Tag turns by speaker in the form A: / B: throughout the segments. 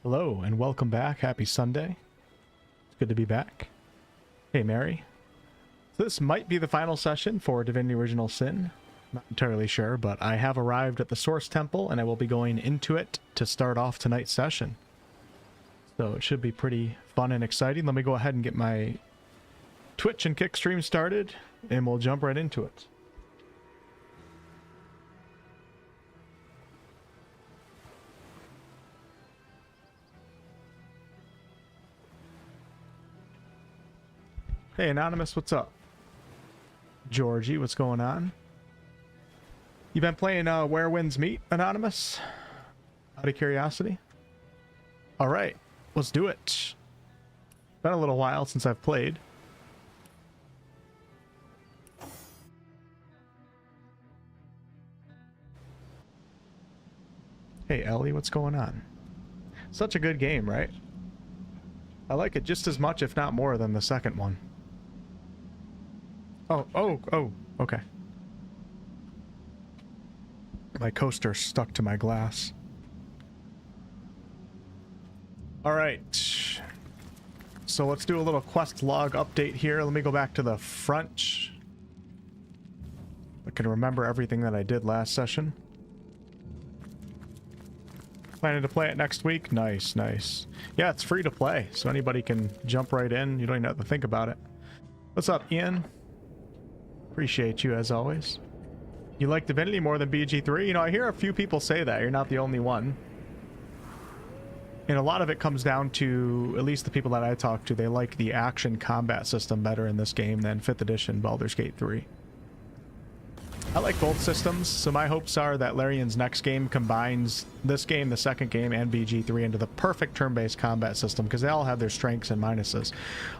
A: Hello and welcome back. Happy Sunday. It's good to be back. Hey, Mary. So this might be the final session for Divinity Original Sin. Not entirely sure, but I have arrived at the Source Temple and I will be going into it to start off tonight's session. So it should be pretty fun and exciting. Let me go ahead and get my Twitch and Kick stream started and we'll jump right into it. Hey, Anonymous, what's up? Georgie, what's going on? You been playing Where Winds Meet, Anonymous? Out of curiosity? Alright, let's do it. Been a little while since I've played. Hey, Ellie, what's going on? Such a good game, right? I like it just as much, if not more, than the second one. Oh, okay. My coaster stuck to my glass. Alright. So let's do a little quest log update here. Let me go back to the front. I can remember everything that I did last session. Planning to play it next week? Nice, nice. Yeah, it's free to play, so anybody can jump right in. You don't even have to think about it. What's up, Ian? Appreciate you as always. You like Divinity more than BG3? You know, I hear a few people say that. You're not the only one. And a lot of it comes down to, at least the people that I talk to, they like the action combat system better in this game than 5th edition Baldur's Gate 3. I like both systems, so my hopes are that Larian's next game combines this game, the second game, and BG3 into the perfect turn-based combat system, because they all have their strengths and minuses.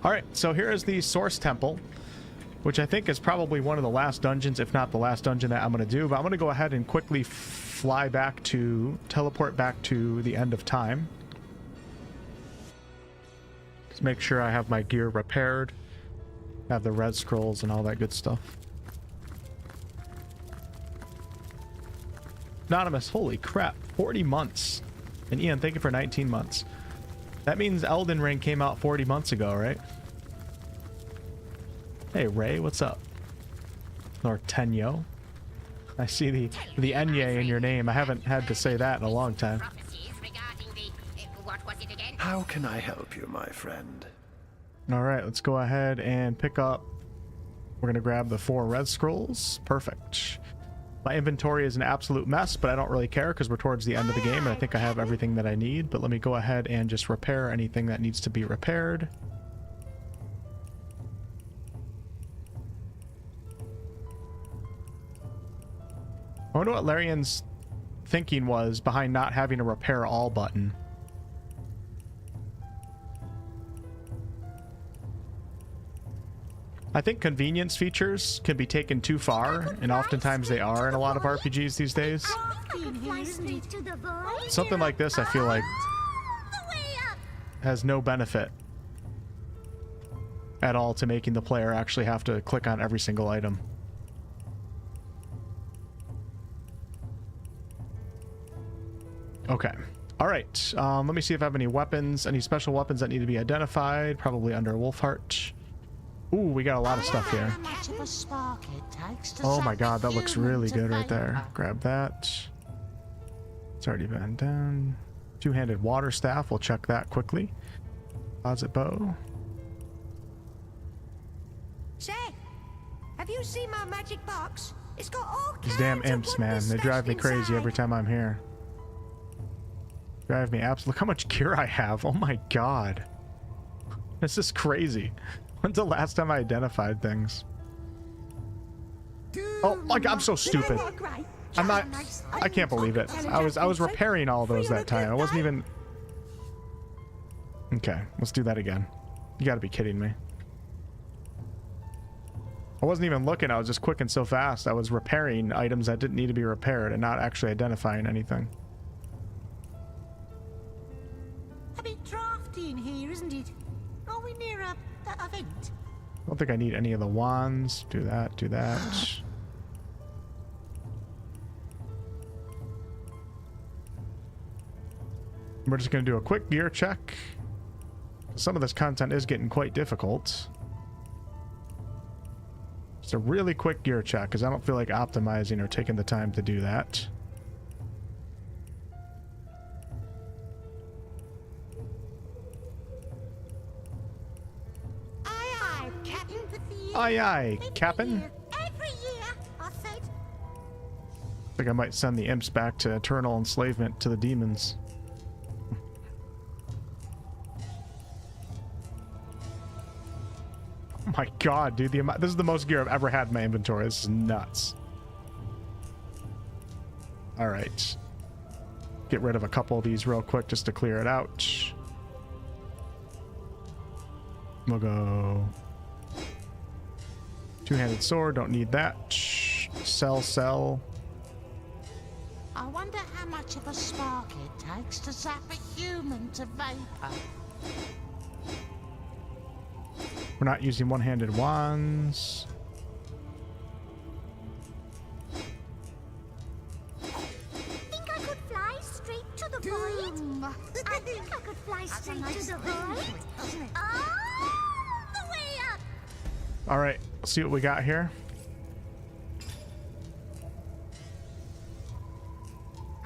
A: Alright, so here is the Source Temple, which I think is probably one of the last dungeons, if not the last dungeon that I'm going to do. But I'm going to go ahead and quickly teleport back to the end of time. Just make sure I have my gear repaired, have the red scrolls and all that good stuff. Anonymous, holy crap, 40 months. And Ian, thank you for 19 months. That means Elden Ring came out 40 months ago, right? Hey, Ray, what's up? Or Tenyo. I see the Enye in your name. I haven't had to say that in a long time.
B: How can I help you, my friend?
A: Alright, let's go ahead and pick up. We're going to grab the 4 red scrolls. Perfect. My inventory is an absolute mess, but I don't really care because we're towards the end of the game and I think I have everything that I need. But let me go ahead and just repair anything that needs to be repaired. I wonder what Larian's thinking was behind not having a repair all button. I think convenience features can be taken too far, and oftentimes they are in a lot of RPGs these days. Something like this, I feel like, has no benefit at all to making the player actually have to click on every single item. Okay. All right. Let me see if I have any weapons, any special weapons that need to be identified. Probably under Wolfheart. Ooh, we got a lot of stuff here. Oh my god, that looks really good right there. Grab that. It's already been down. Two-handed water staff. We'll check that quickly. Deposit bow.
C: Say, have you seen my magic box? It's got all kinds
A: These damn
C: of
A: imps, man.
C: wonders
A: They drive me
C: stashed
A: crazy
C: inside.
A: every time I'm here. Drive me absolutely. Look how much gear I have. Oh my god. This is crazy. When's the last time I identified things? Oh, like I'm so stupid. I'm not. I can't believe it. I was repairing all those that time. I wasn't even. Okay, let's do that again. You gotta be kidding me. I wasn't even looking. I was just clicking so fast. I was repairing items that didn't need to be repaired and not actually identifying anything.
C: A bit drafty in here, isn't it? Are we near that event?
A: I don't think I need any of the wands. Do that, do that. We're just going to do a quick gear check. Some of this content is getting quite difficult. Just a really quick gear check, because I don't feel like optimizing or taking the time to do that.
C: Aye, Captain.
A: Aye, aye, Captain.
C: Every year, I said.
A: I think I might send the imps back to eternal enslavement to the demons. Oh my god, dude, this is the most gear I've ever had in my inventory. This is nuts. All right. Get rid of a couple of these real quick just to clear it out. We'll go two-handed sword, don't need that. Sell.
C: I wonder how much of a spark it takes to zap a human to vapor.
A: We're not using one-handed wands.
C: Think I could fly straight to the void? I think I could fly straight to the void. All the way up.
A: All right, let's see what we got here.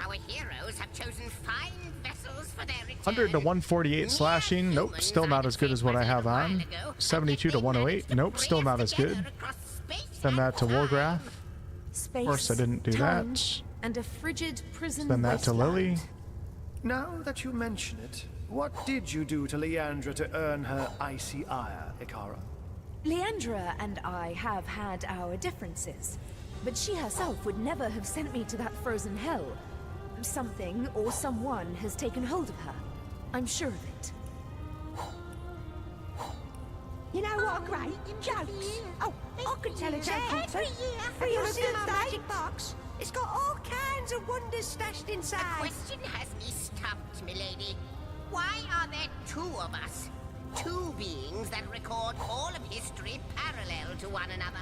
D: Our heroes have chosen fine vessels for their return.
A: 100 to 148 slashing. Nope, still not as good as what I have on. 72 to 108. Nope, still not as good. Send that to Wargraph. Of course, I didn't do that.
E: And a frigid prison.
A: Send that to
E: wasteland.
A: Lily.
B: Now that you mention it, what did you do to Leandra to earn her icy ire, Ikara?
E: Leandra and I have had our differences, but she herself would never have sent me to that frozen hell. Something or someone has taken hold of her. I'm sure of it.
C: You know what, great jokes. Oh, I could tell a joke every year. For your good magic box, it's got all kinds of wonders stashed
D: The
C: inside.
D: question has me stumped, milady. Why are there two of us? Two beings that record all of history parallel to one another.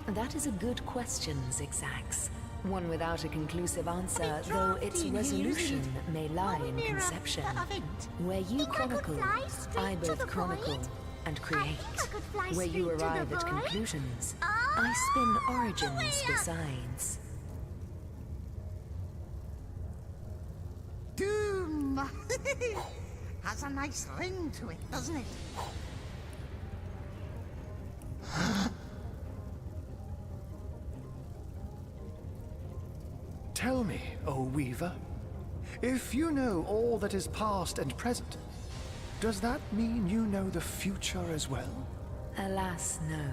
E: That is a good question, Zigzags. One without a conclusive answer,
C: It's
E: though
C: drafty
E: its
C: in here,
E: resolution
C: isn't it?
E: may lie
C: Are we
E: in
C: near a
E: conception.
C: event?
E: Where you
C: Think I could
E: chronicle,
C: fly straight
E: I
C: to
E: both
C: the
E: chronicle
C: void?
E: and
C: I
E: create.
C: think I could fly
E: Where you
C: straight to the
E: arrive at
C: void?
E: conclusions,
C: All
E: I spin
C: the way
E: origins
C: up.
E: besides.
C: Doom. Has a nice ring to it, doesn't it?
B: Tell me, O Weaver, if you know all that is past and present, does that mean you know the future as well?
E: Alas, no.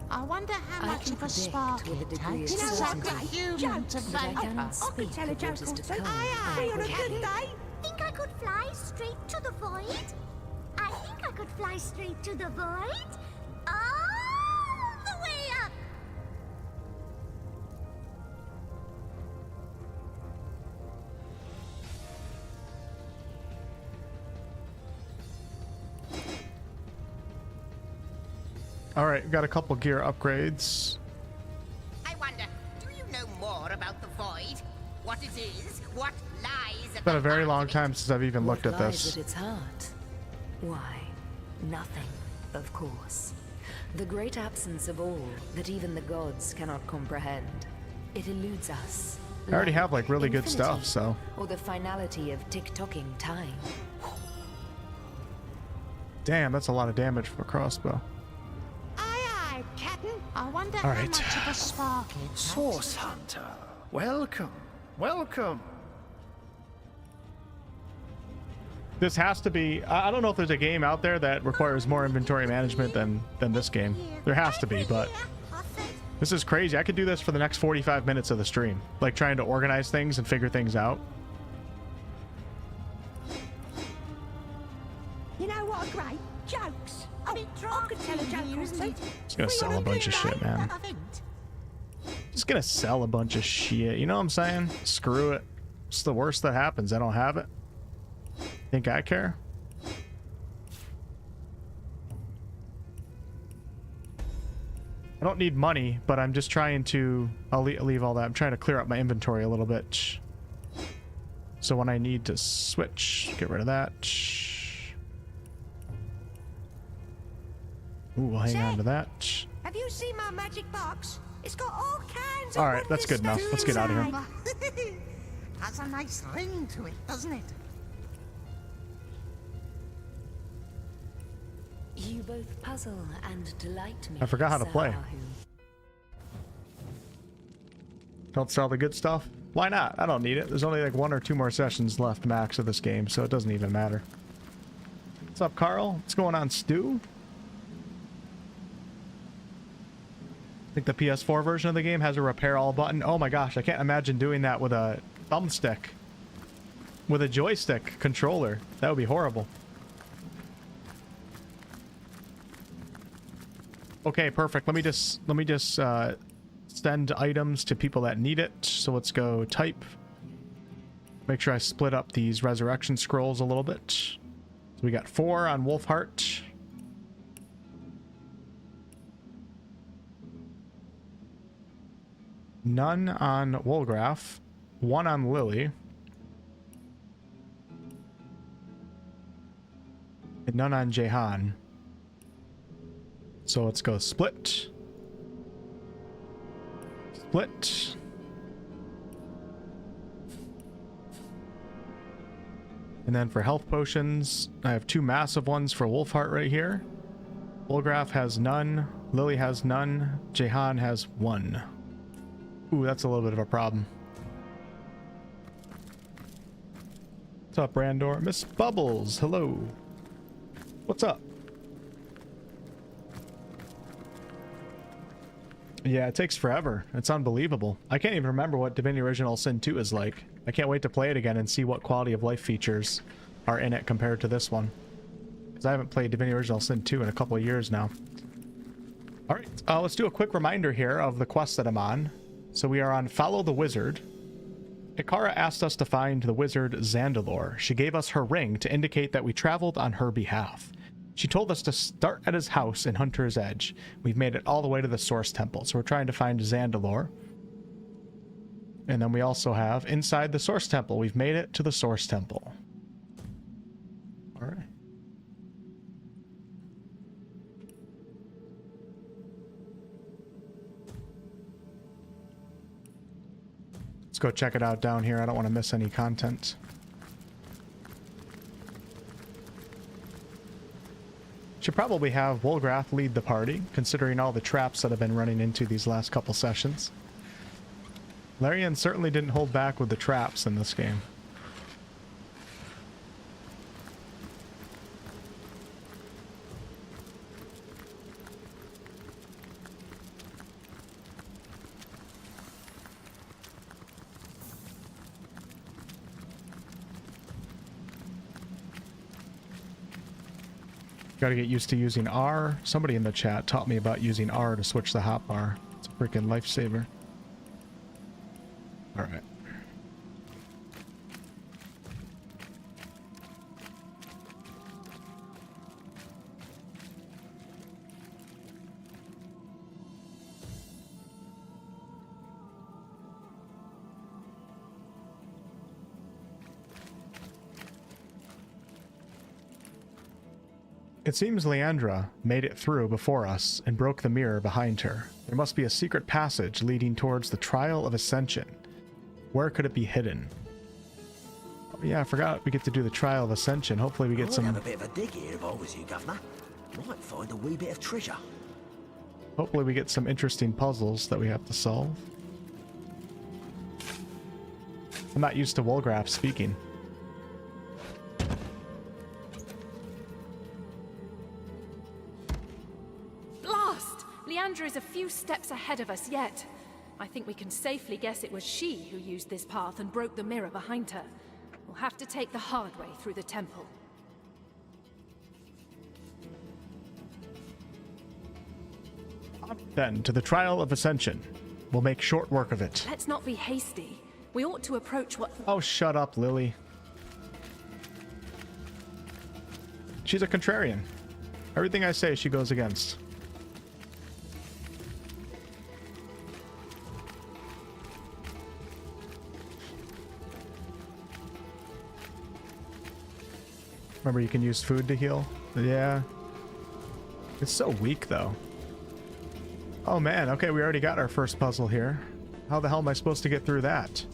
C: I wonder how
E: I
C: much
E: can
C: of a
E: predict
C: spark
E: with a
C: it
E: degree
C: takes
E: of
C: to zap a
E: certainty.
C: human to
E: But I
C: vapor.
E: cannot speak
C: tell a
E: of
C: joke
E: what is
C: or
E: to
C: two.
E: come.
C: Aye, on a
E: Can
C: good
E: you?
C: day. Think I could fly straight to the void? I think I could fly straight to the void. All the way up.
A: All right, got a couple gear upgrades.
D: I wonder, do you know more about the void? What it is? What lies at
A: It's been a
D: the
A: very
D: heart
A: long
D: of it?
A: time since I've even looked
E: What
A: at
E: lies
A: this.
E: at its heart? Why, nothing, of course. The great absence of all that even the gods cannot comprehend. It eludes us.
A: I already have like really good
E: infinity,
A: stuff, so
E: Or the finality of tick-tocking time.
A: damn, that's a lot of damage for a crossbow.
C: Aye, Captain. I wonder
A: All
C: how
A: right.
C: much of a spark it takes.
B: Source Hunter, welcome, welcome.
A: This has to be. I don't know if there's a game out there that requires more inventory management than this game. There has to be, but this is crazy. I could do this for the next 45 minutes of the stream, like trying to organize things and figure things out.
C: You know what, great jokes. I could tell a joke or two.
A: Just gonna sell a bunch of shit, man. Just gonna sell a bunch of shit. You know what I'm saying? Screw it. It's the worst that happens. I don't have it. Think I care? I don't need money, but I'm just trying to... I'll leave all that. I'm trying to clear up my inventory a little bit. So when I need to switch, get rid of that. Ooh, we'll hang on to that.
F: Have you seen my magic box? It's got all kinds of
A: All right, that's good enough. Let's get out of here.
F: Has a nice ring to it, doesn't it?
E: You both puzzle and delight me.
A: I forgot how to
E: Sir
A: play.
E: Ahu.
A: Don't sell the good stuff? Why not? I don't need it. There's only like 1 or 2 more sessions left max of this game, so it doesn't even matter. What's up, Carl? What's going on, Stu? I think the PS4 version of the game has a repair all button. Oh my gosh, I can't imagine doing that with a thumbstick. With a joystick controller. That would be horrible. Okay, perfect. Let me just send items to people that need it. So let's go type. Make sure I split up these resurrection scrolls a little bit. So we got 4 on Wolfheart. None on Wolgraf. 1 on Lily. And none on Jehan. So let's go split. Split. And then for health potions, I have 2 massive ones for Wolfheart right here. Wolgraf has none. Lily has none. Jehan has 1. Ooh, that's a little bit of a problem. What's up, Brandor? Miss Bubbles, hello. What's up? Yeah, it takes forever. It's unbelievable. I can't even remember what Divinity Original Sin 2 is like. I can't wait to play it again and see what quality of life features are in it compared to this one. Because I haven't played Divinity Original Sin 2 in a couple of years now. Alright, let's do a quick reminder here of the quest that I'm on. So we are on Follow the Wizard. Ikara asked us to find the wizard Xandalor. She gave us her ring to indicate that we traveled on her behalf. She told us to start at his house in Hunter's Edge. We've made it all the way to the Source Temple, so we're trying to find Xandalor. And then we also have inside the Source Temple. We've made it to the Source Temple. All right. Let's go check it out down here. I don't want to miss any content. Should probably have Wolgraf lead the party, considering all the traps that I've been running into these last couple sessions. Larian certainly didn't hold back with the traps in this game. Gotta get used to using R. Somebody in the chat taught me about using R to switch the hotbar. It's a freaking lifesaver. Alright. It seems Leandra made it through before us and broke the mirror behind her. There must be a secret passage leading towards the Trial of Ascension. Where could it be hidden? Oh, yeah, I forgot we get to do the Trial of Ascension. Hopefully we get
G: I'd
A: some...
G: have a bit of a dig here if I was you, Governor. Might find a wee bit of treasure.
A: Hopefully we get some interesting puzzles that we have to solve. I'm not used to Wolgraf speaking.
H: Leandra is a few steps ahead of us yet. I think we can safely guess it was she who used this path and broke the mirror behind her. We'll have to take the hard way through the temple.
A: Then, to the Trial of Ascension. We'll make short work of it.
H: Let's not be hasty. We ought to approach what...
A: Oh, shut up, Lily. She's a contrarian. Everything I say, she goes against. Remember, you can use food to heal. Yeah. It's so weak, though. Oh, man. Okay, we already got our first puzzle here. How the hell am I supposed to get through that?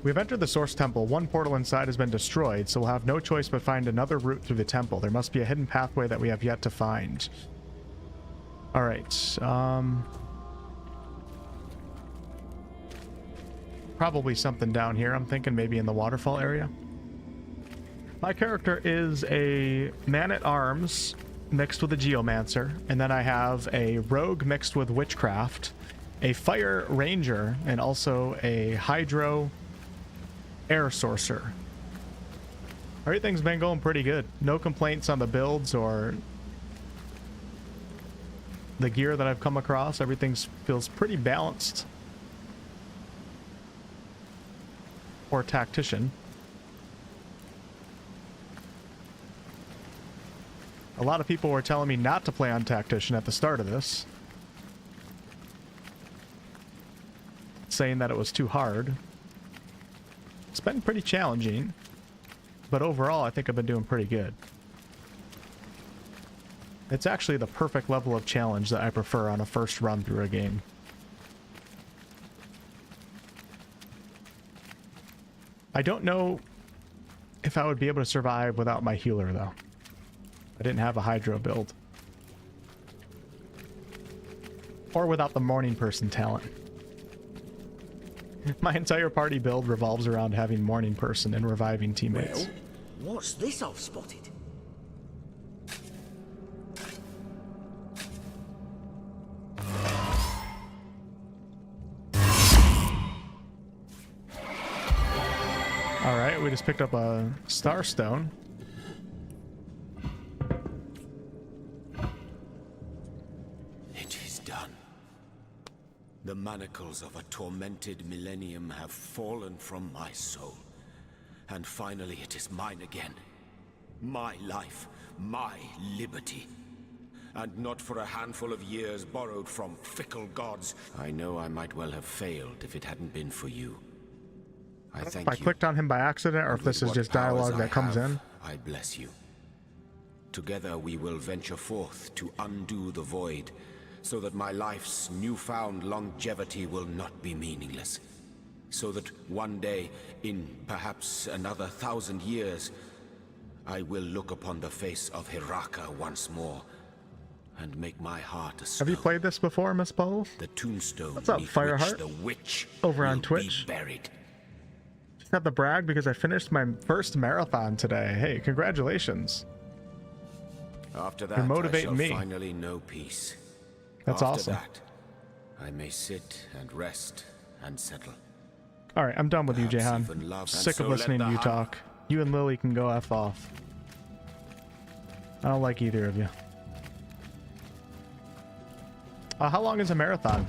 A: We've entered the Source Temple. One portal inside has been destroyed, so we'll have no choice but find another route through the temple. There must be a hidden pathway that we have yet to find. Alright, probably something down here. I'm thinking maybe in the waterfall area. My character is a man-at-arms mixed with a geomancer, and then I have a rogue mixed with witchcraft, a fire ranger, and also a hydro air sorcerer. Everything's been going pretty good. No complaints on the builds or the gear that I've come across. Everything feels pretty balanced. Or Tactician. A lot of people were telling me not to play on Tactician at the start of this, saying that it was too hard. It's been pretty challenging, but overall I think I've been doing pretty good. It's actually the perfect level of challenge that I prefer on a first run through a game. I don't know if I would be able to survive without my healer, though. I didn't have a hydro build. Or without the morning person talent. My entire party build revolves around having morning person and reviving teammates.
G: Well, what's this I've spotted?
A: Alright, we just picked up a starstone.
I: It is done. The manacles of a tormented millennium have fallen from my soul. And finally it is mine again. My life, my liberty. And not for a handful of years borrowed from fickle gods. I know I might well have failed if it hadn't been for you. I thank you.
A: If I clicked on him by accident, or if this is just dialogue that comes in.
I: I bless you. Together we will venture forth to undo the void, so that my life's newfound longevity will not be meaningless. So that one day, in perhaps another 1,000 years, I will look upon the face of Hiraka once more, and make my heart a stone.
A: Have you played this before, Miss Bowl?
I: The tombstone.
A: What's up, Fireheart?
I: The witch
A: over on Twitch.
I: Buried.
A: Just have to brag because I finished my first marathon today. Hey, congratulations.
I: After that,
A: you're motivating me.
I: Finally know peace.
A: That's
I: After
A: awesome.
I: That, I may sit and rest and settle.
A: All right, I'm done with
I: Perhaps
A: you, Jehan.
I: even love, and
A: Sick of
I: so
A: listening
I: let
A: to you
I: the
A: talk. You and Lily can go F off. I don't like either of you. How long is a marathon?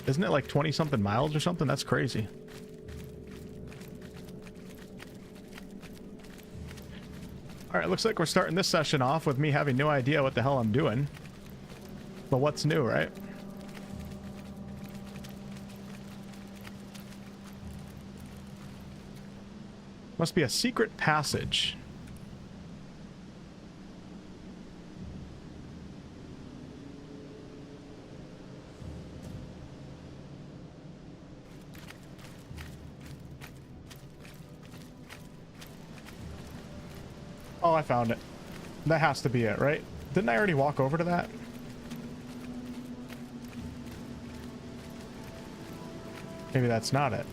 A: Isn't it like 20-something miles or something? That's crazy. Alright, looks like we're starting this session off with me having no idea what the hell I'm doing. But what's new, right? Must be a secret passage. Oh, I found it. That has to be it, right? Didn't I already walk over to that? Maybe that's not it.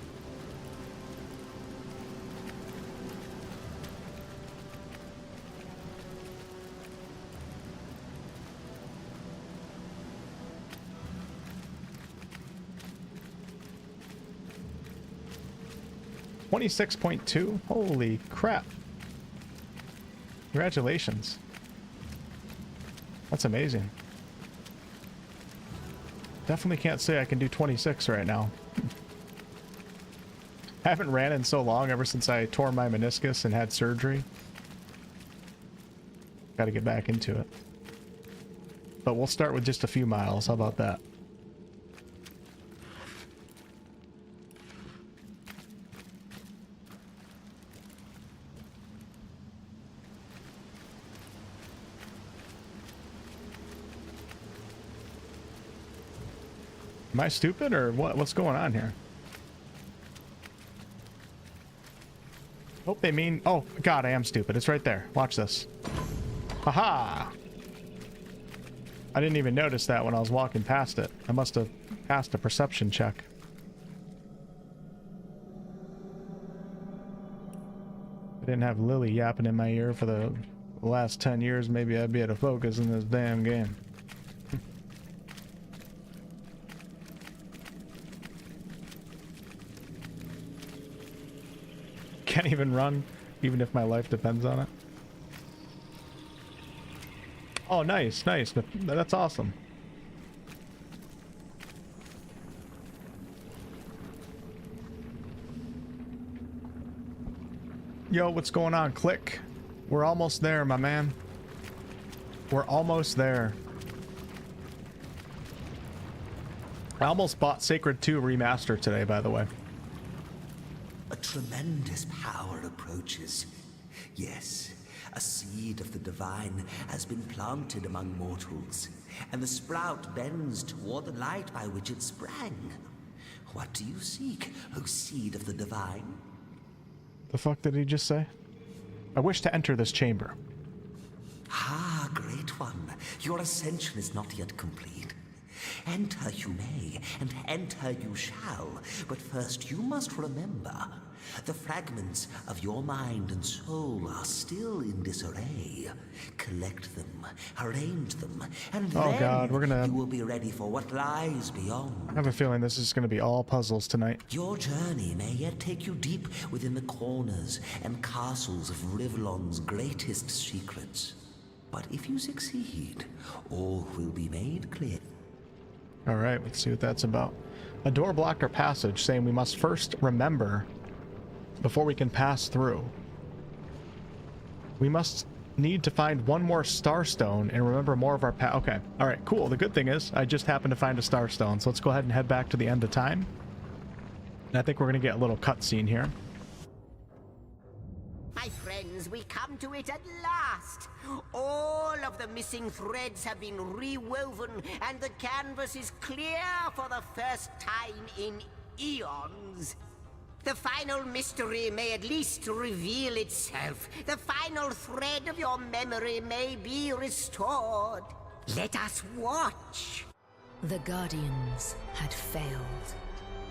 A: $26.2? Holy crap. Congratulations. That's amazing. Definitely can't say I can do 26 right now. I haven't ran in so long, ever since I tore my meniscus and had surgery. Got to get back into it. But we'll start with just a few miles. How about that? Am I stupid or what? What's going on here? Hope they mean... Oh, God, I am stupid. It's right there. Watch this. Haha! I didn't even notice that when I was walking past it. I must have passed a perception check. If I didn't have Lily yapping in my ear for the last 10 years, maybe I'd be able to focus in this damn game. Can't even run, even if my life depends on it. Oh, nice, nice. That's awesome. Yo, what's going on? Click. We're almost there, my man. We're almost there. I almost bought Sacred 2 Remaster today, by the way.
G: A tremendous power approaches. Yes, a seed of the divine has been planted among mortals, and the sprout bends toward the light by which it sprang. What do you seek, O seed of the divine?
A: The fuck did he just say? I wish to enter this chamber.
G: Ah, great one. Your ascension is not yet complete. Enter you may, and enter you shall. But first you must remember, the fragments of your mind and soul are still in disarray. Collect them, arrange them, and then you will be ready for what lies beyond.
A: I have a feeling this is going to be all puzzles tonight.
G: Your journey may yet take you deep within the corners and castles of Rivlon's greatest secrets. But if you succeed, all will be made clear.
A: Alright, let's see what that's about. A door blocked our passage, saying we must first remember before we can pass through. We must need to find one more starstone and remember more of our okay, alright, cool. The good thing is, I just happened to find a starstone, so let's go ahead and head back to the end of time. And I think we're going to get a little cutscene here.
D: My friends, we come to it at last. All of the missing threads have been rewoven, and the canvas is clear for the first time in eons. The final mystery may at least reveal itself. The final thread of your memory may be restored. Let us watch.
E: The Guardians had failed.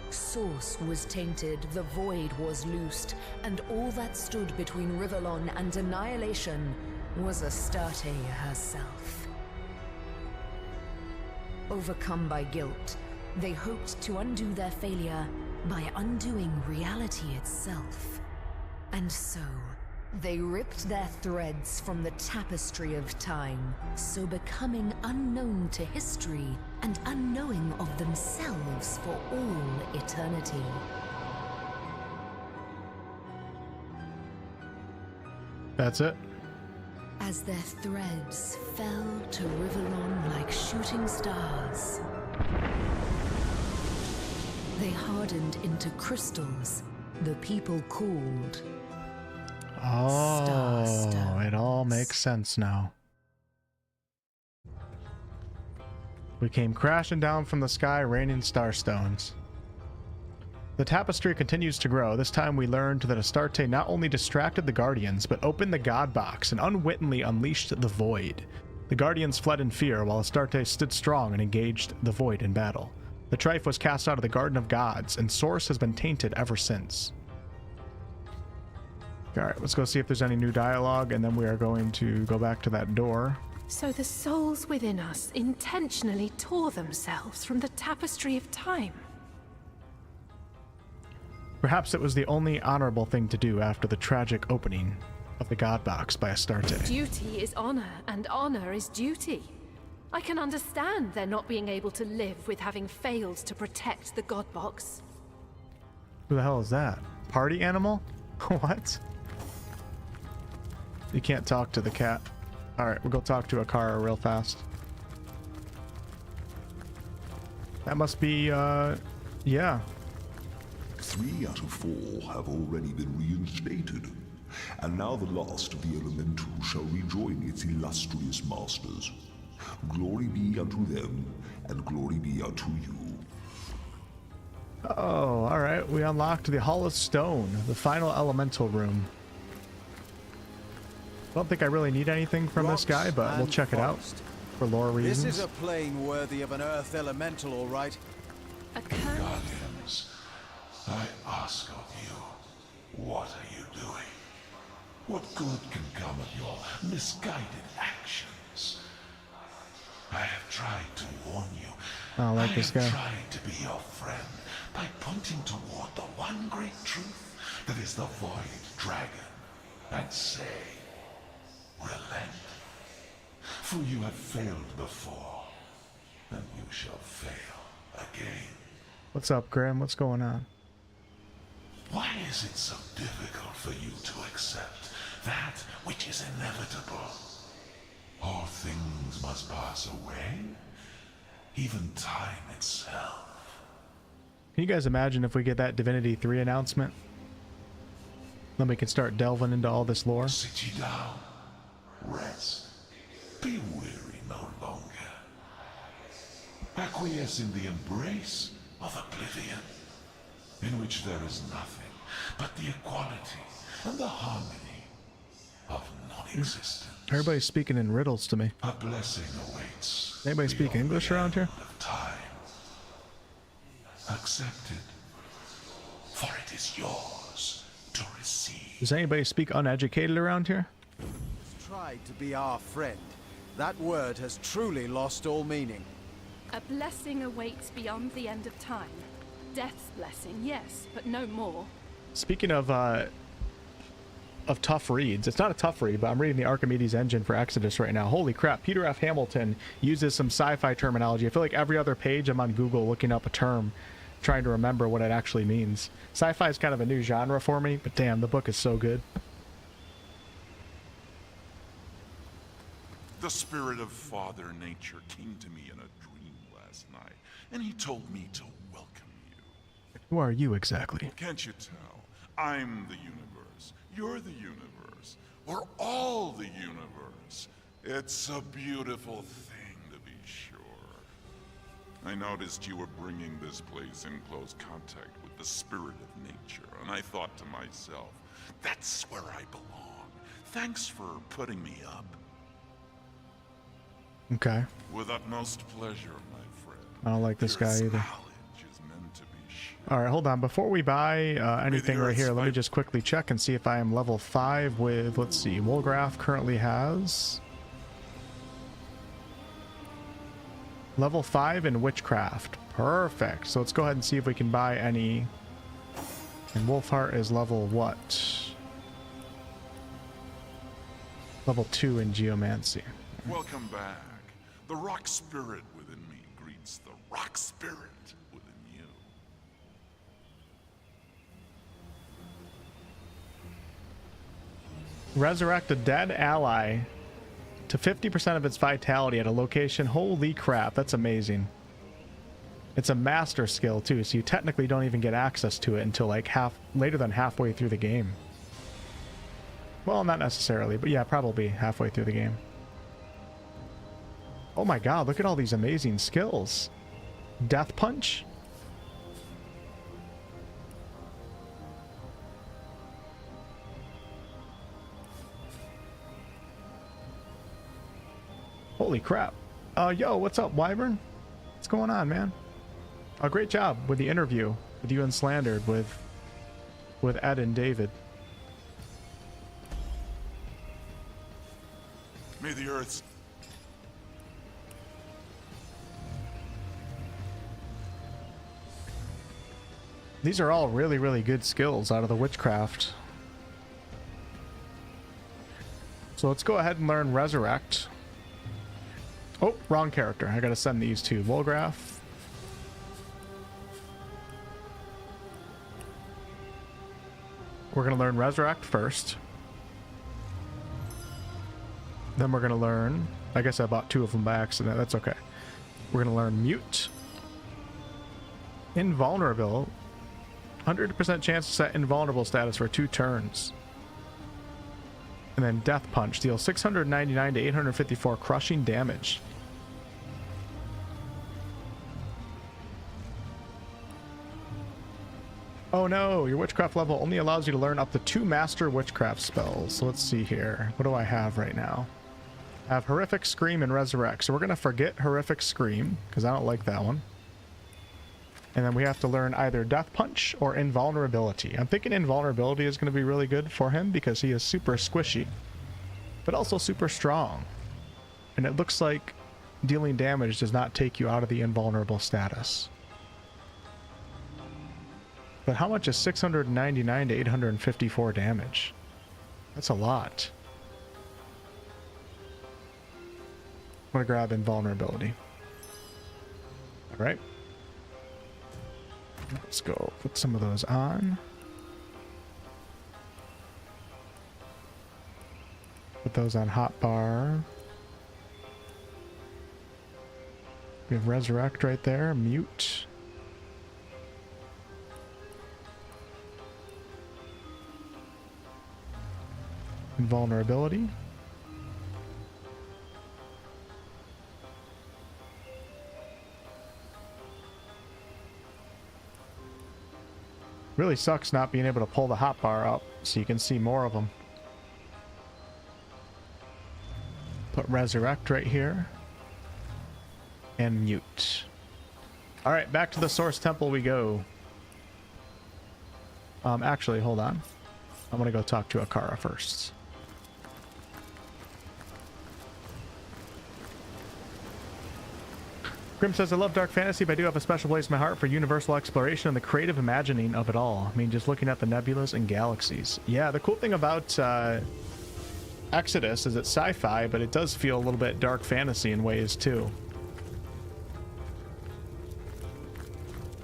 E: Source was tainted, the void was loosed, and all that stood between Rivlon and annihilation was Astarte herself. Overcome by guilt, they hoped to undo their failure by undoing reality itself. And so, they ripped their threads from the tapestry of time, so becoming unknown to history and unknowing of themselves for all eternity.
A: That's it.
E: As their threads fell to Rivlon like shooting stars, they hardened into crystals the people called
A: Oh, it all makes sense now. We came crashing down from the sky, raining starstones. The tapestry continues to grow. This time we learned that Astarte not only distracted the Guardians, but opened the God Box and unwittingly unleashed the Void. The Guardians fled in fear, while Astarte stood strong and engaged the Void in battle. The Trife was cast out of the Garden of Gods, and Source has been tainted ever since. Alright, let's go see if there's any new dialogue, and then we are going to go back to that door.
H: So the souls within us intentionally tore themselves from the tapestry of time.
A: Perhaps it was the only honorable thing to do after the tragic opening of the God Box by Astarte.
H: Duty is honor, and honor is duty. I can understand their not being able to live with having failed to protect the God Box.
A: Who the hell is that? Party animal? What? You can't talk to the cat. Alright, we'll go talk to Akara real fast. That must be, yeah.
J: 3 out of 4 have already been reinstated, and now the last of the elemental shall rejoin its illustrious masters. Glory be unto them, and glory be unto you.
A: Oh, alright. We unlocked the Hall of Stone, the final elemental room. Don't think I really need anything from this guy, but we'll check it out for lore reasons.
K: This is a plane worthy of an earth elemental, all right.
L: Guardians, I ask of you, what are you doing? What good can come of your misguided actions? I have tried to warn you.
A: I don't like this guy.
L: I have tried to be your friend by pointing toward the one great truth that is the Void Dragon, and say, relent. For you have failed before, and you shall fail again.
A: What's up, Grim? What's going on?
L: Why is it so difficult for you to accept that which is inevitable? All things must pass away, even time itself.
A: Can you guys imagine if we get that Divinity 3 announcement? Then we can start delving into all this lore.
L: Sit ye down, rest, be weary no longer. Acquiesce in the embrace of oblivion, in which there is nothing but the equality and the harmony of non-existence.
A: Everybody's speaking in riddles to me.
L: A blessing awaits.
A: Anybody speak English around here?
L: Of time. Accept it, for it is yours to receive.
A: Does anybody speak uneducated around here?
K: Tried to be our friend. That word has truly lost all meaning.
H: A blessing awaits beyond the end of time. Death's blessing, yes, but no more.
A: Speaking of tough reads, it's not a tough read, but I'm reading the Archimedes engine for Exodus right now. Holy crap, Peter F. Hamilton uses some sci-fi terminology. I feel like every other page I'm on Google looking up a term, trying to remember what it actually means. Sci-fi is kind of a new genre for me, but damn, the book is so good.
L: The spirit of Father Nature came to me in a dream last night, and he told me to welcome you.
A: Who are you exactly?
L: Can't you tell? I'm the universe. You're the universe. We're all the universe. It's a beautiful thing, to be sure. I noticed you were bringing this place in close contact with the spirit of nature, and I thought to myself, that's where I belong. Thanks for putting me up.
A: Okay.
L: With utmost pleasure, my friend.
A: I don't like this guy either.
L: Knowledge is meant to be shared.
A: Alright, hold on. Before we buy anything right here, let me just quickly check and see if I am level 5 with, let's see, Wolgraf currently has level 5 in Witchcraft. Perfect. So let's go ahead and see if we can buy any. And Wolfheart is level what? Level 2 in Geomancy.
L: Welcome back. The rock spirit within me greets the rock spirit within you.
A: Resurrect a dead ally to 50% of its vitality at a location. Holy crap, that's amazing. It's a master skill too, so you technically don't even get access to it until like later than halfway through the game. Well, not necessarily, but yeah, probably halfway through the game. Oh my god, look at all these amazing skills. Death Punch. Holy crap. Yo, what's up, Wyvern? What's going on, man? Great job with the interview with you and Slandered with Ed and David.
L: May the earth's
A: These are all really, really good skills out of the Witchcraft. So let's go ahead and learn Resurrect. Oh, wrong character. I gotta send these to Wolgraf. We're gonna learn Resurrect first. Then we're gonna learn... I guess I bought 2 of them by accident. That's okay. We're gonna learn Mute. Invulnerable. 100% chance to set invulnerable status for 2 turns. And then Death Punch. Deals 699 to 854 crushing damage. Oh no, your witchcraft level only allows you to learn up to 2 master witchcraft spells. So let's see here. What do I have right now? I have Horrific Scream and Resurrect. So we're going to forget Horrific Scream, because I don't like that one. And then we have to learn either Death Punch or Invulnerability. I'm thinking Invulnerability is going to be really good for him because he is super squishy, but also super strong. And it looks like dealing damage does not take you out of the invulnerable status. But how much is 699 to 854 damage? That's a lot. I'm going to grab Invulnerability. Alright. Let's go put some of those on. Put those on hotbar. We have Resurrect right there. Mute. Invulnerability. Really sucks not being able to pull the hotbar up so you can see more of them. Put Resurrect right here. And Mute. Alright, back to the Source Temple we go. Actually, hold on. I'm gonna go talk to Akara first. Grim says, I love dark fantasy, but I do have a special place in my heart for universal exploration and the creative imagining of it all. I mean, just looking at the nebulas and galaxies. Yeah, the cool thing about Exodus is it's sci-fi, but it does feel a little bit dark fantasy in ways, too.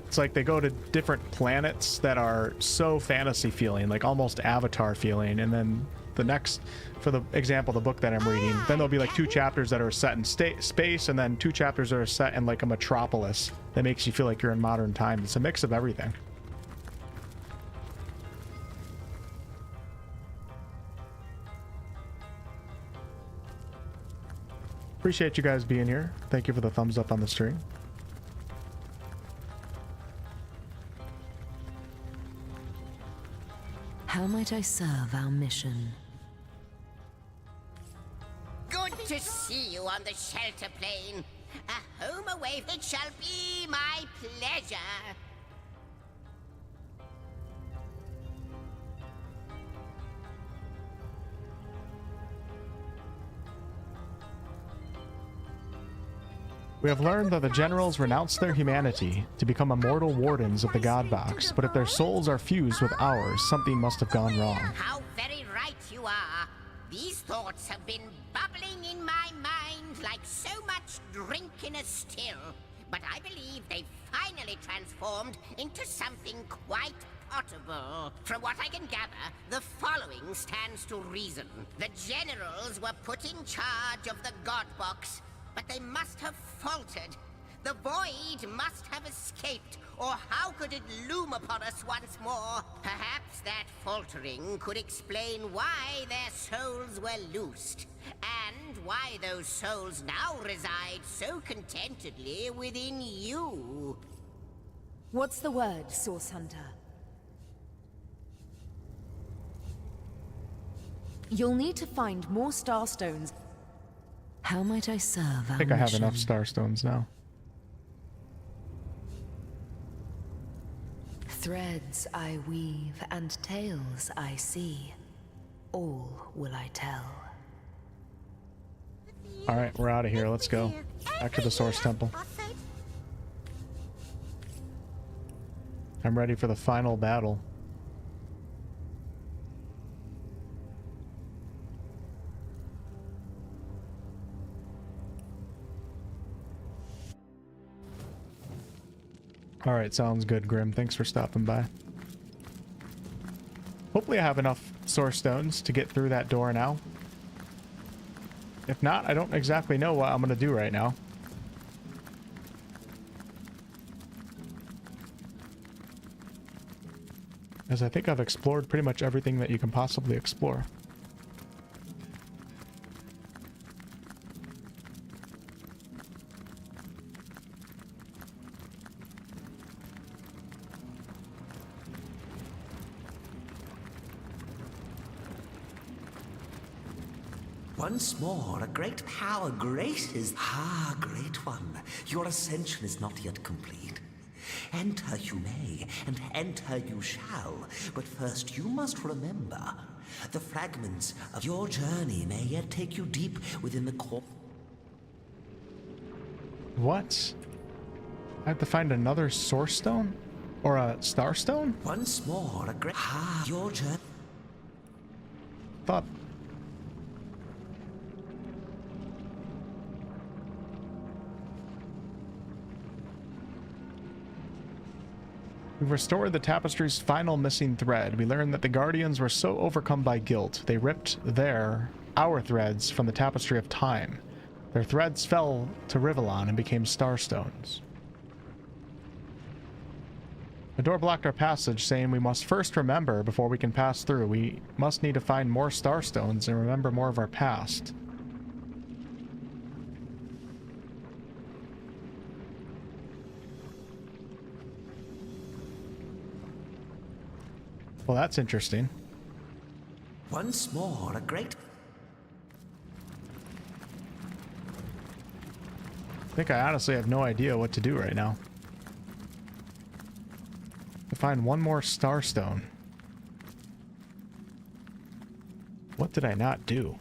A: It's like they go to different planets that are so fantasy feeling, like almost Avatar feeling, and then the next, for the example, the book that I'm reading, then there'll be like 2 chapters that are set in space, and then 2 chapters that are set in like a metropolis that makes you feel like you're in modern times. It's a mix of everything. Appreciate you guys being here. Thank you for the thumbs up on the stream.
M: How might I serve our mission?
D: Good to see you on the shelter plane. A home away, it shall be my pleasure.
A: We have learned that the generals renounce their humanity to become immortal wardens of the God Box, but if their souls are fused with ours, something must have gone wrong.
D: How very right you are. These thoughts have been bubbling in my mind like so much drink in a still, but I believe they've finally transformed into something quite potable. From what I can gather, the following stands to reason. The generals were put in charge of the God Box, but they must have faltered. The void must have escaped, or how could it loom upon us once more? Perhaps that faltering could explain why their souls were loosed, and why those souls now reside so contentedly within you.
E: What's the word, Source Hunter? You'll need to find more Starstones.
M: How might I serve our
A: I think I have
M: mission?
A: enough Starstones now.
M: Threads I weave and tales I see. All will I tell.
A: Alright, we're out of here. Let's go. Back to the Source Temple. I'm ready for the final battle. All right, sounds good, Grim. Thanks for stopping by. Hopefully I have enough source stones to get through that door now. If not, I don't exactly know what I'm going to do right now. As I think I've explored pretty much everything that you can possibly explore.
G: Once more, a great power graces. Ah, great one, your ascension is not yet complete. Enter you may, and enter you shall, but first you must remember, the fragments of your journey may yet take you deep within the core.
A: What? I have to find another source stone? Or a star stone?
G: Once more, a great... Ah, your journey...
A: Thought... We've restored the Tapestry's final missing thread. We learned that the Guardians were so overcome by guilt, they ripped our threads from the Tapestry of Time. Their threads fell to Rivellon and became starstones. The door blocked our passage, saying we must first remember before we can pass through. We must need to find more starstones and remember more of our past. Well, that's interesting.
G: Once more, a great...
A: I think I honestly have no idea what to do right now. To find one more starstone. What did I not do?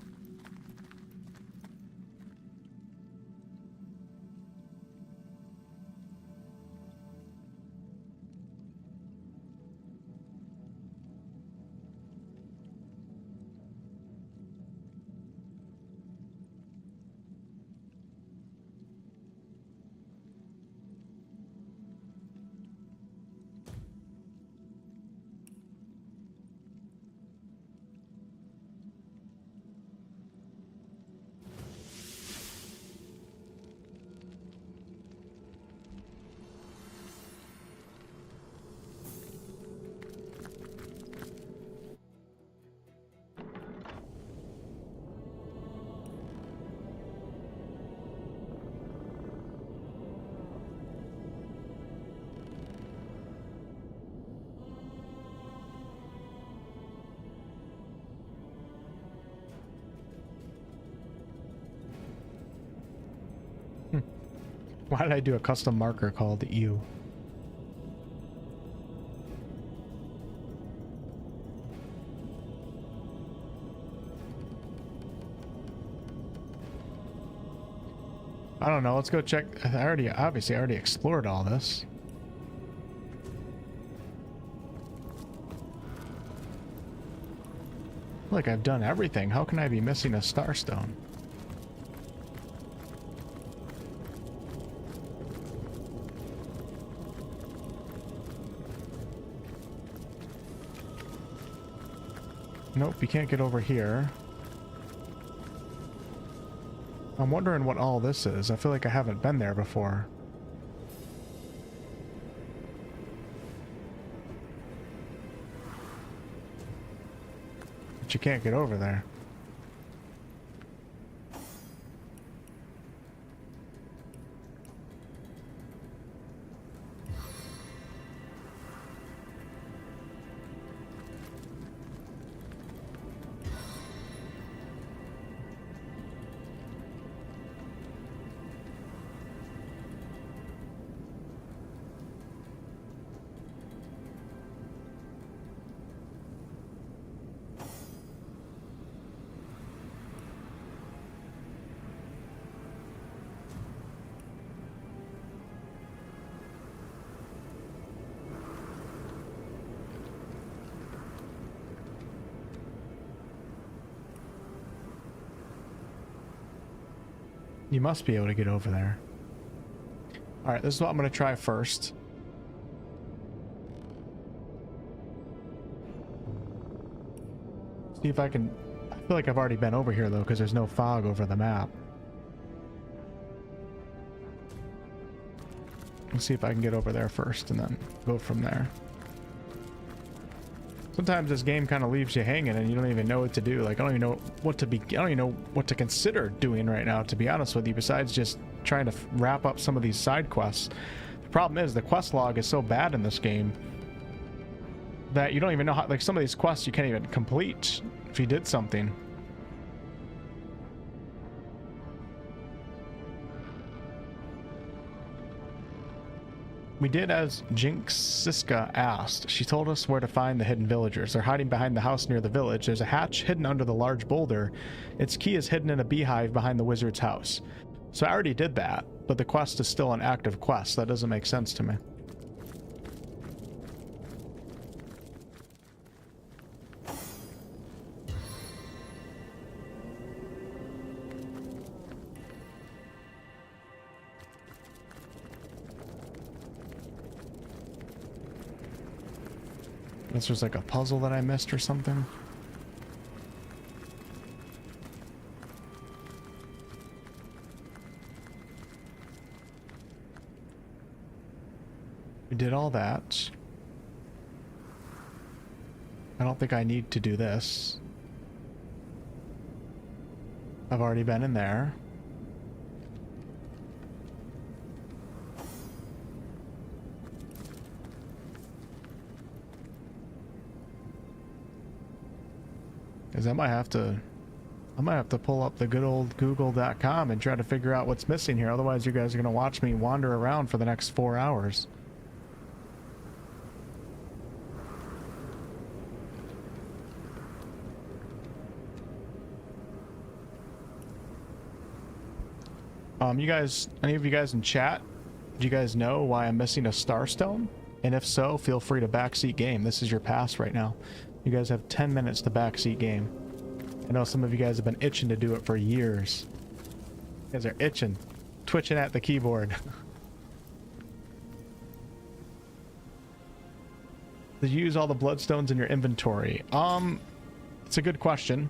A: Why did I do a custom marker called U? I don't know. Let's go check. I already explored all this. Like I've done everything. How can I be missing a starstone? Nope, you can't get over here. I'm wondering what all this is. I feel like I haven't been there before. But you can't get over there. You must be able to get over there. Alright, this is what I'm going to try first. See if I can... I feel like I've already been over here, though, because there's no fog over the map. Let's see if I can get over there first and then go from there. Sometimes this game kind of leaves you hanging and you don't even know what to do. Like, I don't even know what to be... I don't even know what to consider doing right now, to be honest with you, besides just trying to wrap up some of these side quests. The problem is the quest log is so bad in this game that you don't even know how... Like, some of these quests you can't even complete if you did something. We did as Jinx Siska asked. She told us where to find the hidden villagers. They're hiding behind the house near the village. There's a hatch hidden under the large boulder. Its key is hidden in a beehive behind the wizard's house. So I already did that, but the quest is still an active quest. That doesn't make sense to me. This was like a puzzle that I missed or something. We did all that. I don't think I need to do this. I've already been in there. Because I might have to pull up the good old google.com and try to figure out what's missing here. Otherwise, you guys are going to watch me wander around for the next 4 hours. You guys, any of you guys in chat, do you guys know why I'm missing a starstone? And if so, feel free to backseat game. This is your pass right now. You guys have 10 minutes to backseat game. I know some of you guys have been itching to do it for years. You guys are itching, twitching at the keyboard. Did you use all the bloodstones in your inventory? It's a good question.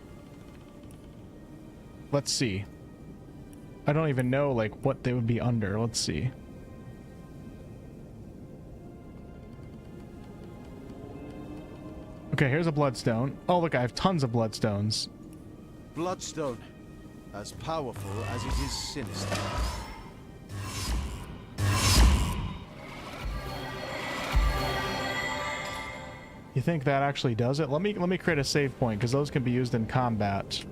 A: Let's see. I don't even know like what they would be under. Let's see. Okay, here's a bloodstone. Oh, look, I have tons of bloodstones.
K: Bloodstone, as powerful as it is sinister.
A: You think that actually does it? Let me create a save point because those can be used in combat.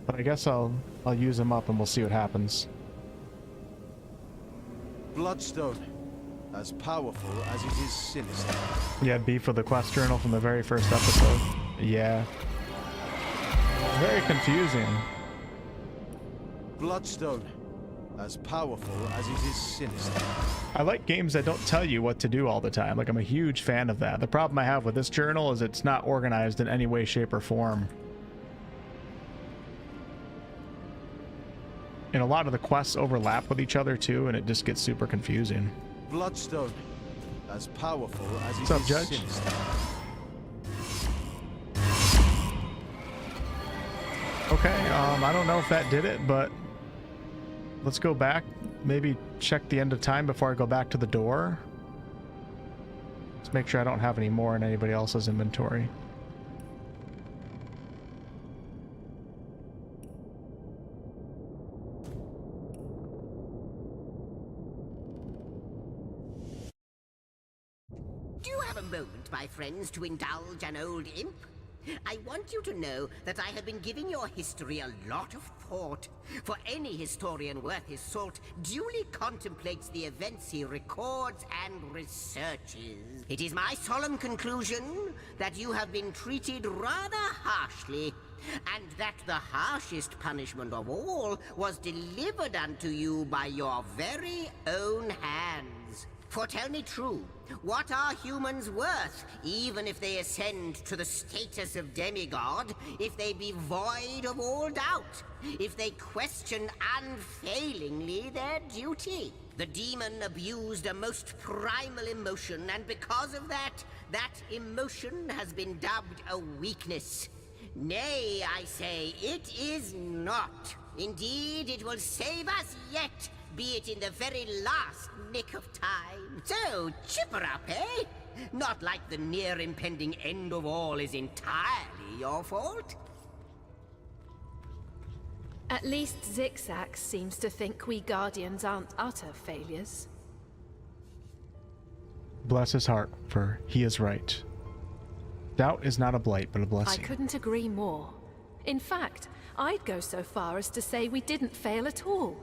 A: But I guess I'll use them up and we'll see what happens.
K: Bloodstone, as powerful as it is sinister.
A: Yeah, B for the quest journal from the very first episode. Yeah. Very confusing.
K: Bloodstone, as powerful as it is sinister.
A: I like games that don't tell you what to do all the time. Like, I'm a huge fan of that. The problem I have with this journal is it's not organized in any way, shape, or form. And a lot of the quests overlap with each other too, and it just gets super confusing.
K: Bloodstone, as powerful as it is
A: What's up, Judge?
K: sinister.
A: Okay, I don't know if that did it, but let's go back. Maybe check the end of time before I go back to the door. Let's make sure I don't have any more in anybody else's inventory.
D: Do you have a moment, my friends, to indulge an old imp? I want you to know that I have been giving your history a lot of thought, for any historian worth his salt duly contemplates the events he records and researches. It is my solemn conclusion that you have been treated rather harshly, and that the harshest punishment of all was delivered unto you by your very own hands. For tell me true, what are humans worth, even if they ascend to the status of demigod, if they be void of all doubt, if they question unfailingly their duty? The demon abused a most primal emotion, and because of that, that emotion has been dubbed a weakness. Nay, I say, it is not. Indeed, it will save us yet, be it in the very last nick of time. So, chipper up, eh? Not like the near impending end of all is entirely your fault.
H: At least Zigzag seems to think we Guardians aren't utter failures.
A: Bless his heart, for he is right. Doubt is not a blight, but a blessing.
H: I couldn't agree more. In fact, I'd go so far as to say we didn't fail at all.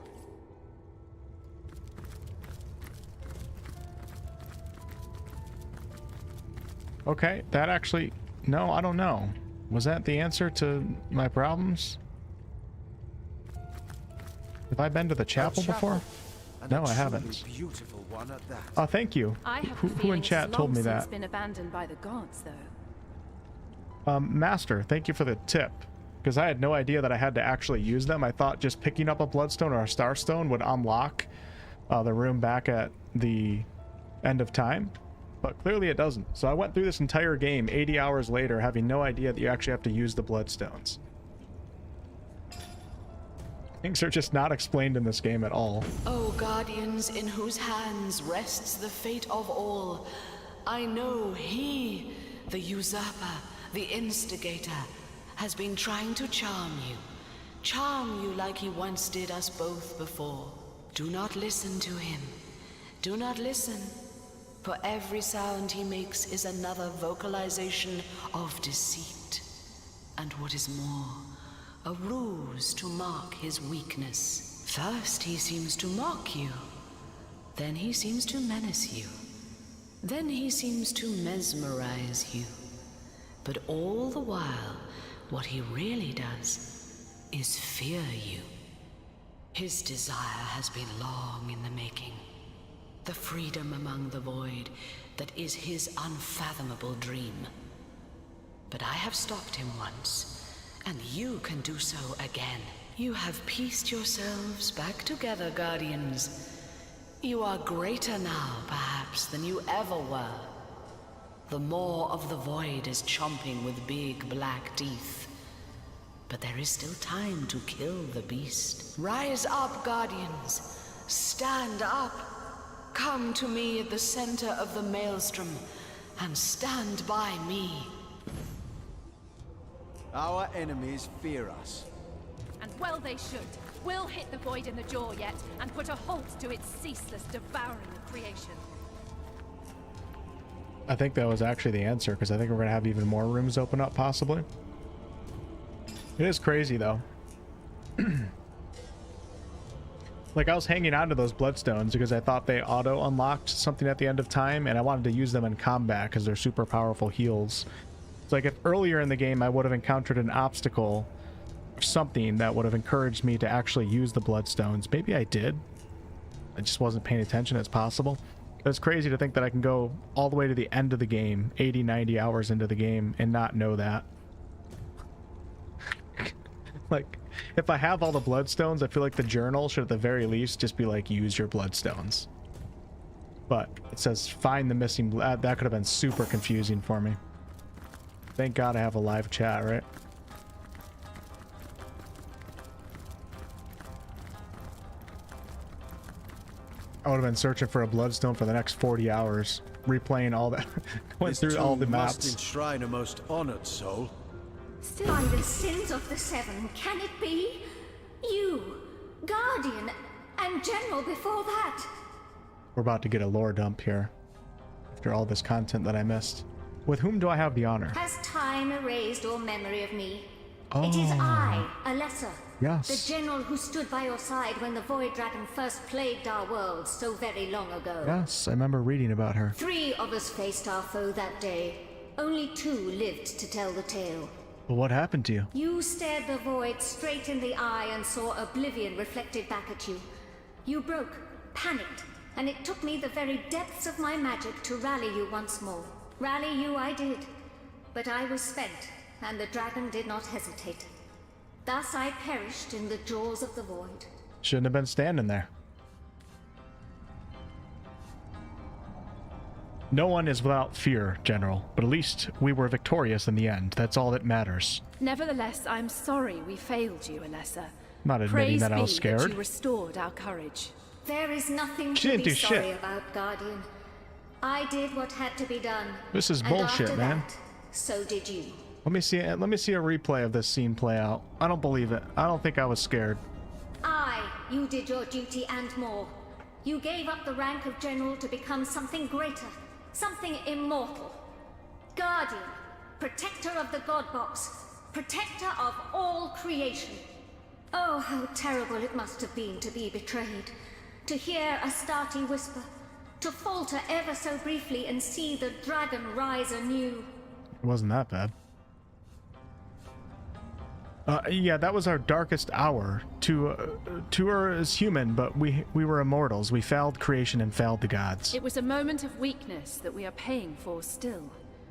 A: Okay, that actually... No, I don't know. Was that the answer to my problems? Have I been to the chapel before? No, I haven't.
K: Beautiful one at that.
A: Oh, thank you.
H: I have
A: Who in chat told me that?
H: It's been abandoned by the gods, though.
A: Master, thank you for the tip. Because I had no idea that I had to actually use them. I thought just picking up a bloodstone or a starstone would unlock the room back at the end of time. But clearly it doesn't. So I went through this entire game 80 hours later having no idea that you actually have to use the bloodstones. Things are just not explained in this game at all.
N: O guardians in whose hands rests the fate of all, I know he, the usurper, the instigator, has been trying to charm you like he once did us both before. Do not listen to him. Do not listen, for every sound he makes is another vocalization of deceit. And what is more, a ruse to mark his weakness. First he seems to mock you, then he seems to menace you, then he seems to mesmerize you. But all the while, what he really does is fear you. His desire has been long in the making. The freedom among the void that is his unfathomable dream. But I have stopped him once, and you can do so again. You have pieced yourselves back together, Guardians. You are greater now, perhaps, than you ever were. The maw of the void is chomping with big black teeth. But there is still time to kill the beast. Rise up, Guardians. Stand up. Come to me at the center of the maelstrom, and stand by me.
K: Our enemies fear us.
H: And well they should. We'll hit the void in the jaw yet, and put a halt to its ceaseless devouring of creation.
A: I think that was actually the answer, because I think we're going to have even more rooms open up, possibly. It is crazy, though. Like, I was hanging on to those bloodstones because I thought they auto-unlocked something at the end of time, and I wanted to use them in combat because they're super powerful heals. It's like if earlier in the game I would have encountered an obstacle or something that would have encouraged me to actually use the bloodstones. Maybe I did. I just wasn't paying attention. It's possible. It's crazy to think that I can go all the way to the end of the game, 80, 90 hours into the game, and not know that. Like, if I have all the bloodstones, I feel like the journal should at the very least just be like, use your bloodstones. But it says find the missing that could have been super confusing for me. Thank God I have a live chat, right? I would have been searching for a bloodstone for the next 40 hours, replaying all that, going through all the maps.
K: Must enshrine a most honored soul.
C: By the sins of the seven, can it be? You, Guardian, and General before that.
A: We're about to get a lore dump here, after all this content that I missed. With whom do I have the honor?
C: Has time erased all memory of me?
A: Oh.
C: It is I, Alessa.
A: Yes.
C: The general who stood by your side when the Void Dragon first plagued our world so very long ago.
A: Yes, I remember reading about her.
C: 3 of us faced our foe that day. Only 2 lived to tell the tale.
A: But what happened to you?
C: You stared the Void straight in the eye and saw oblivion reflected back at you. You broke, panicked, and it took me the very depths of my magic to rally you once more. Rally you I did, but I was spent, and the dragon did not hesitate. Thus I perished in the jaws of the Void.
A: Shouldn't have been standing there. No one is without fear, General, but at least we were victorious in the end. That's all that matters.
H: Nevertheless, I'm sorry we failed you, Alessa.
A: Not admitting that I was
H: Praise be
A: scared.
H: that you restored our courage.
C: There is nothing
A: She
C: to
A: didn't
C: be
A: do
C: sorry
A: shit.
C: about, Guardian. I did what had to be done.
A: This is
C: and
A: bullshit,
C: after
A: man.
C: That, so did you.
A: Let me see a replay of this scene play out. I don't believe it. I don't think I was scared.
C: You did your duty and more. You gave up the rank of general to become something greater, something immortal. Guardian, protector of the God Box, protector of all creation. Oh, how terrible it must have been to be betrayed. To hear Astarte whisper, to falter ever so briefly and see the dragon rise anew.
A: It wasn't that bad. Yeah, that was our darkest hour. Tuer is human, but we were immortals. We failed creation and failed the gods.
H: It was a moment of weakness that we are paying for still.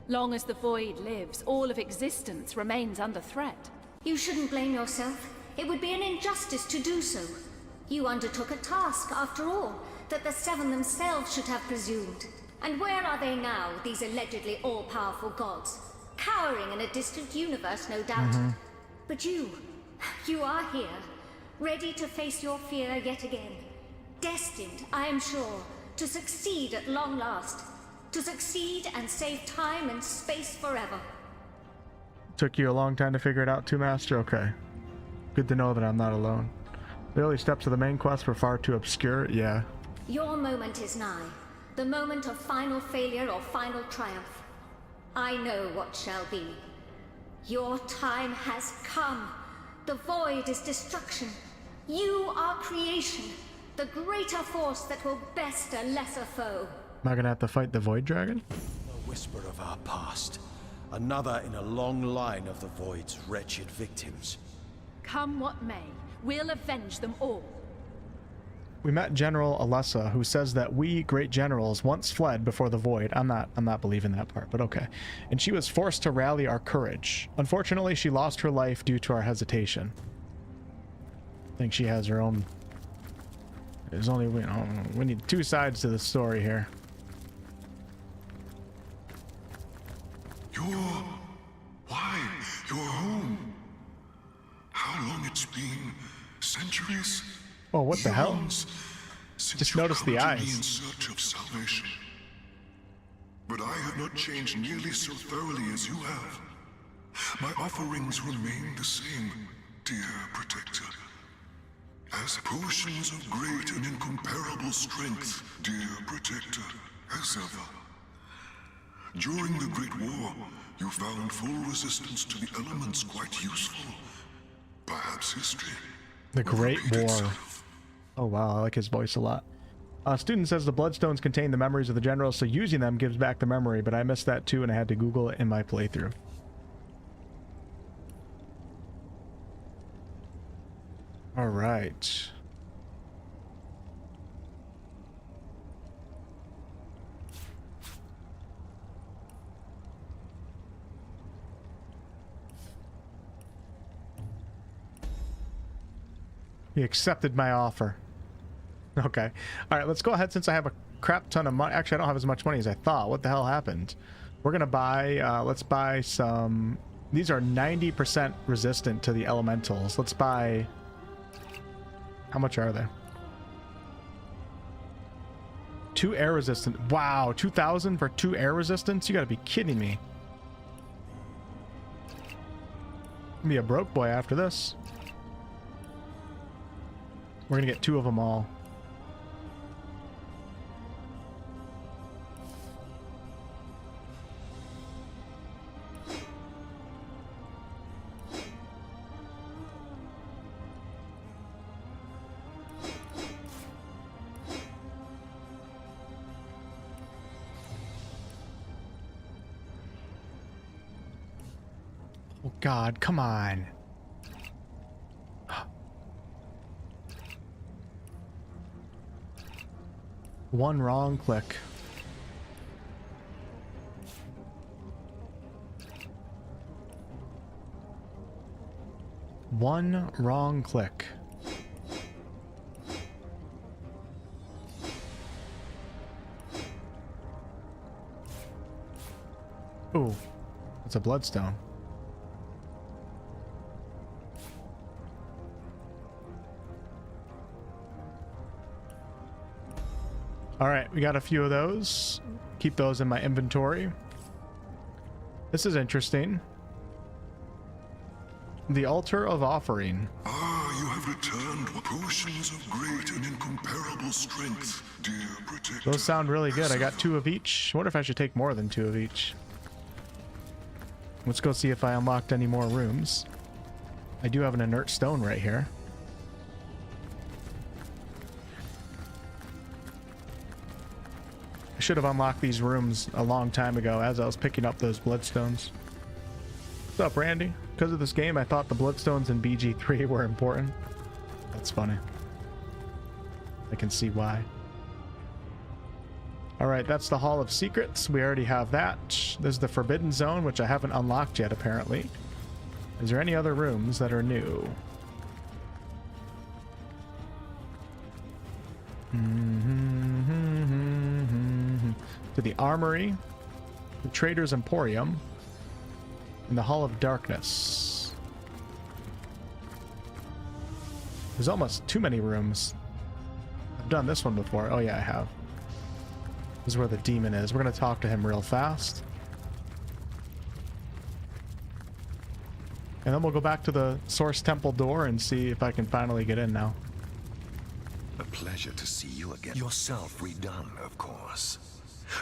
H: Long as the void lives, all of existence remains under threat.
C: You shouldn't blame yourself. It would be an injustice to do so. You undertook a task, after all, that the Seven themselves should have presumed. And where are they now, these allegedly all-powerful gods? Cowering in a distant universe, no doubt. But you are here, ready to face your fear yet again. Destined, I am sure, to succeed at long last. To succeed and save time and space forever.
A: Took you a long time to figure it out too, Master? Okay. Good to know that I'm not alone. The early steps of the main quest were far too obscure, yeah.
C: Your moment is nigh. The moment of final failure or final triumph. I know what shall be. Your time has come. The void is destruction. You are creation. The greater force that will best a lesser foe.
A: Am I gonna have to fight the void dragon?
K: A whisper of our past. Another in a long line of the void's wretched victims.
H: Come what may, we'll avenge them all.
A: We met General Alessa, who says that we great generals once fled before the void. I'm not believing that part, but okay. And she was forced to rally our courage. Unfortunately, she lost her life due to our hesitation. I think she has her own. There's only we need two sides to the story here.
J: You're home. How long it's been? Centuries?
A: Oh, what the hell?
J: Just
A: notice the eyes.
J: In search of salvation. But I have not changed nearly so thoroughly as you have. My offerings remain the same, dear protector. As potions of great and incomparable strength, dear protector, as ever. During the Great War, you found full resistance to the elements quite useful. Perhaps history.
A: The Great War. Oh wow, I like his voice a lot. Student says the bloodstones contain the memories of the generals, so using them gives back the memory, but I missed that too and I had to Google it in my playthrough. Alright. He accepted my offer. Okay. Alright, let's go ahead since I have a crap ton of money. Actually, I don't have as much money as I thought. What the hell happened? We're gonna buy, let's buy some... These are 90% resistant to the elementals. Let's buy... How much are they? 2 air resistant. Wow, 2,000 for 2 air resistance? You gotta be kidding me. I'm gonna be a broke boy after this. We're gonna get 2 of them all. Oh God, come on. One wrong click. One wrong click. Ooh, it's a bloodstone. All right, we got a few of those. Keep those in my inventory. This is interesting. The altar of offering.
J: Ah, you have returned potions of great and incomparable strength, dear protector.
A: Those sound really good. I got 2 of each. I wonder if I should take more than 2 of each. Let's go see if I unlocked any more rooms. I do have an inert stone right here. I should have unlocked these rooms a long time ago as I was picking up those bloodstones. What's up, Randy? Because of this game, I thought the bloodstones in BG3 were important. That's funny. I can see why. Alright, that's the Hall of Secrets. We already have that. This is the Forbidden Zone, which I haven't unlocked yet, apparently. Is there any other rooms that are new? To the Armory, the Trader's Emporium, and the Hall of Darkness. There's almost too many rooms. I've done this one before. Oh yeah, I have. This is where the demon is. We're going to talk to him real fast. And then we'll go back to the Source Temple door and see if I can finally get in now.
O: A pleasure to see you again. Yourself redone, of course.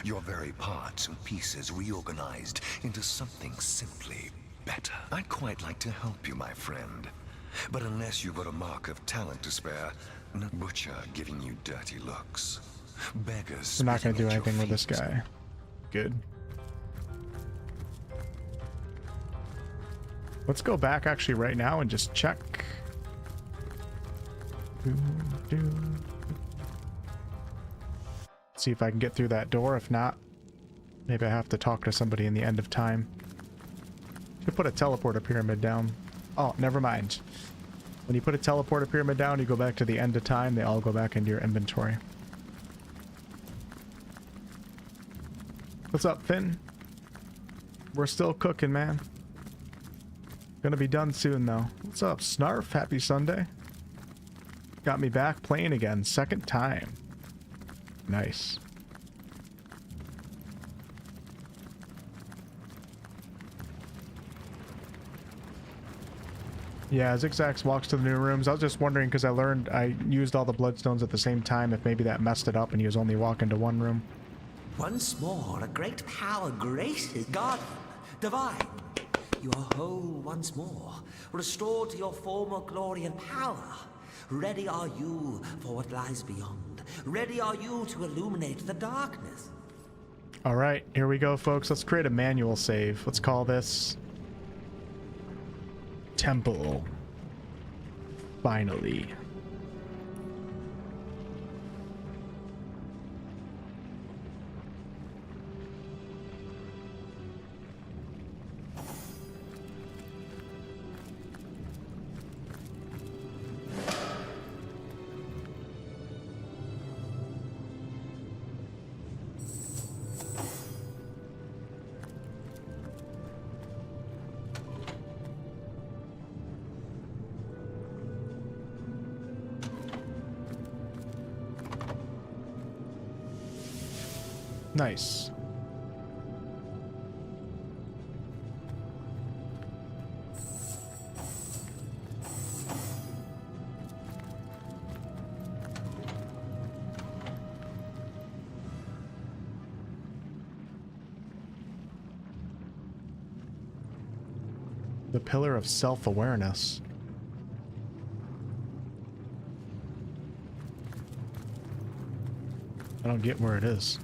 O: Your very parts and pieces reorganized into something simply better. I'd quite like to help you, my friend. But unless you've got a mark of talent to spare, no butcher giving you dirty looks. Beggars.
A: I'm not going to do anything with this guy. Good. Let's go back actually right now and just check. See if I can get through that door. If not, maybe I have to talk to somebody in the end of time. Should put a teleporter pyramid down. Oh, never mind. When you put a teleporter pyramid down, you go back to the end of time. They all go back into your inventory. What's up, Finn? We're still cooking, man. Gonna be done soon, though. What's up, Snarf? Happy Sunday. Got me back playing again. Second time. Nice. Yeah, Zigzags walks to the new rooms. I was just wondering because I learned I used all the bloodstones at the same time, if maybe that messed it up and he was only walking to one room.
G: Once more, a great power graces God divine. You are whole once more, restored to your former glory and power. Ready are you for what lies beyond. Ready are you to illuminate the darkness.
A: All right, here we go, folks. Let's create a manual save. Let's call this Temple. Finally. Nice. The pillar of self-awareness. I don't get where it is.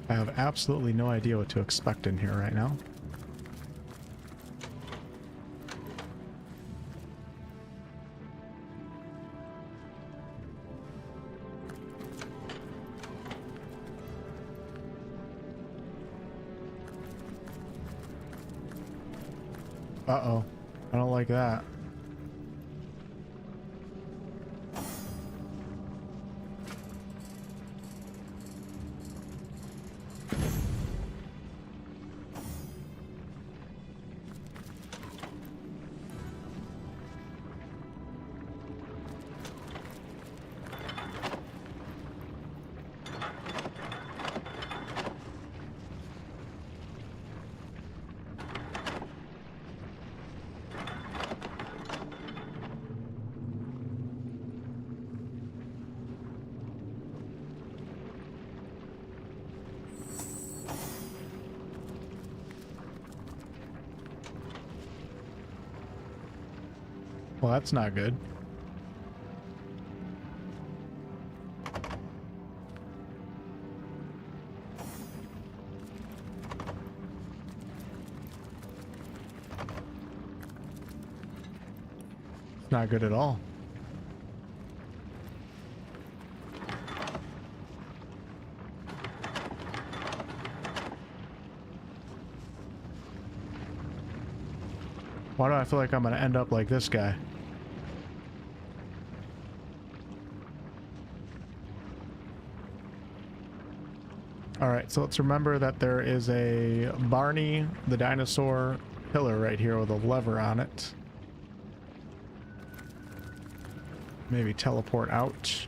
A: I have absolutely no idea what to expect in here right now. Uh-oh. I don't like that. Well, that's not good. It's not good at all. Why do I feel like I'm gonna end up like this guy? Alright, so let's remember that there is a Barney the dinosaur pillar right here with a lever on it. Maybe teleport out.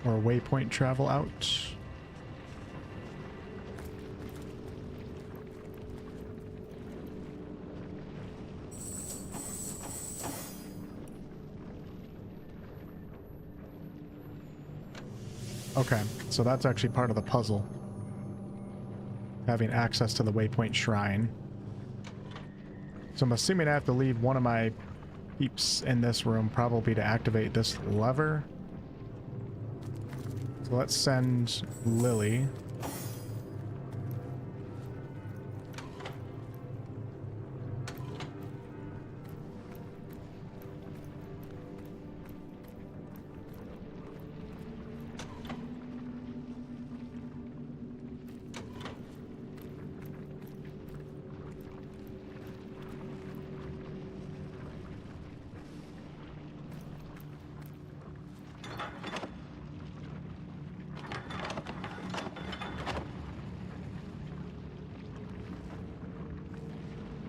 A: Or waypoint travel out. Okay, so that's actually part of the puzzle. Having access to the waypoint shrine. So I'm assuming I have to leave one of my peeps in this room, probably to activate this lever. So let's send Lily.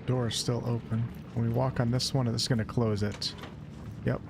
A: Door is still open. When we walk on this one, it's going to close it. Yep.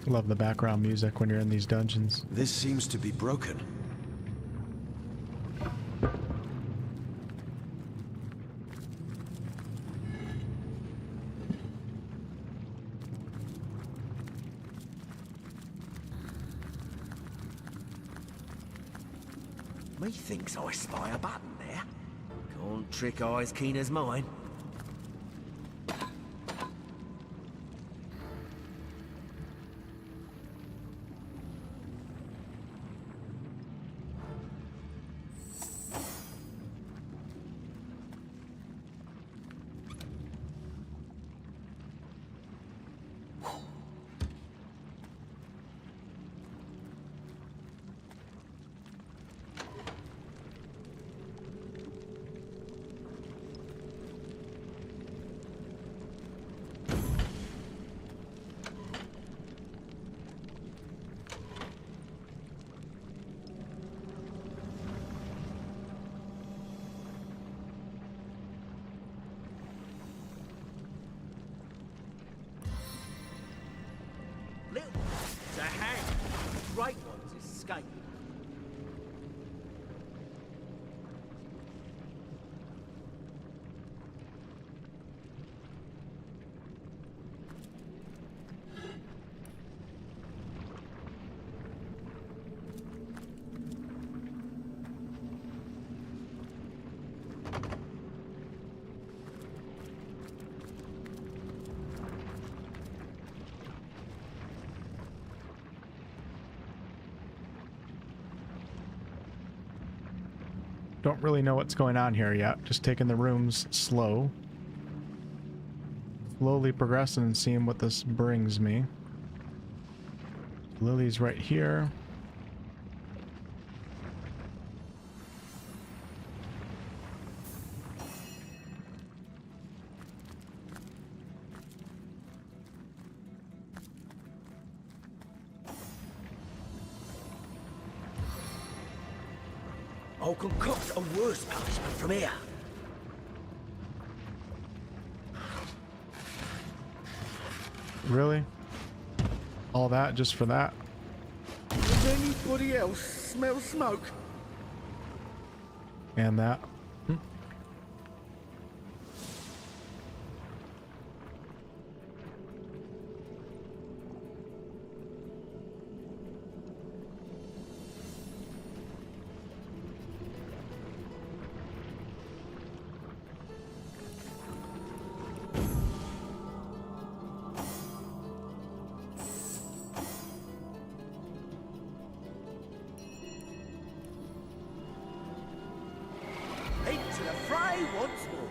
A: Love the background music when you're in these dungeons.
K: This seems to be broken.
P: Methinks I spy a button there. Can't trick eyes keen as mine.
A: Don't really know what's going on here yet. Just taking the rooms slow. Slowly progressing and seeing what this brings me. Lily's right here.
P: I'll concoct a worse punishment from here.
A: Really? All that just for that?
P: Does anybody else smell smoke?
A: And that.
P: Into the fray once more.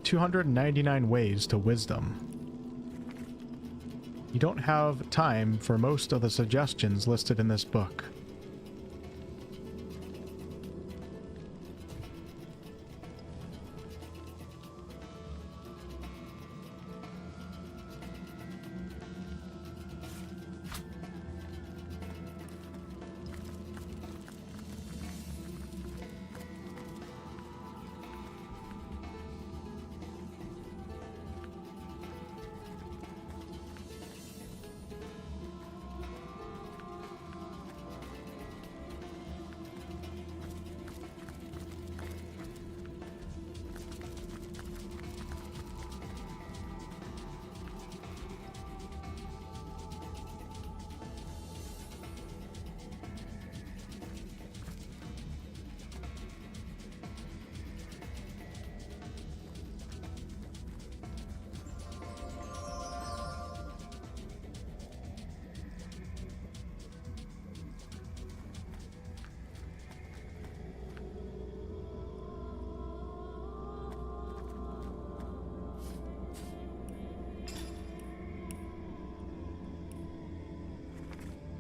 A: $299 ways to wisdom. You don't have time for most of the suggestions listed in this book.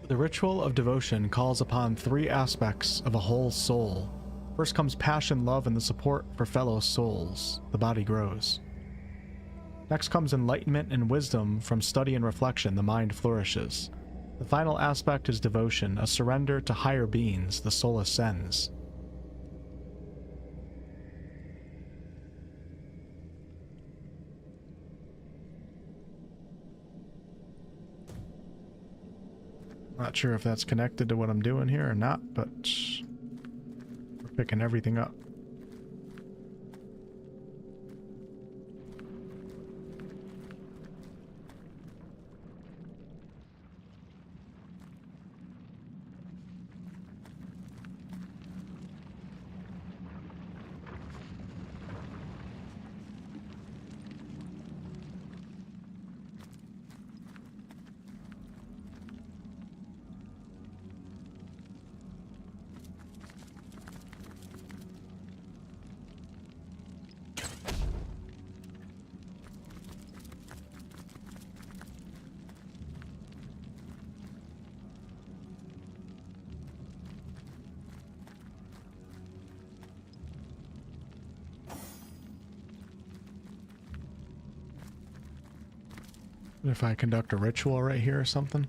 A: The ritual of devotion calls upon three aspects of a whole soul. First comes passion, love, and the support for fellow souls. The body grows. Next comes enlightenment and wisdom. From study and reflection, the mind flourishes. The final aspect is devotion, a surrender to higher beings. The soul ascends. Not sure if that's connected to what I'm doing here or not, but we're picking everything up. If I conduct a ritual right here or something.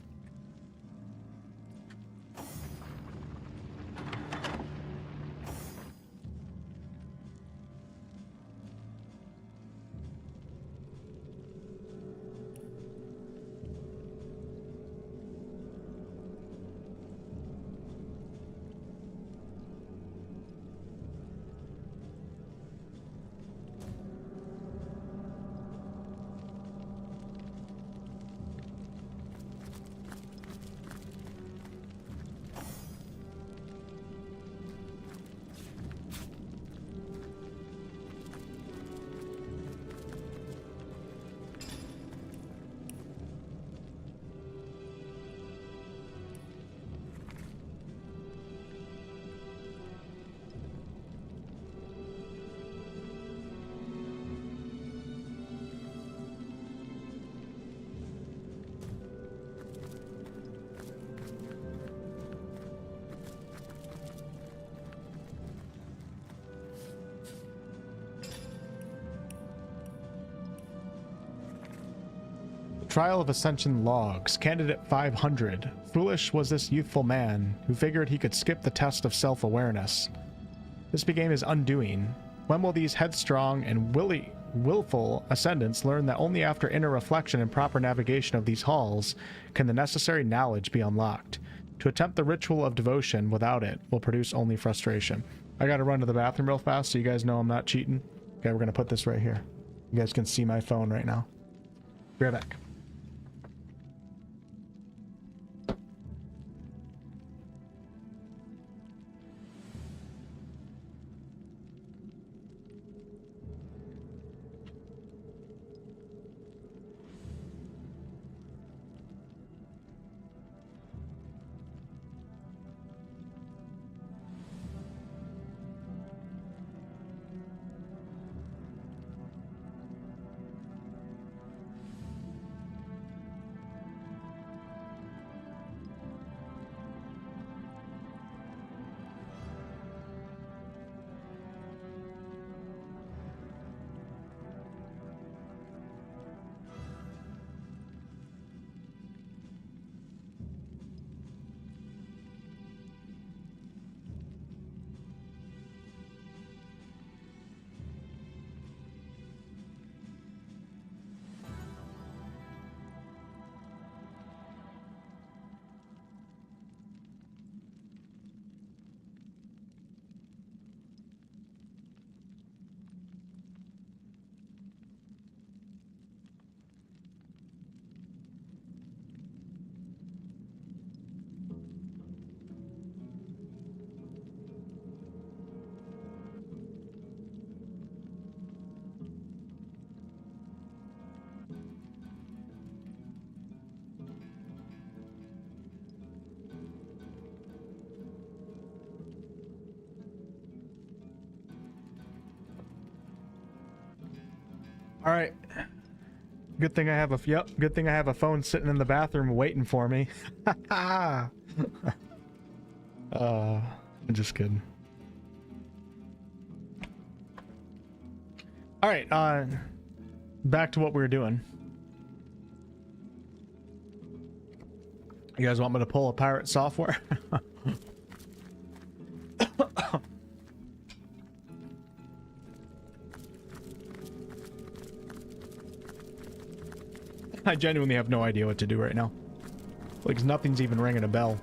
A: Trial of Ascension logs. Candidate 500. Foolish was this youthful man who figured he could skip the test of self-awareness. This became his undoing. When will these headstrong and willful ascendants learn that only after inner reflection and proper navigation of these halls can the necessary knowledge be unlocked? To attempt the ritual of devotion without it will produce only frustration. I gotta run to the bathroom real fast so you guys know I'm not cheating. Okay, we're gonna put this right here. You guys can see my phone right now. Be right back. All right. Good thing I have a good thing I have a phone sitting in the bathroom waiting for me. I'm just kidding. All right, back to what we were doing. You guys want me to pull a pirate software? I genuinely have no idea what to do right now. Like, nothing's even ringing a bell.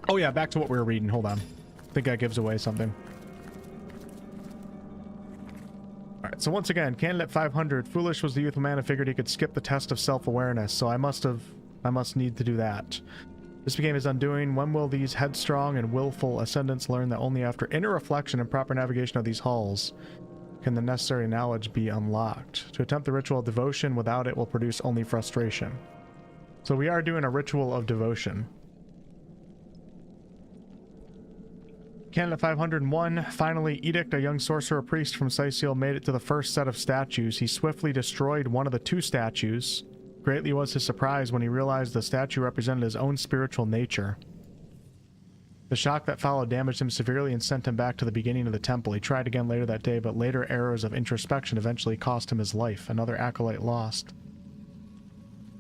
A: Oh yeah, back to what we were reading. Hold on. I think that gives away something. Alright, so once again, candidate 500. Foolish was the youthful man who figured he could skip the test of self-awareness, so I must need to do that. This became his undoing. When will these headstrong and willful ascendants learn that only after inner reflection and proper navigation of these halls can the necessary knowledge be unlocked? To attempt the ritual of devotion without it will produce only frustration. So we are doing a ritual of devotion. Candidate 501. Finally, Edict, a young sorcerer priest from Sicil, made it to the first set of statues. He swiftly destroyed one of the two statues. Greatly was his surprise when he realized the statue represented his own spiritual nature. The shock that followed damaged him severely and sent him back to the beginning of the temple. He tried again later that day, but later errors of introspection eventually cost him his life. Another acolyte lost.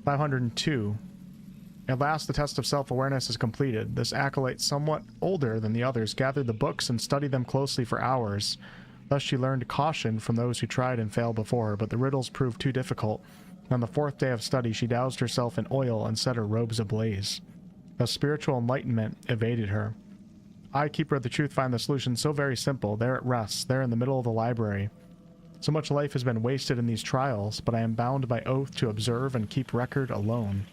A: 502. At last, the test of self-awareness is completed. This acolyte, somewhat older than the others, gathered the books and studied them closely for hours. Thus she learned caution from those who tried and failed before her, but the riddles proved too difficult. On the fourth day of study, she doused herself in oil and set her robes ablaze. Thus spiritual enlightenment evaded her. I, Keeper of the Truth, find the solution so very simple. There it rests, there in the middle of the library. So much life has been wasted in these trials, but I am bound by oath to observe and keep record alone.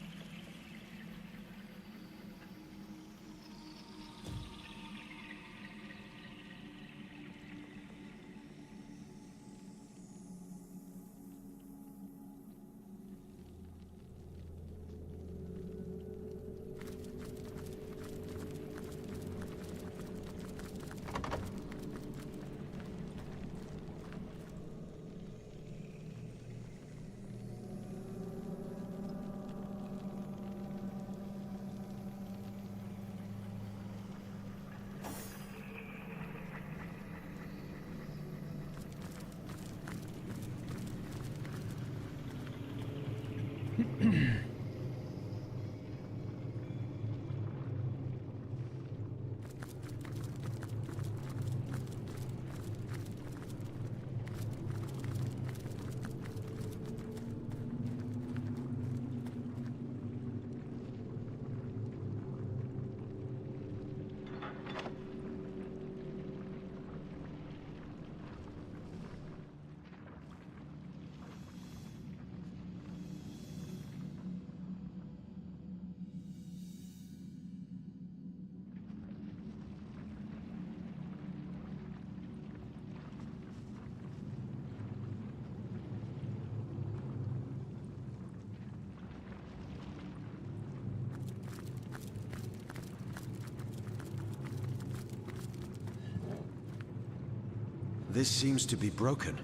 K: This seems to be broken.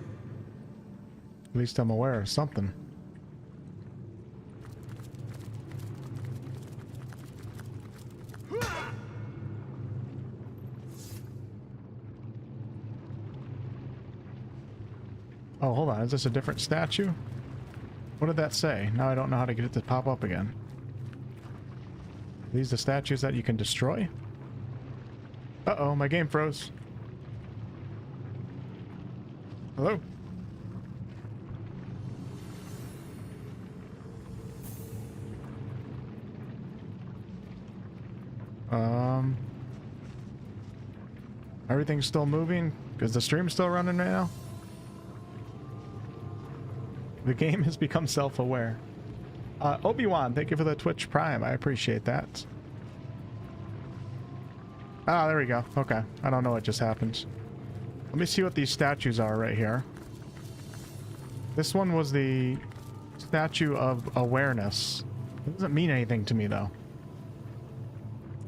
A: At least I'm aware of something. Oh, hold on. Is this a different statue? What did that say? Now I don't know how to get it to pop up again. Are these the statues that you can destroy? Uh-oh, my game froze. Hello? Everything's still moving? Because the stream's still running right now? The game has become self-aware. Obi-Wan, thank you for the Twitch Prime. I appreciate that. Ah, there we go. Okay. I don't know what just happened. Let me see what these statues are right here. This one was the statue of awareness. It doesn't mean anything to me, though.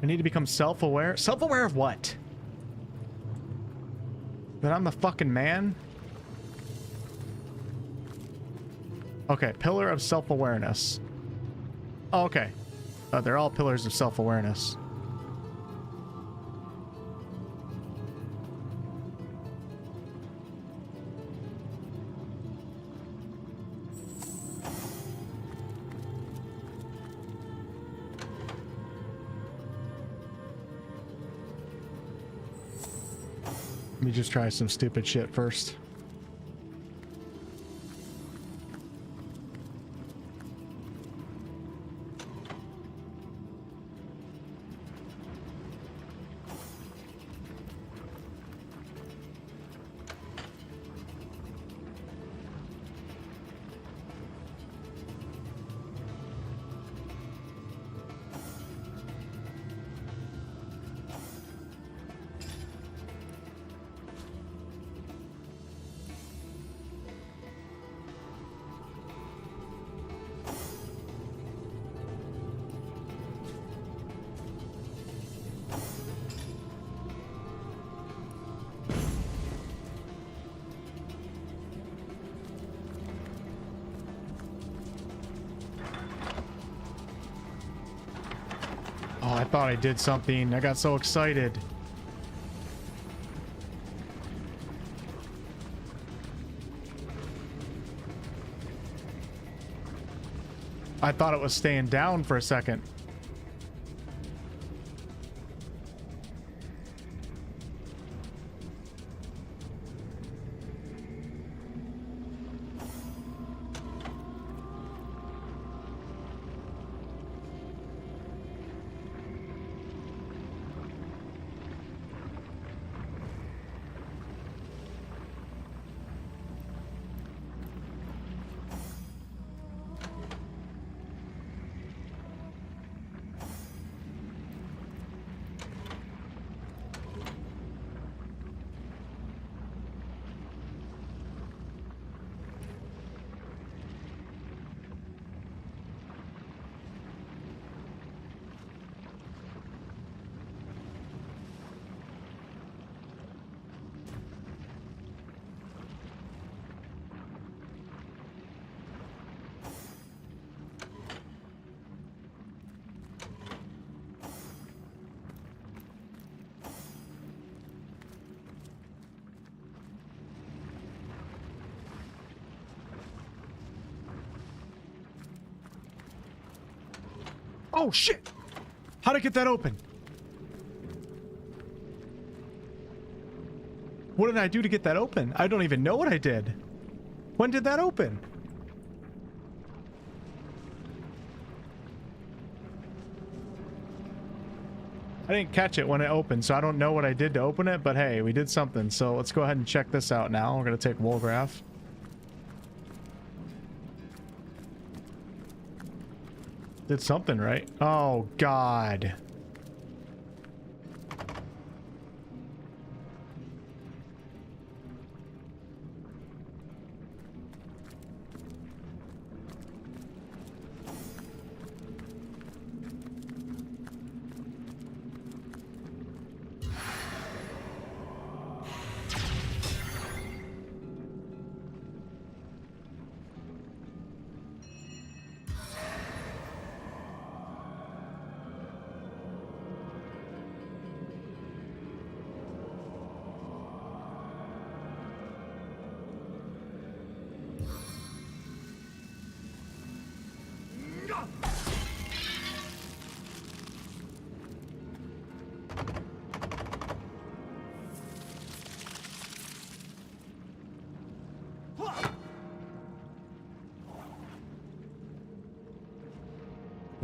A: I need to become self-aware? Self-aware of what? That I'm the fucking man? Okay, pillar of self-awareness. Oh, okay. They're all pillars of self-awareness. Let me just try some stupid shit first. Oh, I thought I did something. I got so excited. I thought it was staying down for a second. Oh shit! How'd I get that open? What did I do to get that open? I don't even know what I did. When did that open? I didn't catch it when it opened, so I don't know what I did to open it, but hey, we did something. So let's go ahead and check this out now. We're gonna take Wolgraf. Did something right. Oh, God.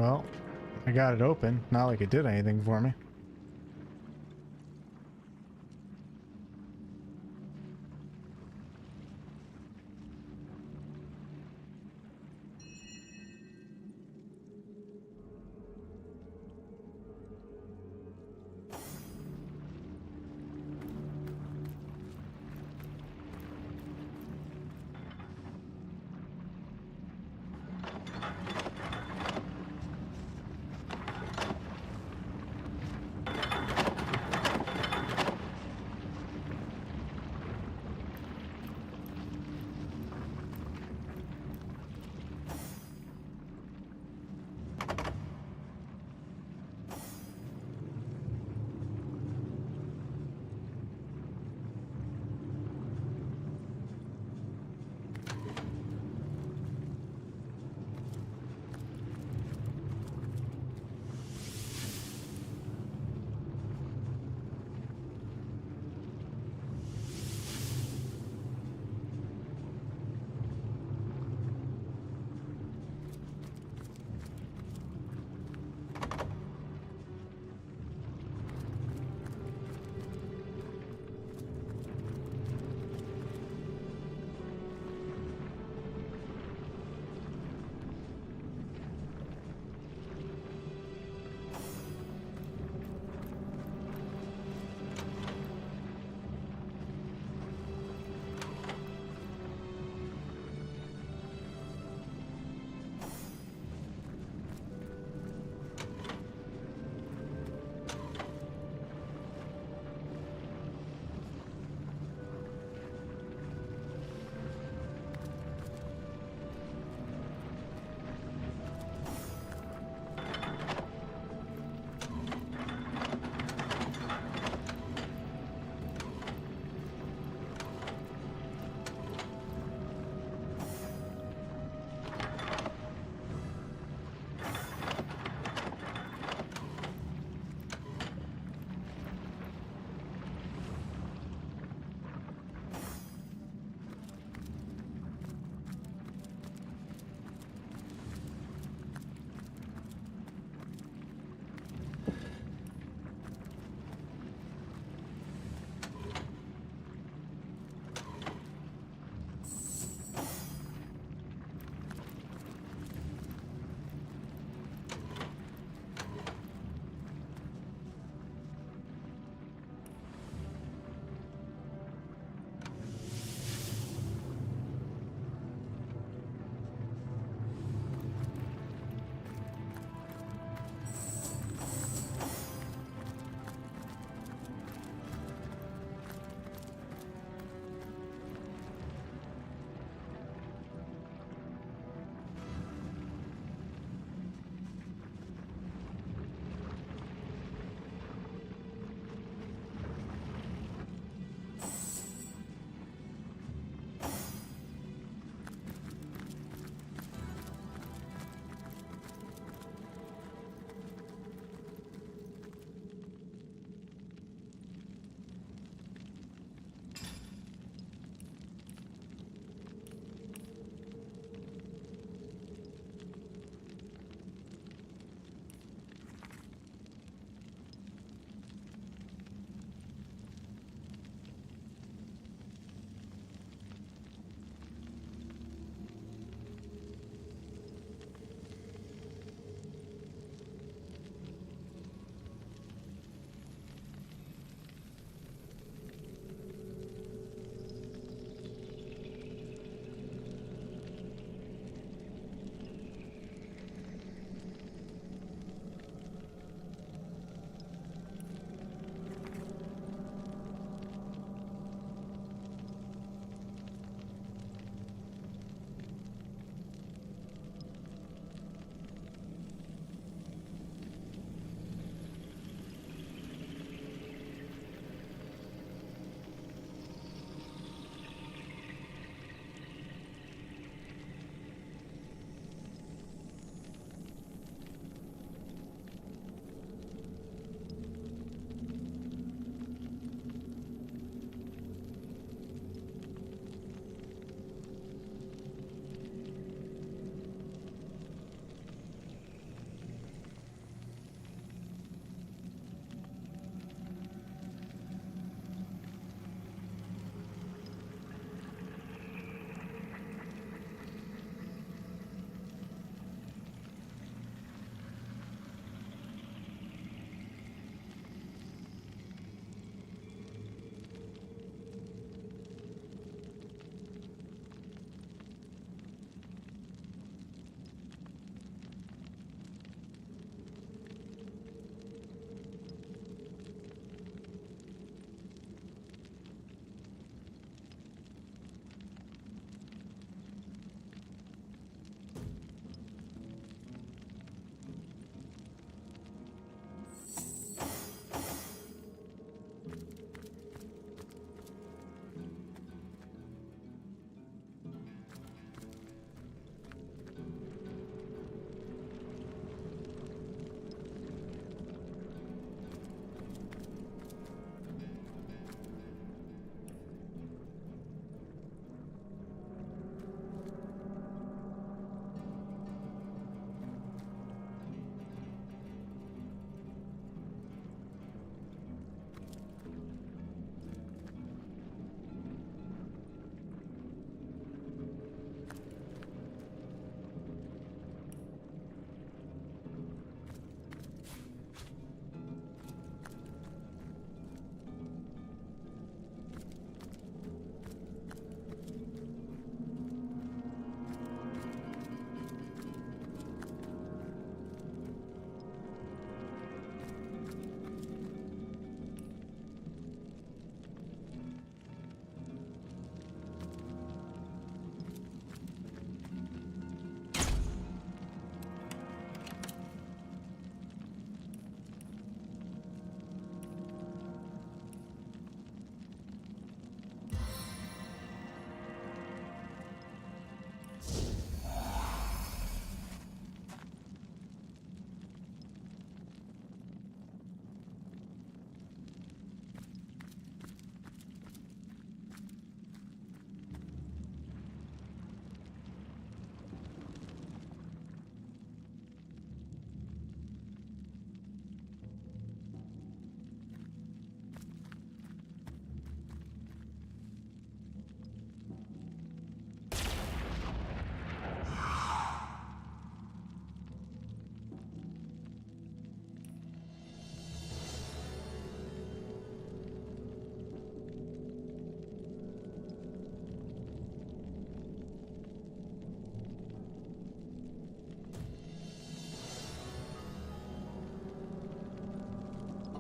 A: Well, I got it open. Not like it did anything for me.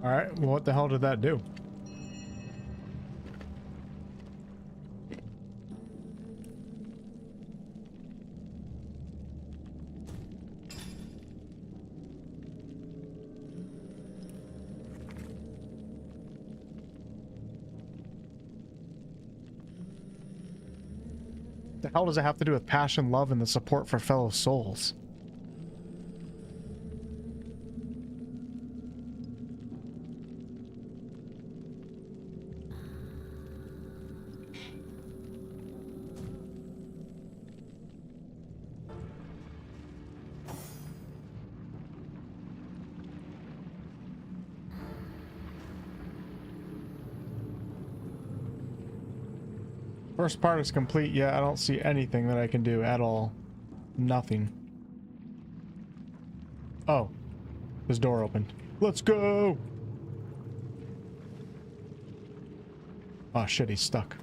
A: Alright, well, what the hell did that do? The hell does it have to do with passion, love, and the support for fellow souls? First part is complete. Yeah, I don't see anything that I can do at all. Nothing. Oh. This door opened. Let's go! Oh shit, he's stuck.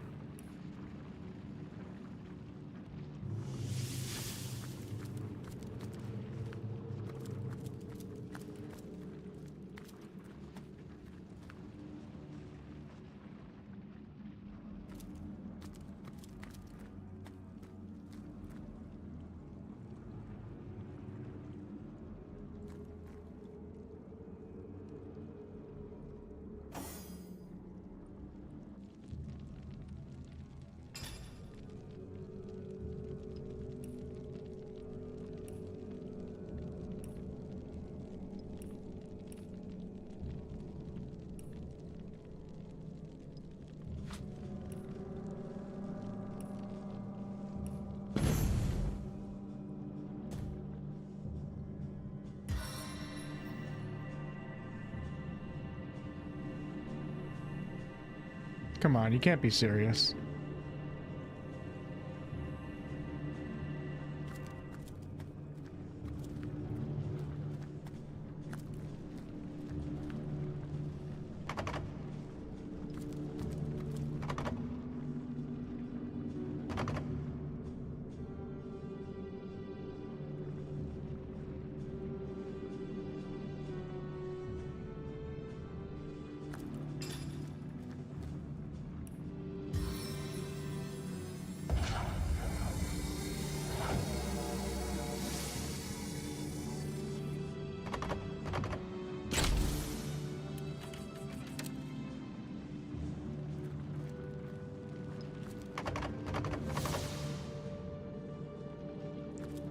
A: Come on, you can't be serious.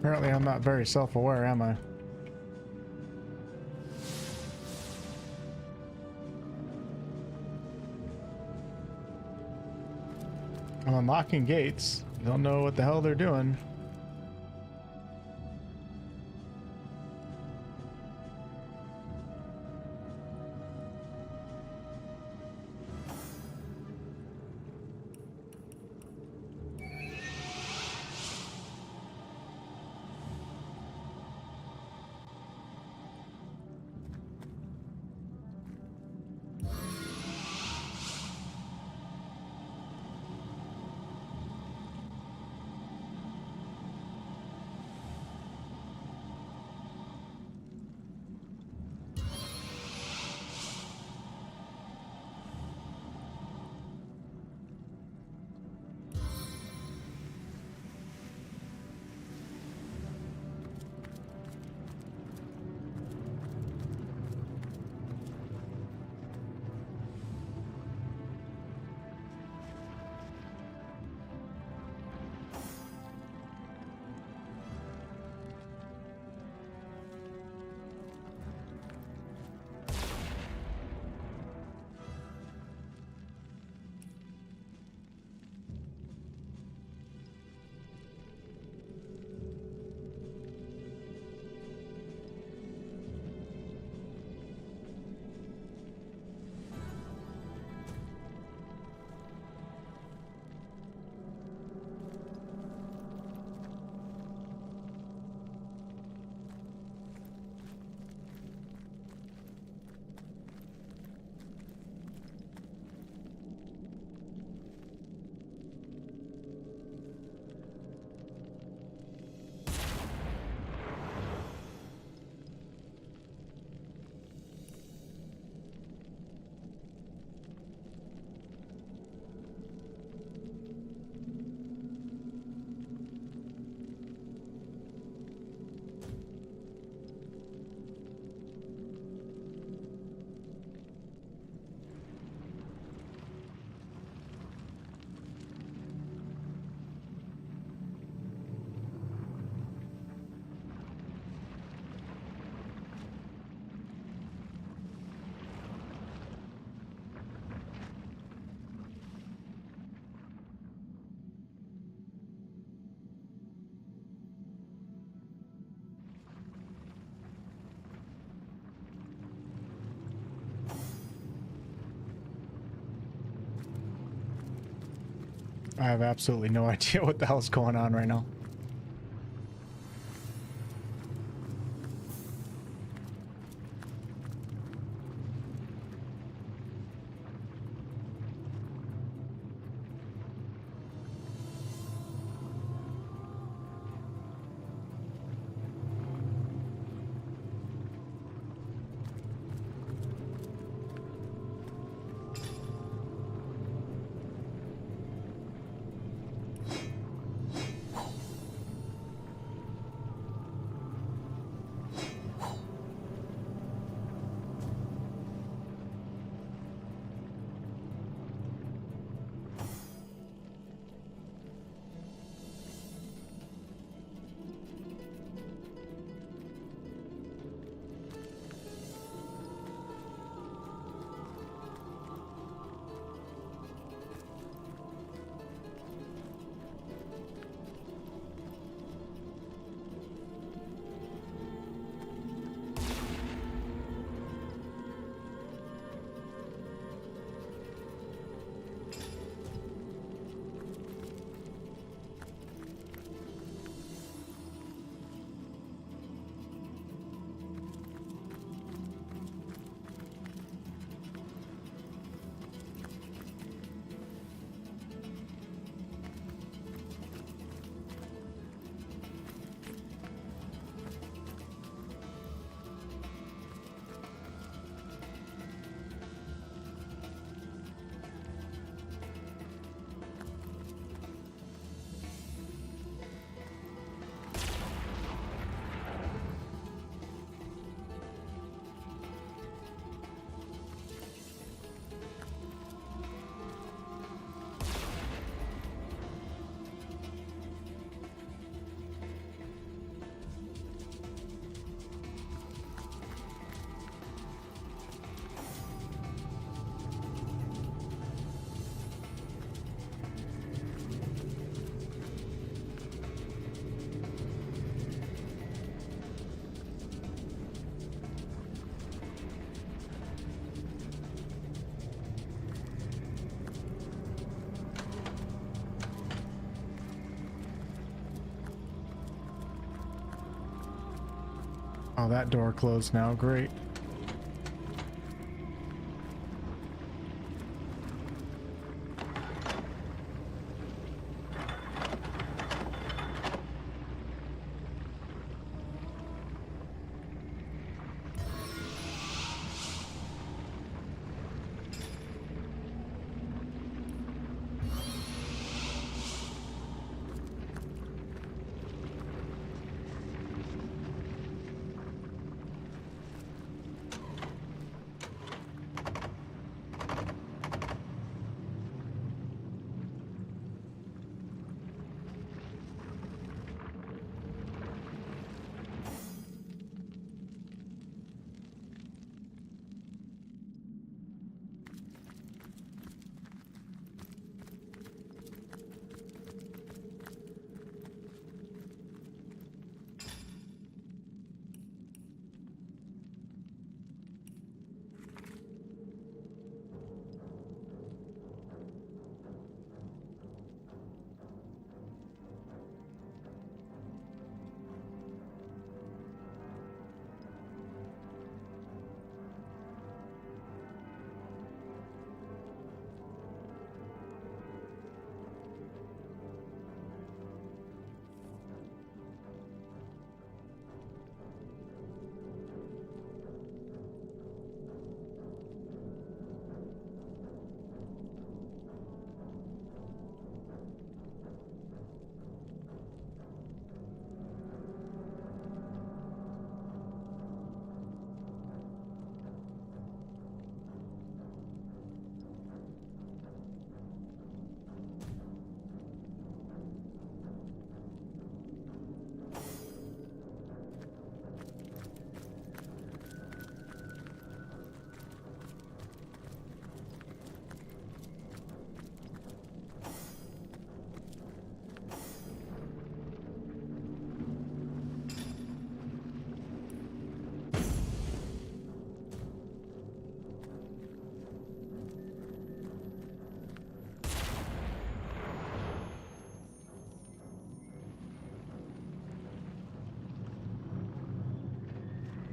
A: Apparently I'm not very self-aware, am I? I'm unlocking gates. Don't know what the hell they're doing. I have absolutely no idea what the hell's going on right now. Oh, that door closed now. Great.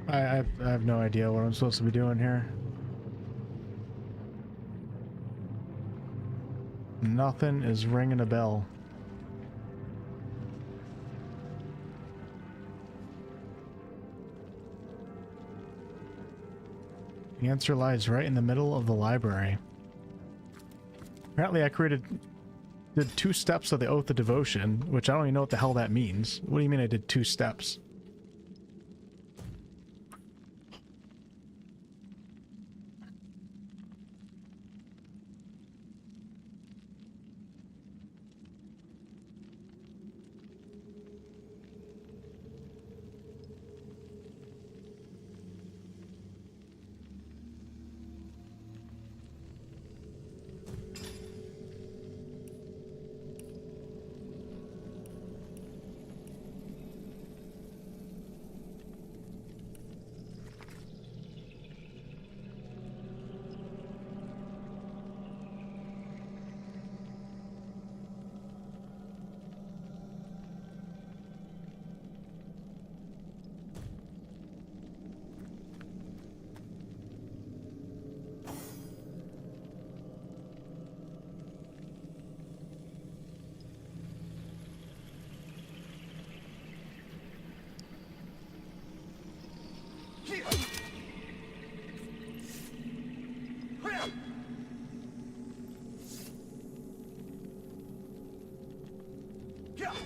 A: I have no idea what I'm supposed to be doing here. Nothing is ringing a bell. The answer lies right in the middle of the library. Apparently I did 2 steps of the Oath of Devotion, which I don't even know what the hell that means. What do you mean I did 2 steps?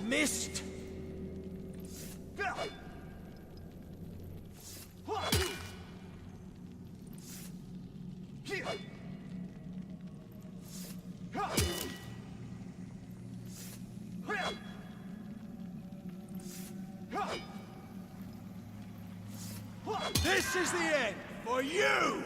K: Missed! This is the end for you!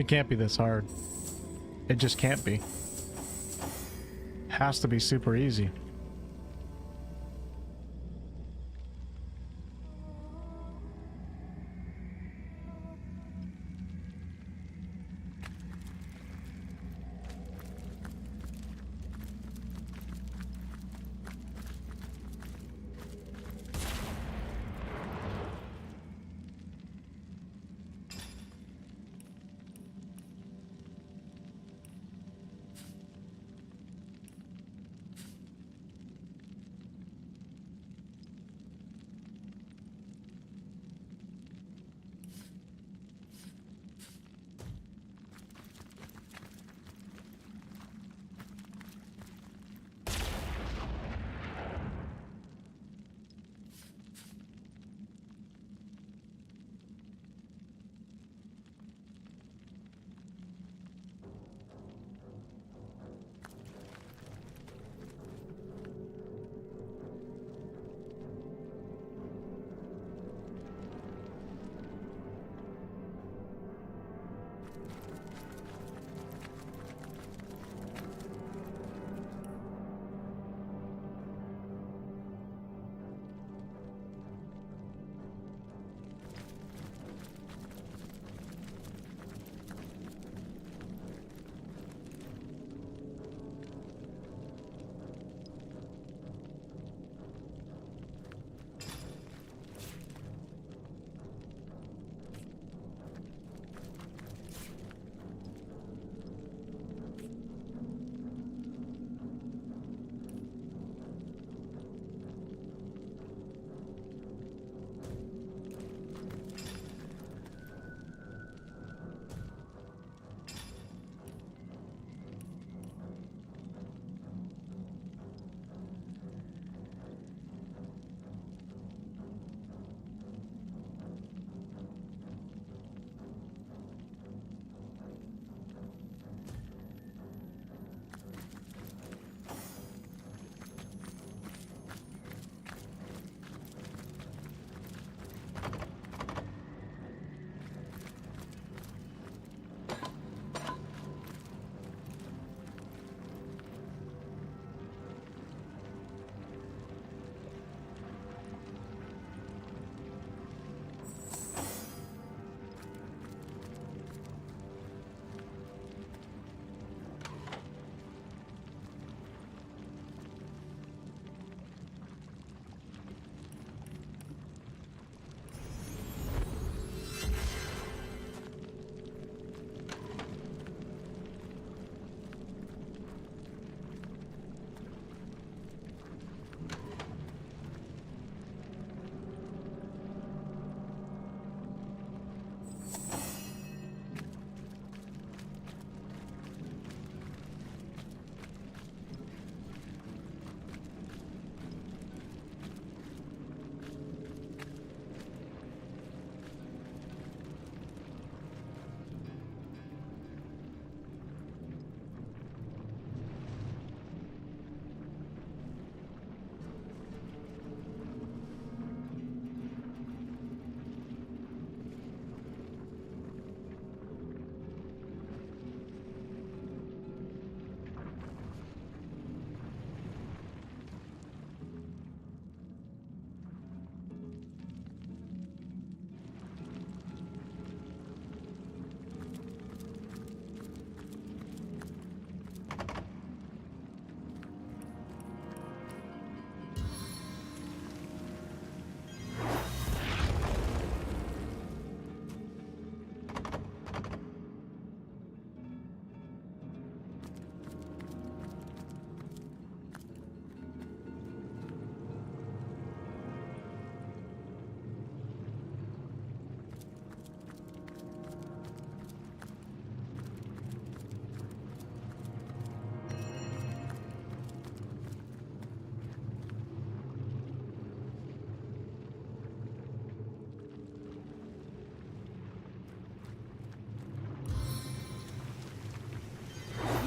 A: It can't be this hard. It just can't be. Has to be super easy.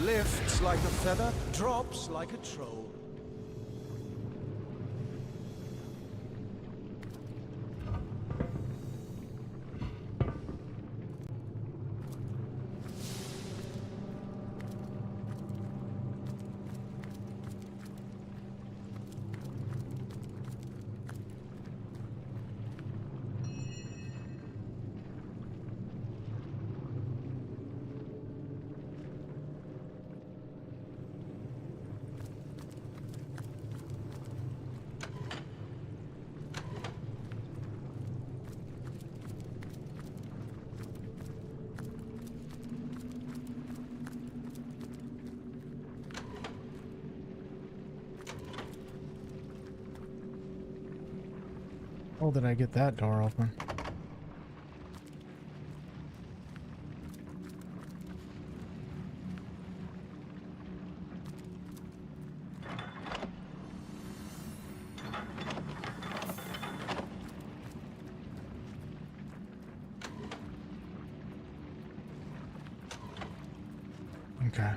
K: Lifts like a feather, drops like a troll.
A: Oh, did I get that door open? Okay.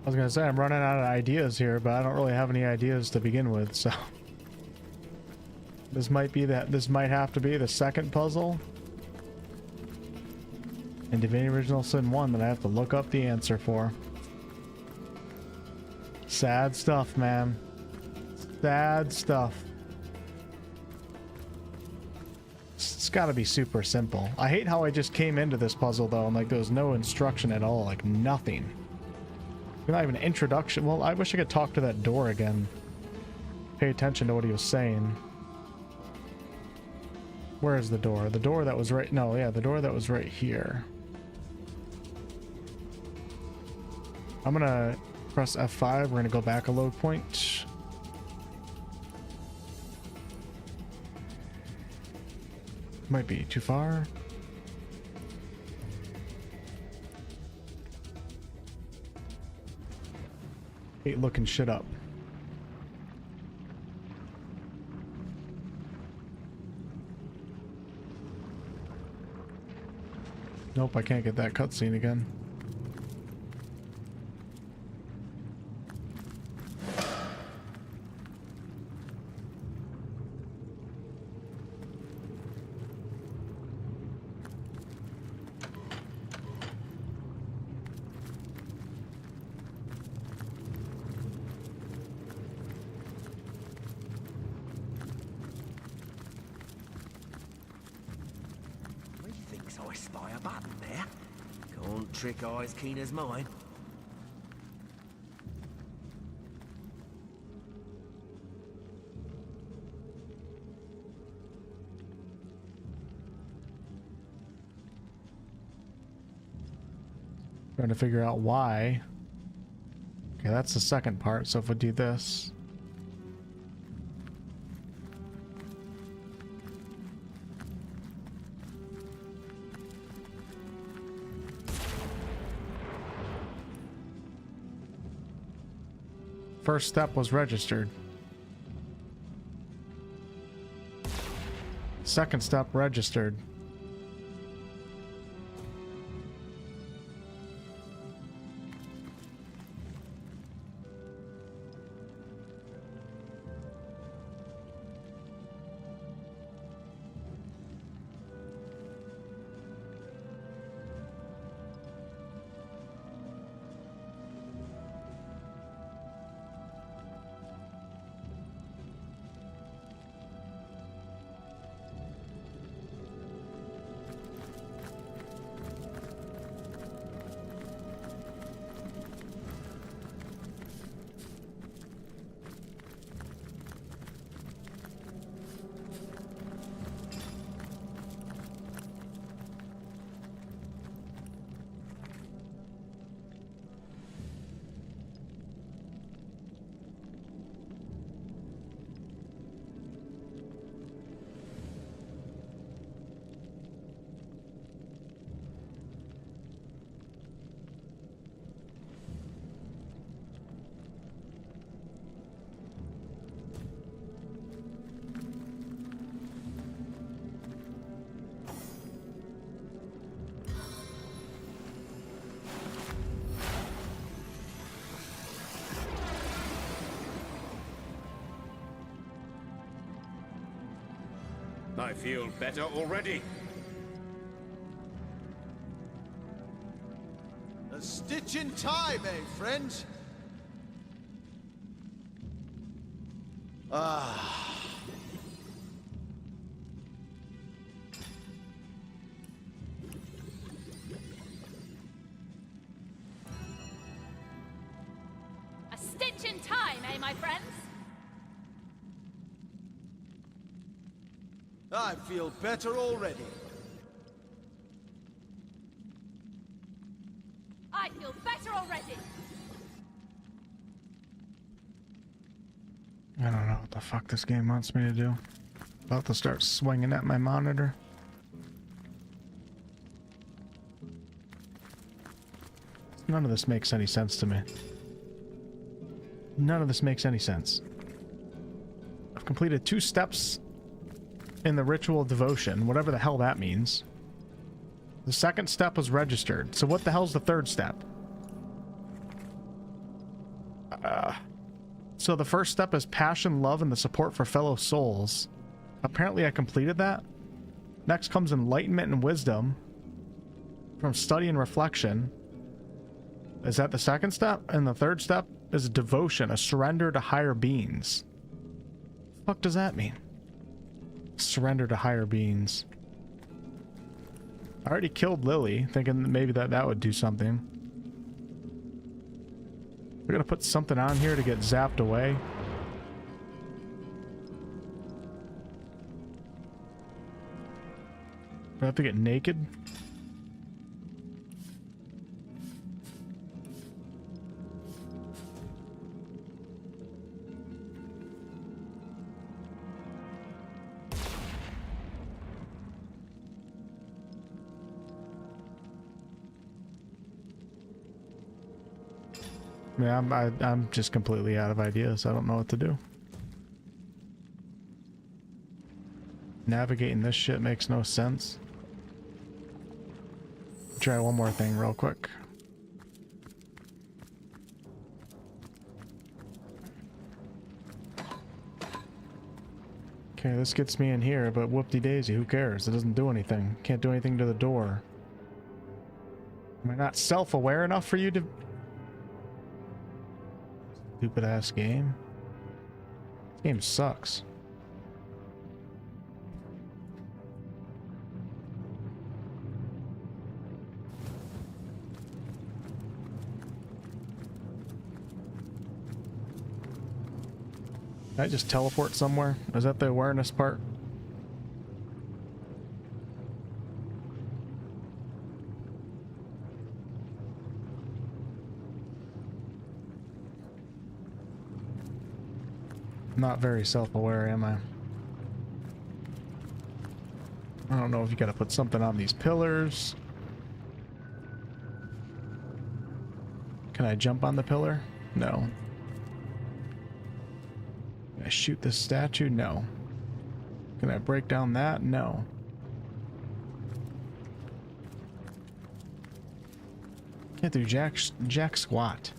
A: I was gonna say, I'm running out of ideas here, but I don't really have any ideas to begin with, so... This might have to be the second puzzle in Divinity Original Sin 1 that I have to look up the answer for. Sad stuff, man. Sad stuff. It's gotta be super simple. I hate how I just came into this puzzle, though, and like there was no instruction at all, like nothing. Not even an introduction. Well, I wish I could talk to that door again. Pay attention to what he was saying. Where is the door? The door that was right... No, yeah, the door that was right here. I'm gonna press F5. We're gonna go back a load point. Might be too far. Hate looking shit up. Nope, I can't get that cutscene again.
P: I spy a button there. Can't trick eyes keen as mine.
A: Trying to figure out why. Okay, that's the second part. So if we do this. First step was registered. Second step registered.
I: I feel better already.
K: A stitch in time, eh, friends? Ah.
H: A stitch in time, eh, my friends?
K: I feel better already.
H: I feel better already.
A: I don't know what the fuck this game wants me to do. About to start swinging at my monitor. None of this makes any sense to me. None of this makes any sense. I've completed 2 steps in the ritual devotion, whatever the hell that means. The second step was registered, so what the hell's the third step? So the first step is passion, love, and the support for fellow souls. Apparently I completed that. Next comes enlightenment and wisdom from study and reflection. Is that the second step? And the third step is devotion, a surrender to higher beings. The fuck does that mean? Surrender to higher beings. I already killed Lily, thinking maybe that would do something. We're gonna put something on here to get zapped away. Do I have to get naked? Yeah, I'm just completely out of ideas. I don't know what to do. Navigating this shit makes no sense. Try one more thing real quick. Okay, this gets me in here, but whoop-de-daisy, who cares? It doesn't do anything. Can't do anything to the door. Am I not self-aware enough for you to... Stupid ass game. This game sucks. Can I just teleport somewhere? Is that the awareness part? Not very self-aware, am I? I don't know if you gotta put something on these pillars. Can I jump on the pillar? No. Can I shoot this statue? No. Can I break down that? No. Can't do jack squat.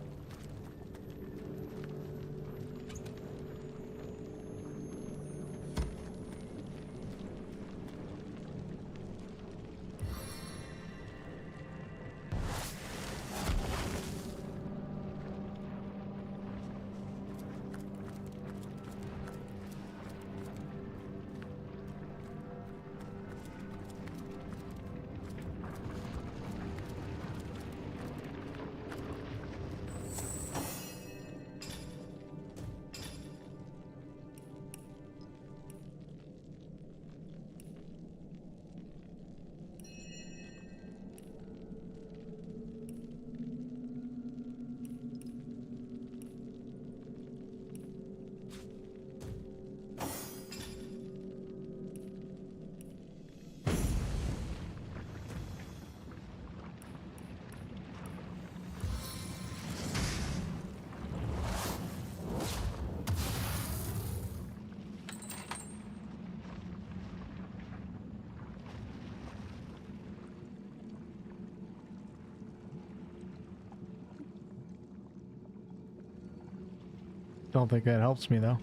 A: Don't think that helps me though.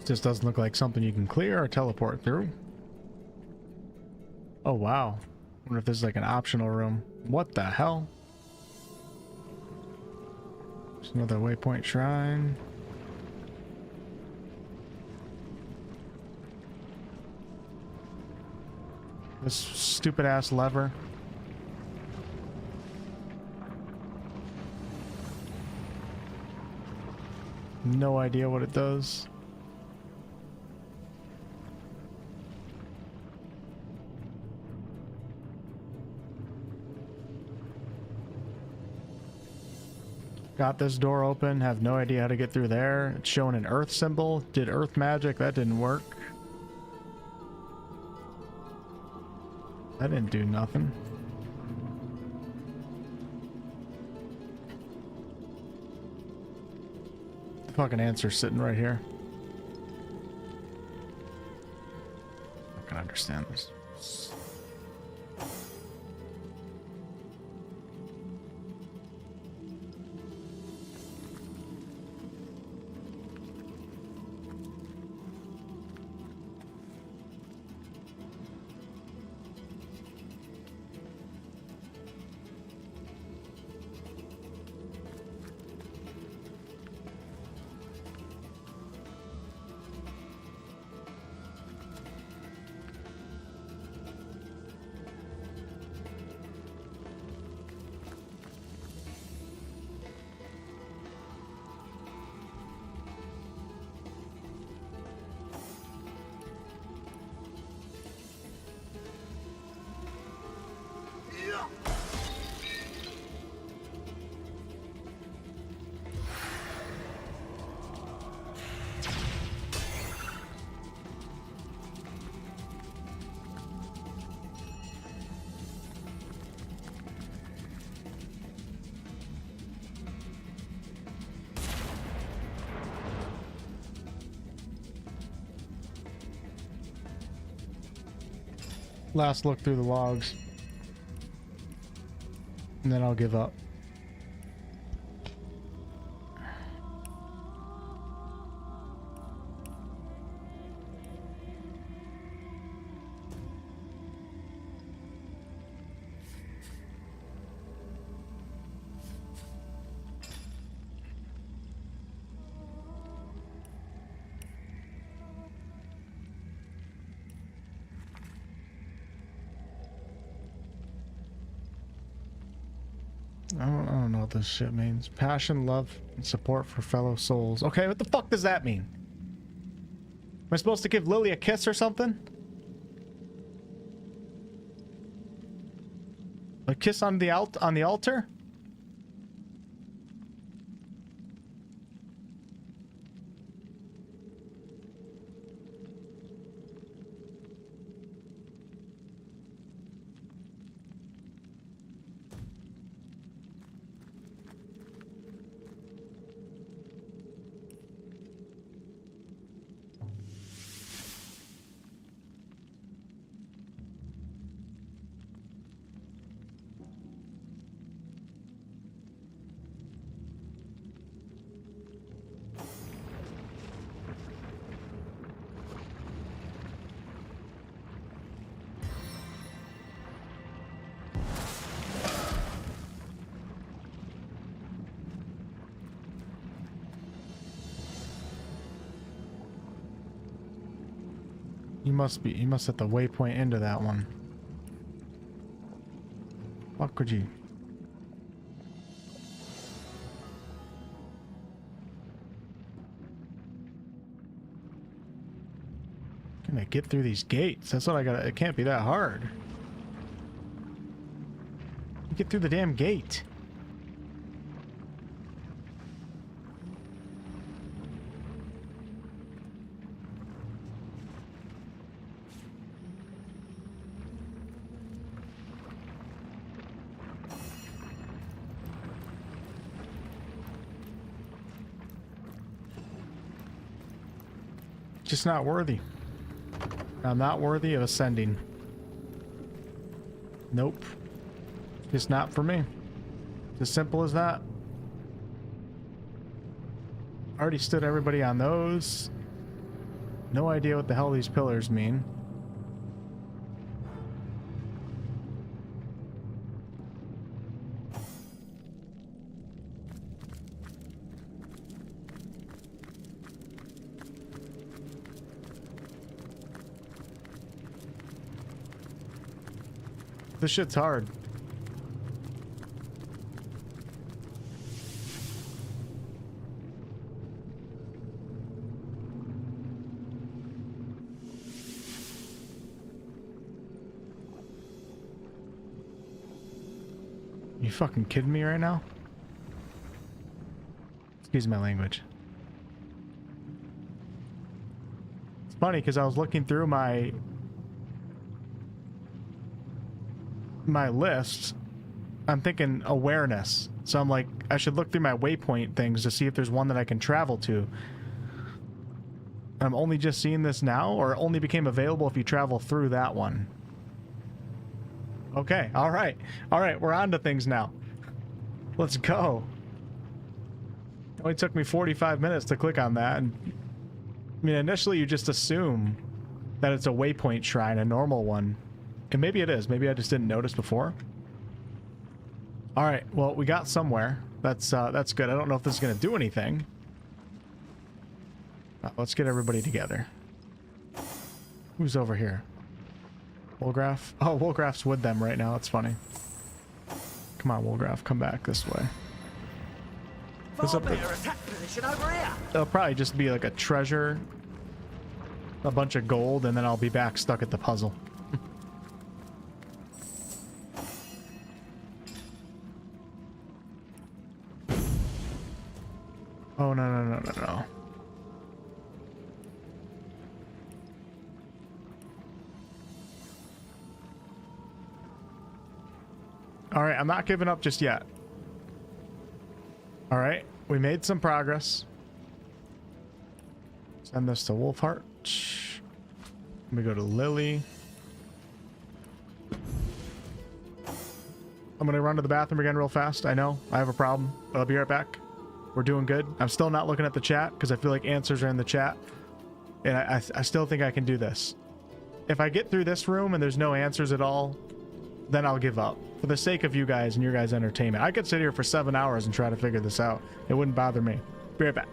A: Just doesn't look like something you can clear or teleport through. Oh wow. Wonder if this is like an optional room. What the hell? There's another waypoint shrine. This stupid ass lever. No idea what it does. Got this door open, have no idea how to get through there. It's showing an earth symbol. Did earth magic, that didn't work. That didn't do nothing. The fucking answer's sitting right here. I can understand this. Last look through the logs. And then I'll give up. I don't know what this shit means. Passion, love, and support for fellow souls. Okay, what the fuck does that mean? Am I supposed to give Lily a kiss or something? A kiss on the altar? You must set the waypoint into that one. What could you? Can I get through these gates? That's what I gotta. It can't be that hard. Get through the damn gate. Just not worthy. I'm not worthy of ascending. Nope. Just not for me. It's as simple as that. Already stood everybody on those. No idea what the hell these pillars mean. This shit's hard. You fucking kidding me right now? Excuse my language. It's funny because I was looking through my list. I'm thinking awareness. So I'm like, I should look through my waypoint things to see if there's one that I can travel to. I'm only just seeing this now, or it only became available if you travel through that one. Okay, all right, we're on to things now. Let's go. It only took me 45 minutes to click on that, and I mean, initially you just assume that it's a waypoint shrine, a normal one, and maybe it is. Maybe I just didn't notice before. All right, well, we got somewhere. That's good. I don't know if this is gonna do anything. Let's get everybody together. Who's over here? Wolgraf? Oh, Wolgraf's with them right now. That's funny. Come on, Wolgraf, come back this way. It'll probably just be like a treasure, a bunch of gold, and then I'll be back stuck at the puzzle. Oh, no. Alright, I'm not giving up just yet. Alright, we made some progress. Send this to Wolfheart. Let me go to Lily. I'm gonna run to the bathroom again real fast. I know, I have a problem, but I'll be right back. We're doing good. I'm still not looking at the chat because I feel like answers are in the chat. And I still think I can do this. If I get through this room and there's no answers at all, then I'll give up. For the sake of you guys and your guys' entertainment. I could sit here for 7 hours and try to figure this out. It wouldn't bother me. Be right back.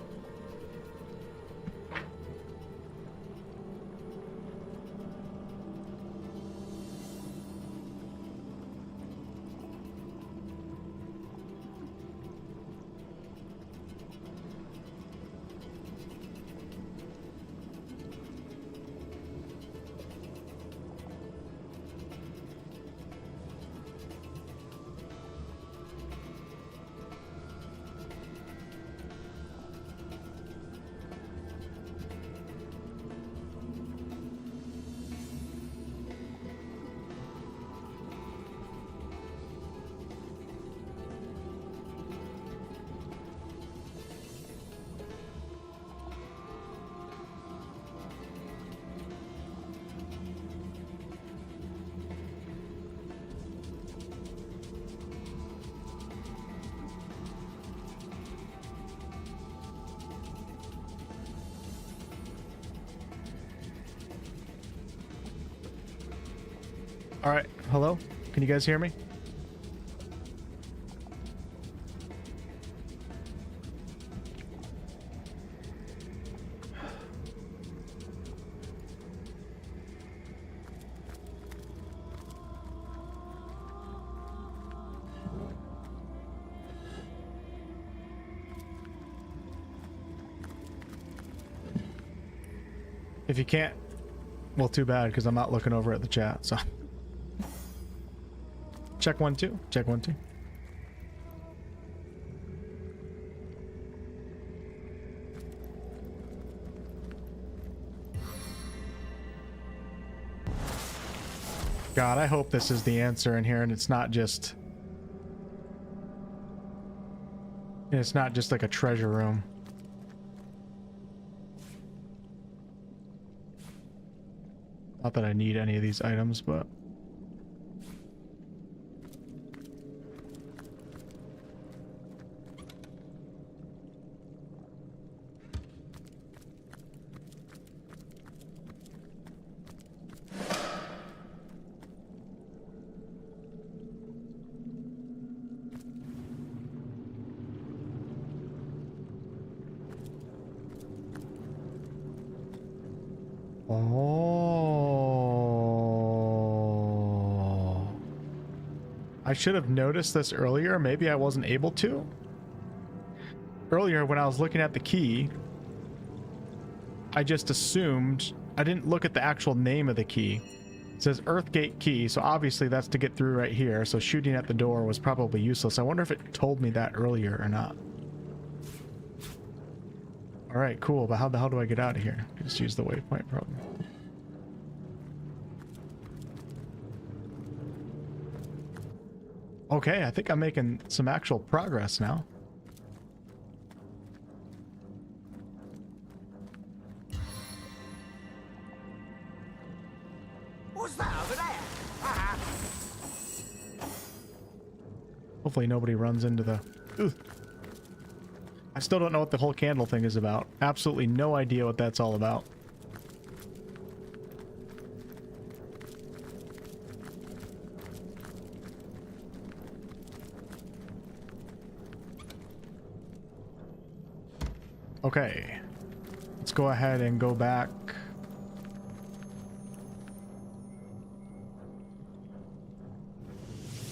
A: All right, hello? Can you guys hear me? If you can't, well, too bad, because I'm not looking over at the chat, so. Check 1 2. Check 1 2. God, I hope this is the answer in here and it's not just like a treasure room. Not that I need any of these items, but I should have noticed this earlier. Maybe I wasn't able to. Earlier, when I was looking at the key, I just assumed... I didn't look at the actual name of the key. It says Earthgate key, so obviously that's to get through right here, so shooting at the door was probably useless. I wonder if it told me that earlier or not. Alright, cool, but how the hell do I get out of here? Just use the waypoint probably. Okay, I think I'm making some actual progress now.
P: What's that over there?
A: Hopefully nobody runs into the... Ugh. I still don't know what the whole candle thing is about. Absolutely no idea what that's all about. Okay. Let's go ahead and go back.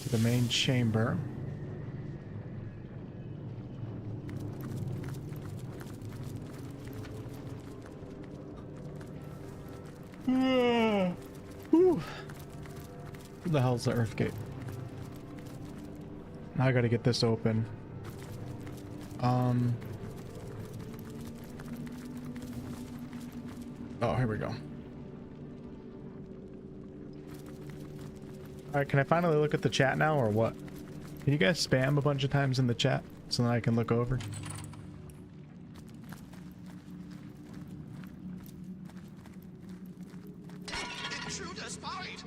A: To the main chamber. Whew. Who the hell's the Earthgate? Now I gotta get this open. Oh, here we go. Alright, can I finally look at the chat now, or what? Can you guys spam a bunch of times in the chat so that I can look over?
Q: Intruder spotted!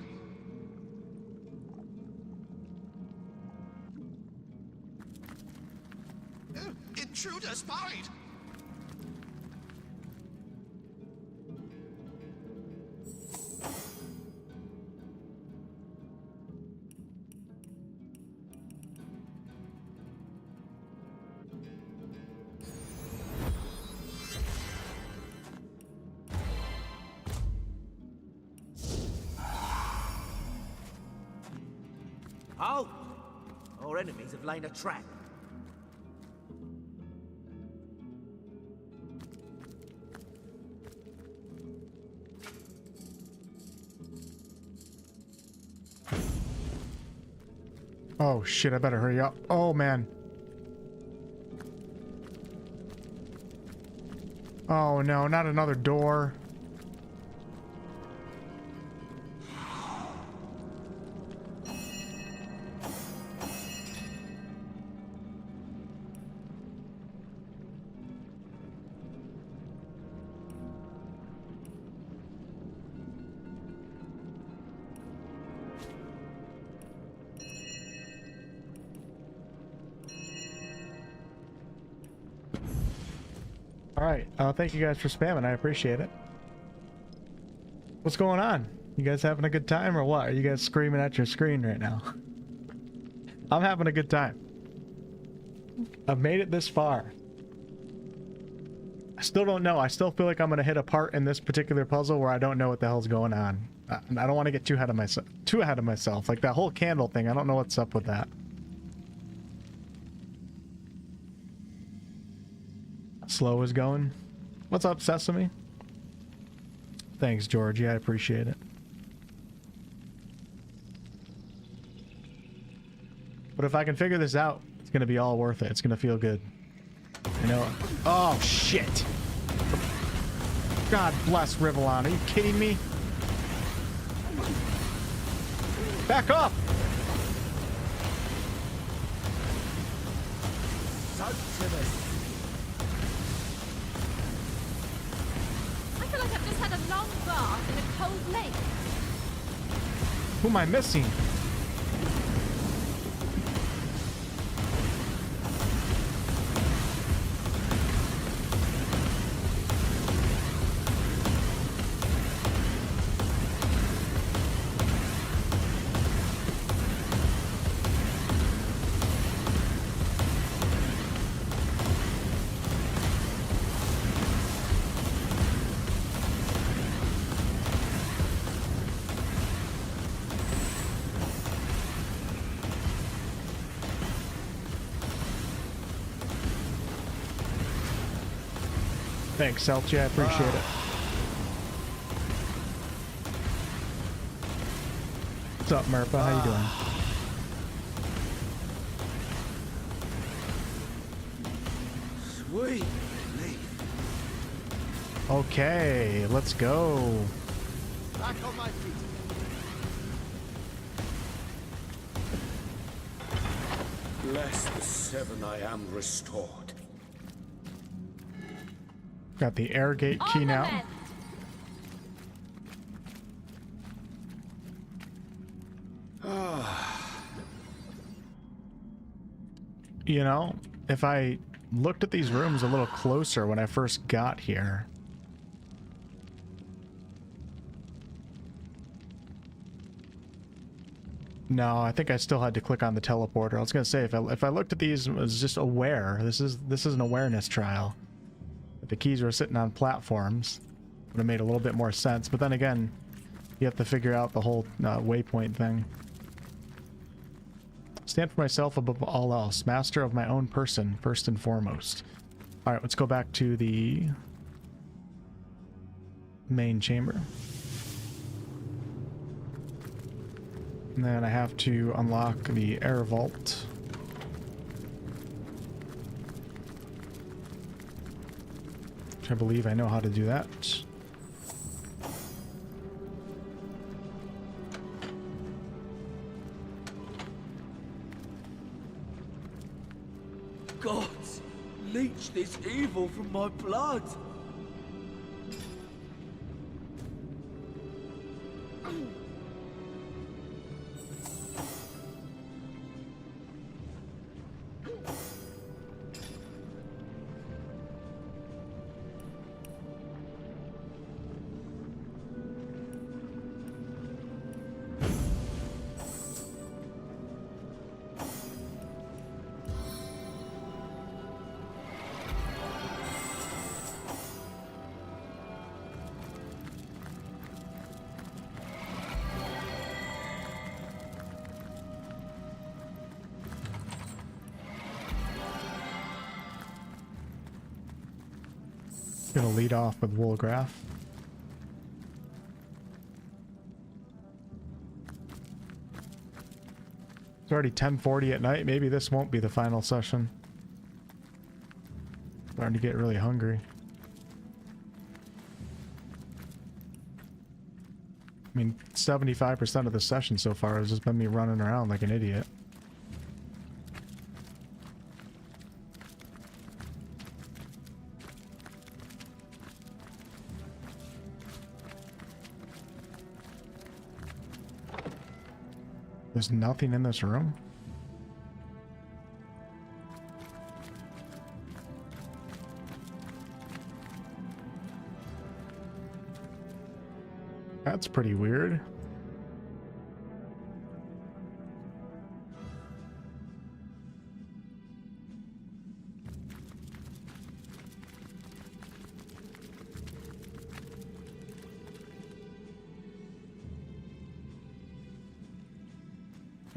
Q: Intruder spotted!
P: Halt! Our enemies have laid a trap.
A: Oh shit, I better hurry up. Oh man. Oh no, not another door. Alright, thank you guys for spamming, I appreciate it. What's going on? You guys having a good time or what? Are you guys screaming at your screen right now? I'm having a good time. I've made it this far. I still don't know. I still feel like I'm going to hit a part in this particular puzzle where I don't know what the hell's going on. I don't want to get too ahead of myself. Like that whole candle thing, I don't know what's up with that. Slow is going. What's up, Sesame? Thanks, Georgie. I appreciate it. But if I can figure this out, it's going to be all worth it. It's going to feel good. You know? Oh, shit. God bless Rivellon. Are you kidding me? Back up!
P: So timid.
H: I feel like I've just had a long bath in a cold lake.
A: Who am I missing? Thanks, Selchi. I appreciate it. What's up, Merpa? How you doing?
K: Sweet.
A: Okay, let's go.
K: Back on my feet.
I: Bless the seven I am restored.
A: Got the air gate key now. You know, if I looked at these rooms a little closer when I first got here. No, I think I still had to click on the teleporter. I was gonna say if I looked at these and was just aware, this is an awareness trial. If the keys were sitting on platforms, would have made a little bit more sense. But then again, you have to figure out the whole waypoint thing. Stand for myself above all else, master of my own person, first and foremost. All right, let's go back to the main chamber. And then I have to unlock the air vault. Which I believe I know how to do that.
R: Gods, leech this evil from my blood.
A: Gonna lead off with Woolgraph. It's already 10:40 at night. Maybe this won't be the final session. Starting to get really hungry. I mean, 75% of the session so far has just been me running around like an idiot. There's nothing in this room? That's pretty weird.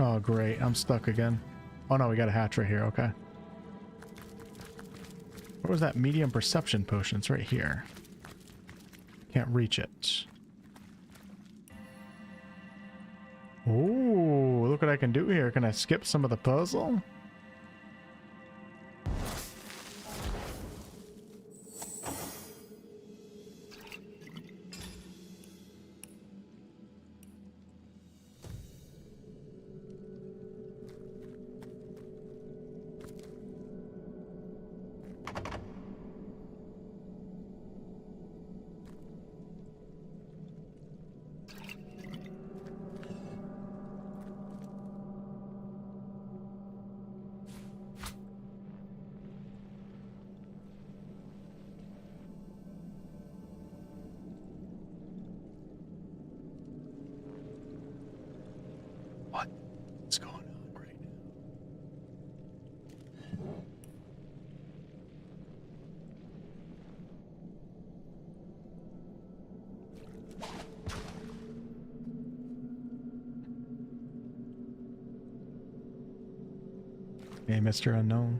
A: Oh, great. I'm stuck again. Oh, no, we got a hatch right here. Okay. Where was that medium perception potion? It's right here. Can't reach it. Ooh, look what I can do here. Can I skip some of the puzzle? Hey, Mr. Unknown.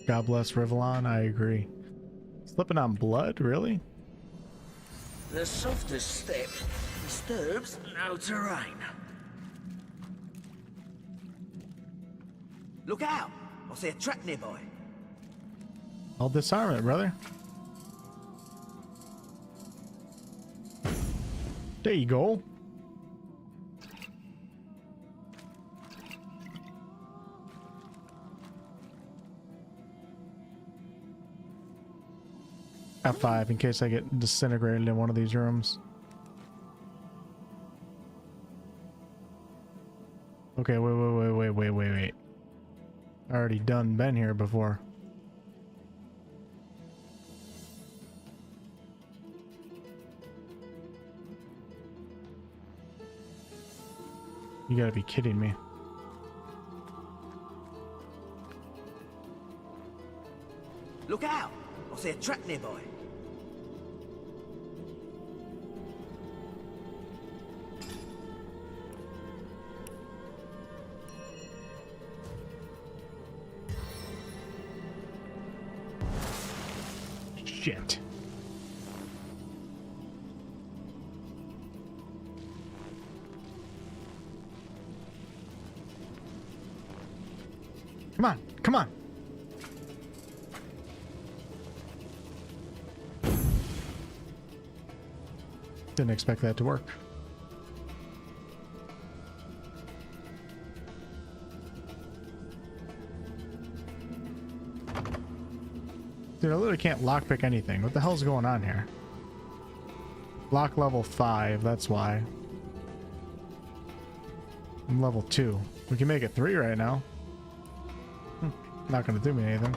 A: God bless Rivellon. I agree. Slipping on blood, really?
R: The softest step disturbs no terrain.
P: Look out! I see a trap nearby.
A: I'll disarm it, brother. There you go. F5 in case I get disintegrated in one of these rooms. Okay, wait. Already been here before. You gotta be kidding me.
P: Look out! I see a trap nearby.
A: Shit. Come on, come on. Didn't expect that to work. Dude, I literally can't lockpick anything. What the hell's going on here? Lock level 5, that's why. I'm level 2. We can make it 3 right now. Not gonna do me anything.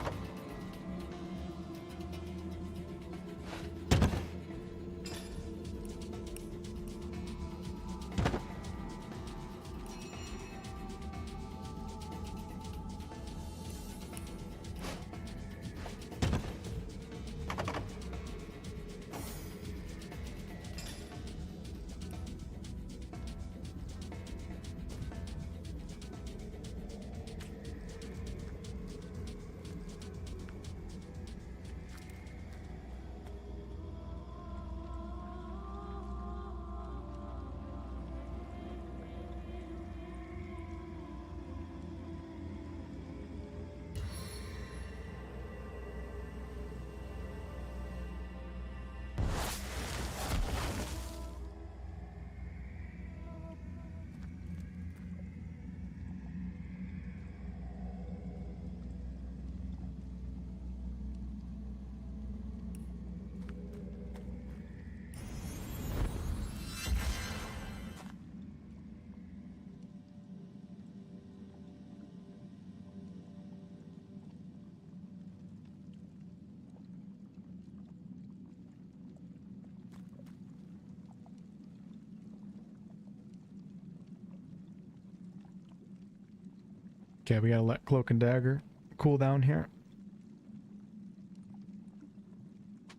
A: Okay, we gotta let Cloak and Dagger cool down here.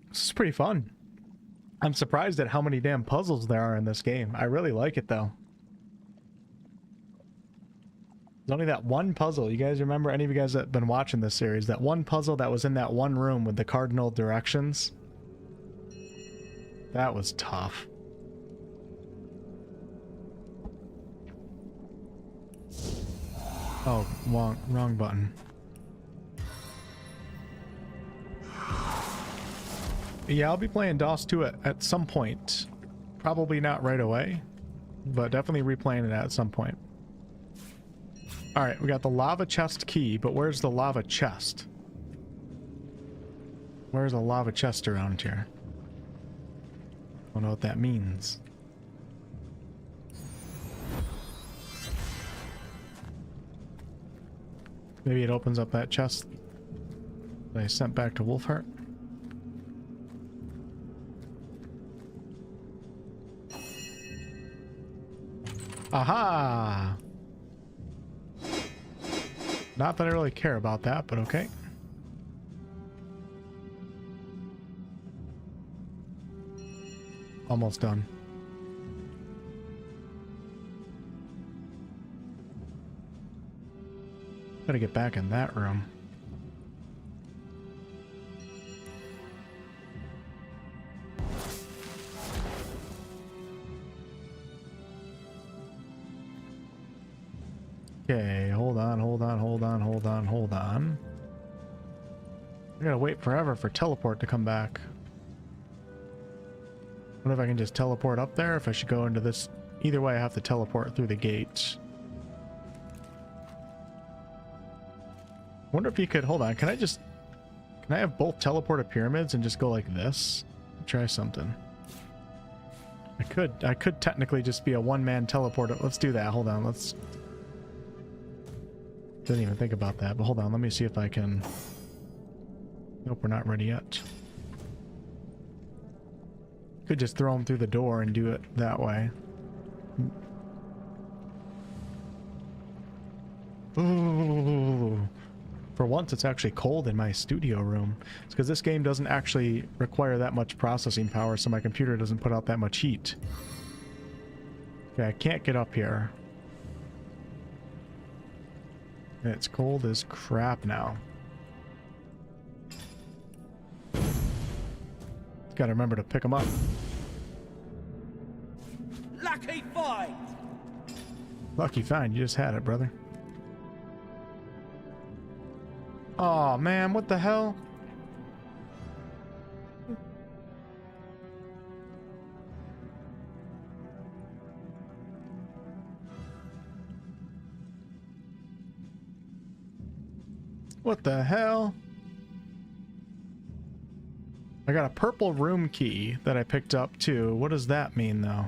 A: This is pretty fun. I'm surprised at how many damn puzzles there are in this game. I really like it though. There's only that one puzzle. You guys remember, any of you guys that have been watching this series, that one puzzle that was in that one room with the cardinal directions? That was tough. Oh, wrong button. Yeah, I'll be playing DOS 2 at some point. Probably not right away, but definitely replaying it at some point. Alright, we got the lava chest key, but where's the lava chest? Where's a lava chest around here? Don't know what that means. Maybe it opens up that chest that I sent back to Wolfheart. Aha! Not that I really care about that, but okay. Almost done. Gotta get back in that room. Okay, hold on. I gotta wait forever for teleport to come back. What if I can just teleport up there? If I should go into this... Either way, I have to teleport through the gates. Wonder if you could... Hold on, can I have both teleported pyramids and just go like this? Try something. I could technically just be a one-man teleporter. Let's do that. Hold on, let's... Didn't even think about that, but hold on, let me see if I can... Nope, we're not ready yet. Could just throw them through the door and do it that way. Ooh. For once, it's actually cold in my studio room. It's because this game doesn't actually require that much processing power, so my computer doesn't put out that much heat. Okay, I can't get up here. And it's cold as crap now. Gotta remember to pick them up.
R: Lucky find!
A: Lucky find, you just had it, brother. Oh man, what the hell? What the hell? I got a purple room key that I picked up too. What does that mean though?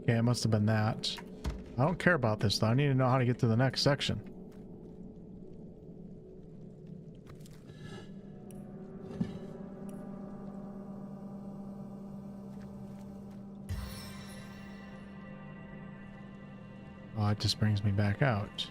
A: Okay, it must have been that. I don't care about this though. I need to know how to get to the next section. Oh, it just brings me back out.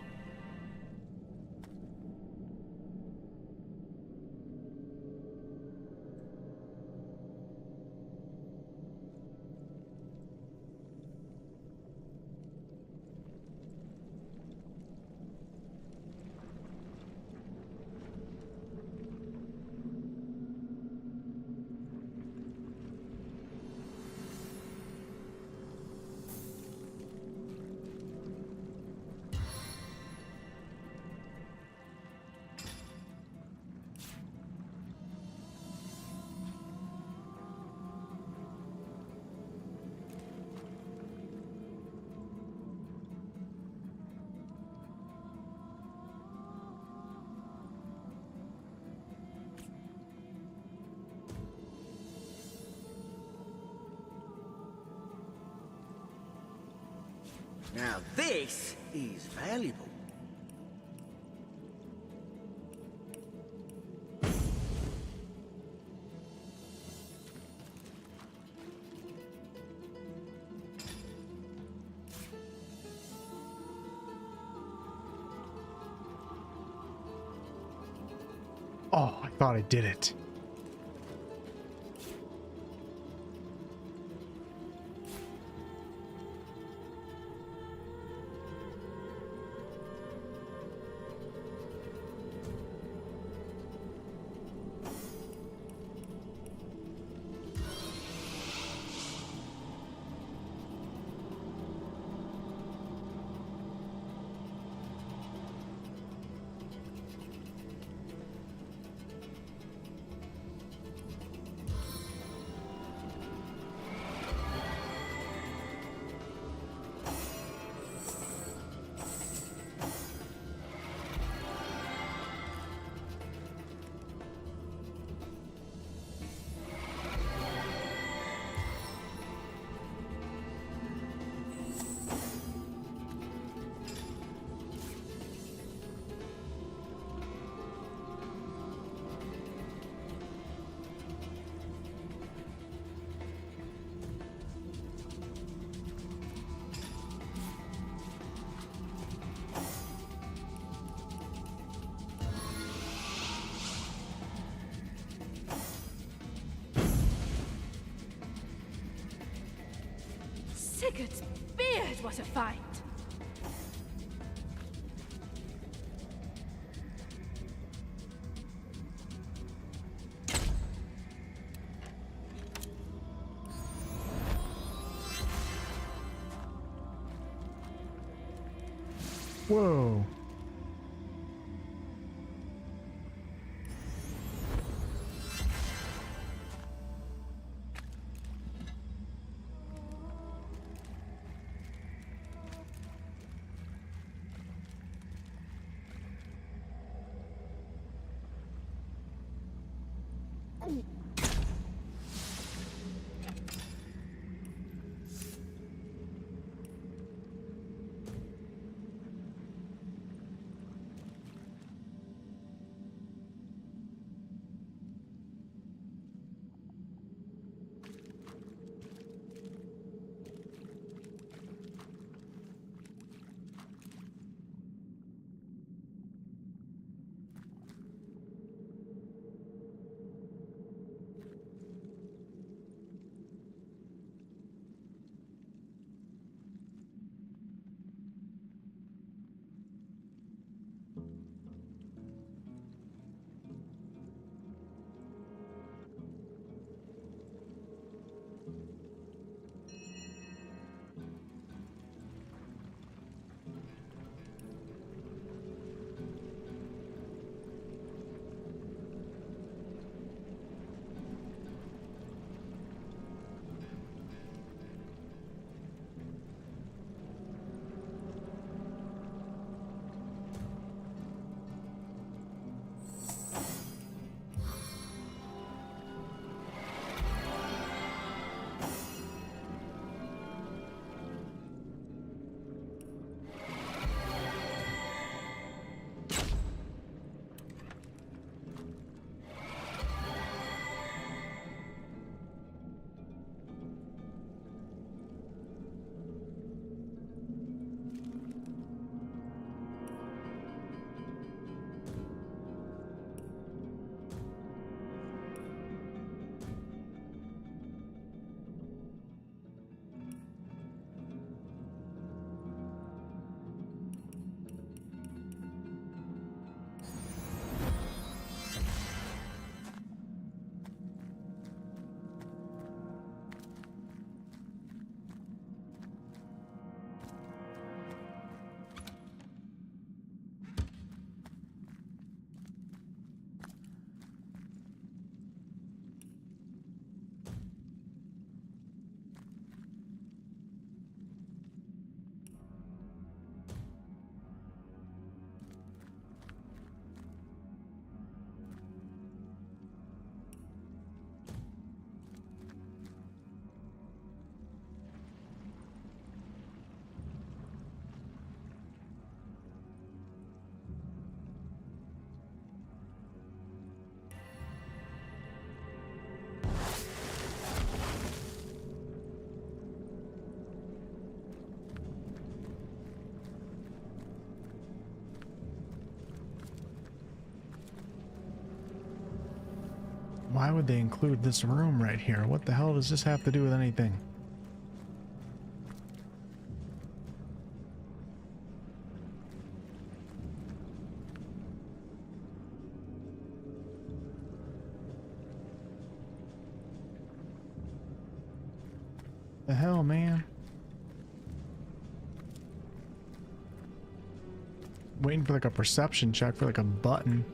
P: Now this is valuable.
A: Oh, I thought I did it.
H: Ticket's beard, what a find!
A: Whoa. Why would they include this room right here? What the hell does this have to do with anything? The hell, man? Waiting for like a perception check for like a button.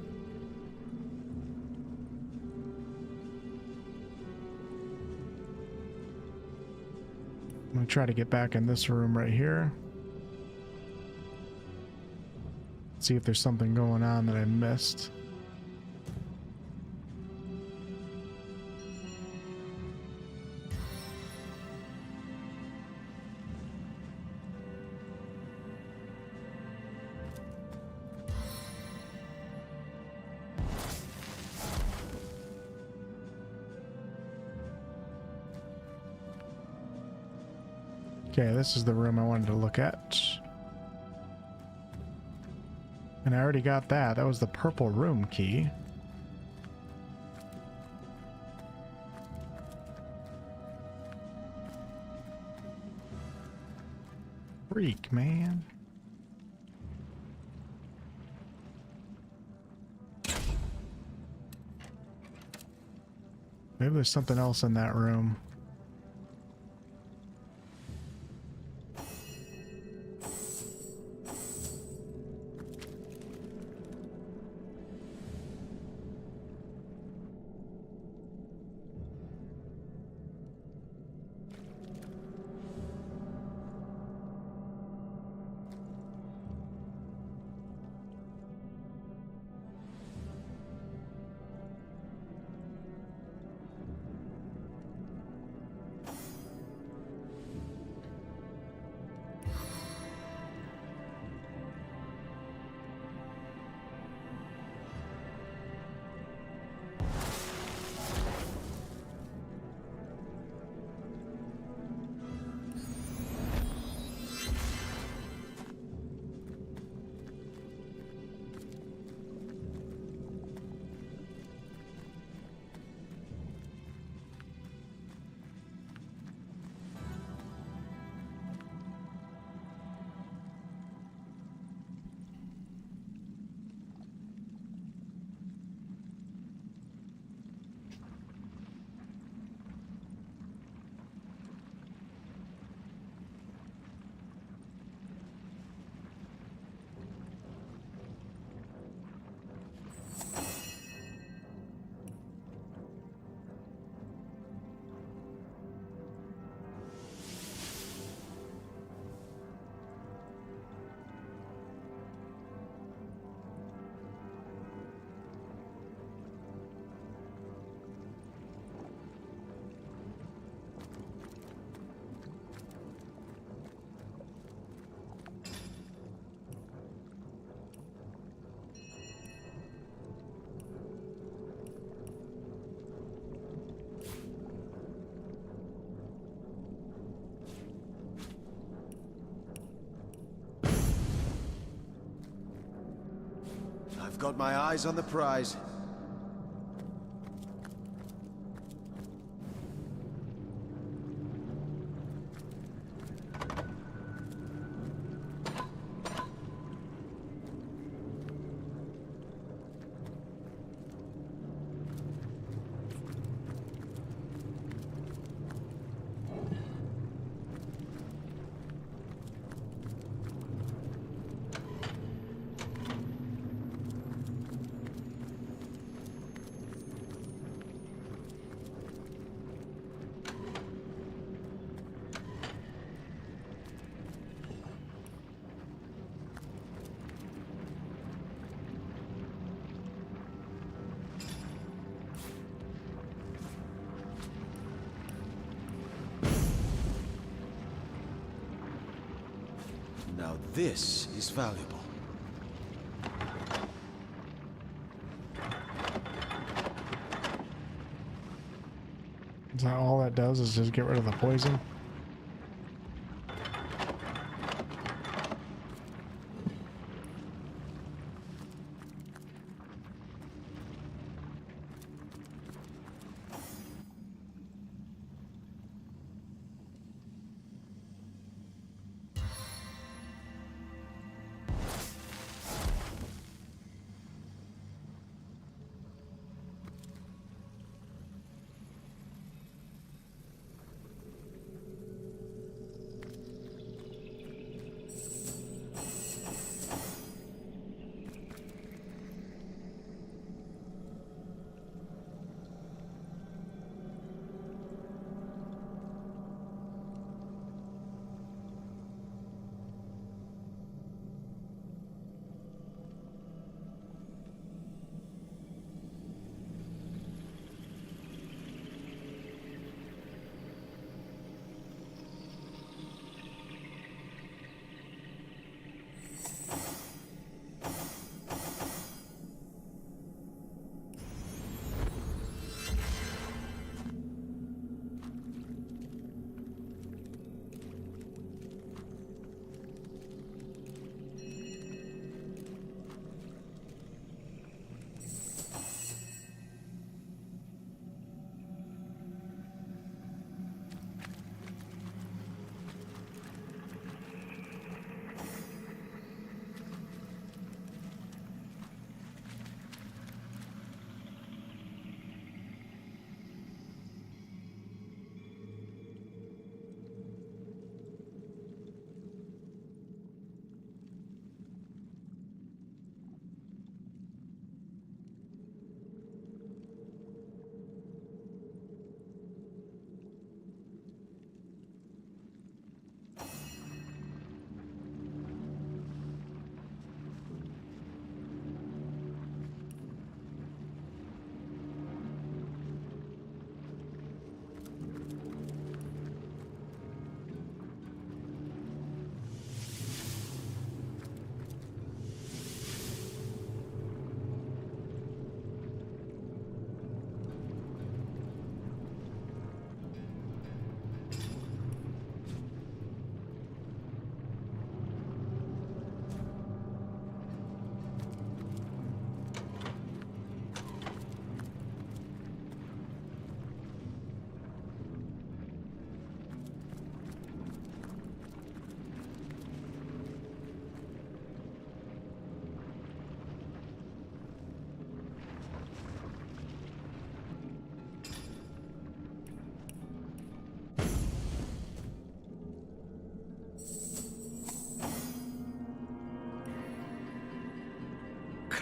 A: I'm gonna try to get back in this room right here. See if there's something going on that I missed. Okay, this is the room I wanted to look at. And I already got that. That was the purple room key. Freak, man. Maybe there's something else in that room.
K: I've got my eyes on the prize. Now this is valuable.
A: Is that all that does is just get rid of the poison?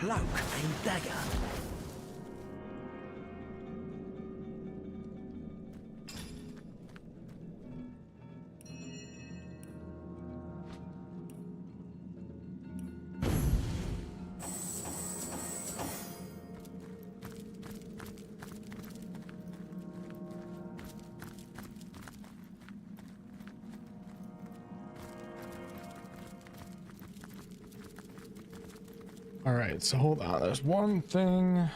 P: cloak and dagger.
A: All right, so hold on. There's one thing.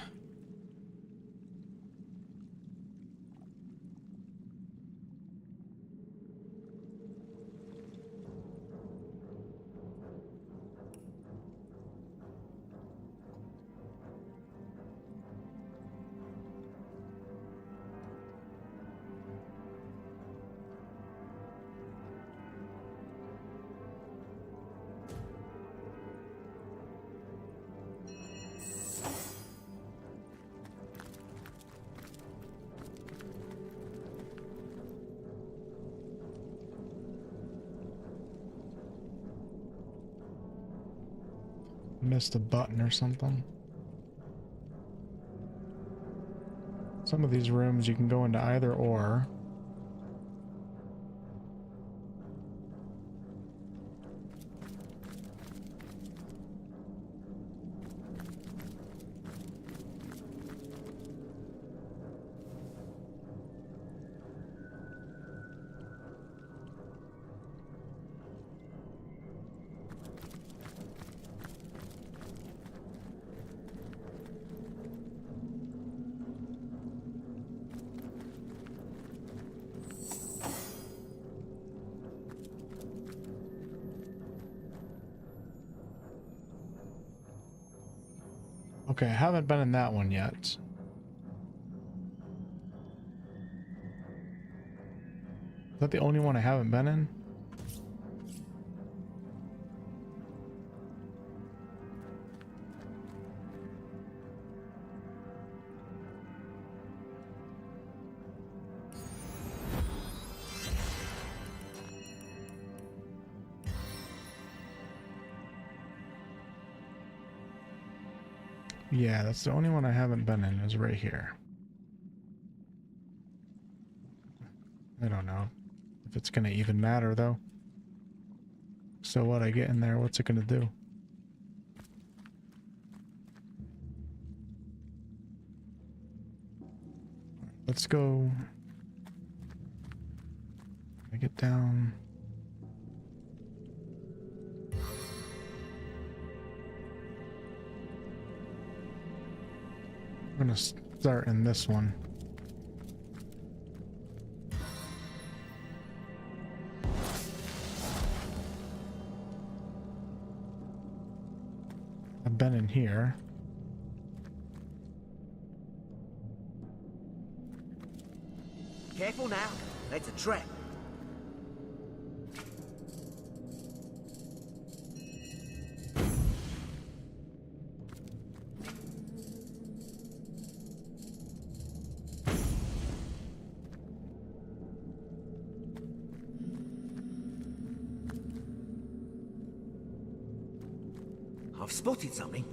A: Missed a button or something. Some of these rooms you can go into either or. Okay, I haven't been in that one yet. Is that the only one I haven't been in? Yeah, that's the only one I haven't been in, is right here. I don't know if it's gonna even matter though. So what I get in there, what's it gonna do? Let's go. I get down. I'm gonna start in this one. I've been in here.
P: Careful now, that's a trap. I've spotted something.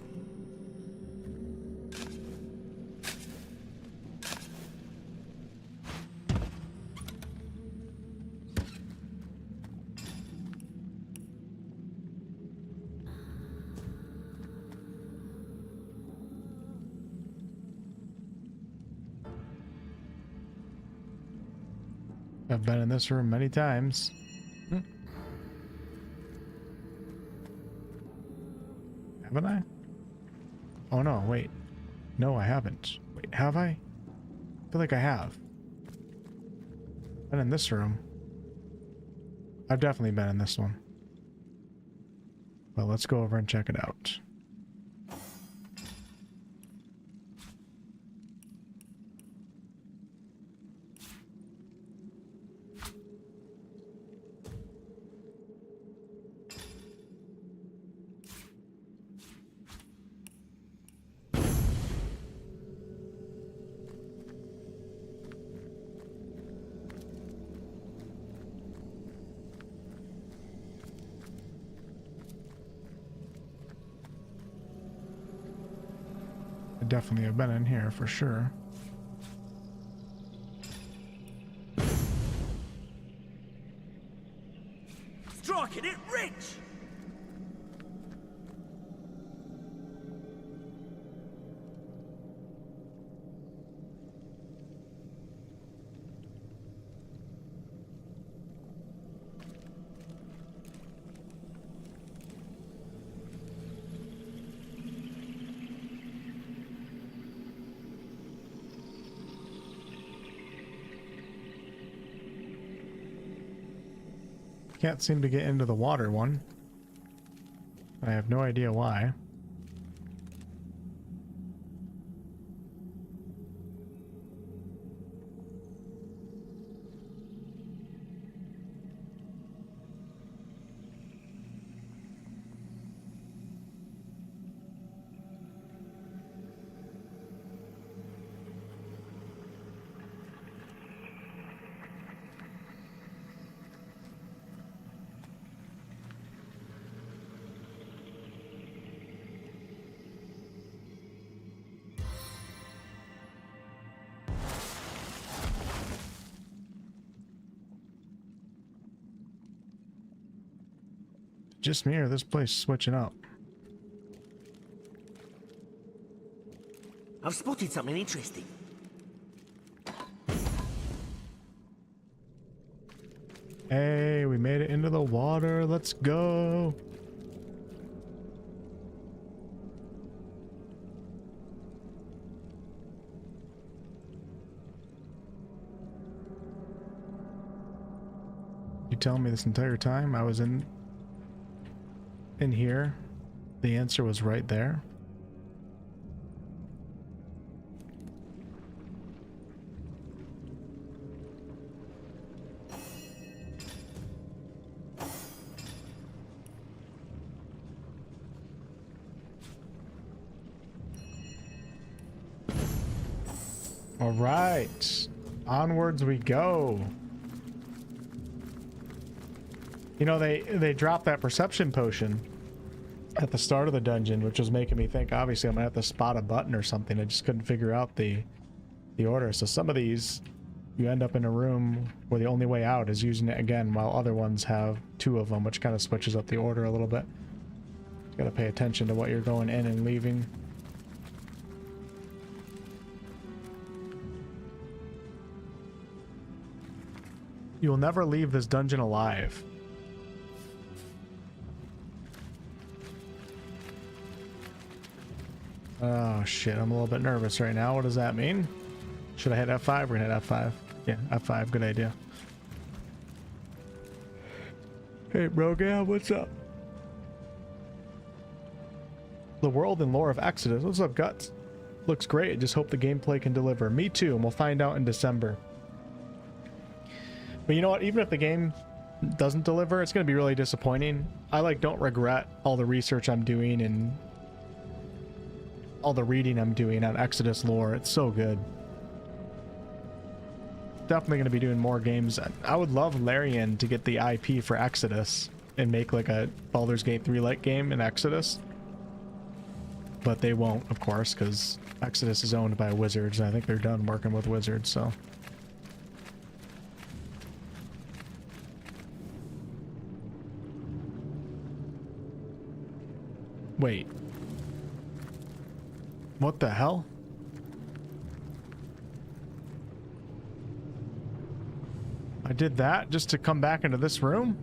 A: I've been in this room many times. Haven't I? Oh no, wait. No, I haven't. Wait, have I? I feel like I have. Been in this room. I've definitely been in this one. Well, let's go over and check it out. Could definitely have been in here for sure.
R: Striking it rich!
A: Can't seem to get into the water one. I have no idea why. Just me or this place switching up?
P: I've spotted something interesting.
A: Hey, we made it into the water. Let's go. You telling me this entire time I was in here? The answer was right there. All right, onwards we go. You know, they dropped that perception potion at the start of the dungeon, which was making me think obviously I'm gonna have to spot a button or something. I just couldn't figure out the order. So some of these you end up in a room where the only way out is using it again, while other ones have two of them, which kind of switches up the order a little bit. You gotta pay attention to what you're going in and leaving. You will never leave this dungeon alive. Oh shit, I'm a little bit nervous right now. What does that mean? Should I hit F5? We're gonna hit F5. Yeah, F5, good idea. Hey Brogan, what's up? The world and lore of Exodus. What's up, Guts? Looks great, just hope the gameplay can deliver. Me too, and we'll find out in December. But you know what, even if the game doesn't deliver, it's gonna be really disappointing. I don't regret all the research I'm doing and all the reading I'm doing on Exodus lore. It's so good. Definitely going to be doing more games. I would love Larian to get the IP for Exodus and make like a Baldur's Gate 3 like game in Exodus. But they won't, of course, because Exodus is owned by Wizards. And I think they're done working with Wizards, so. Wait. What the hell? I did that just to come back into this room?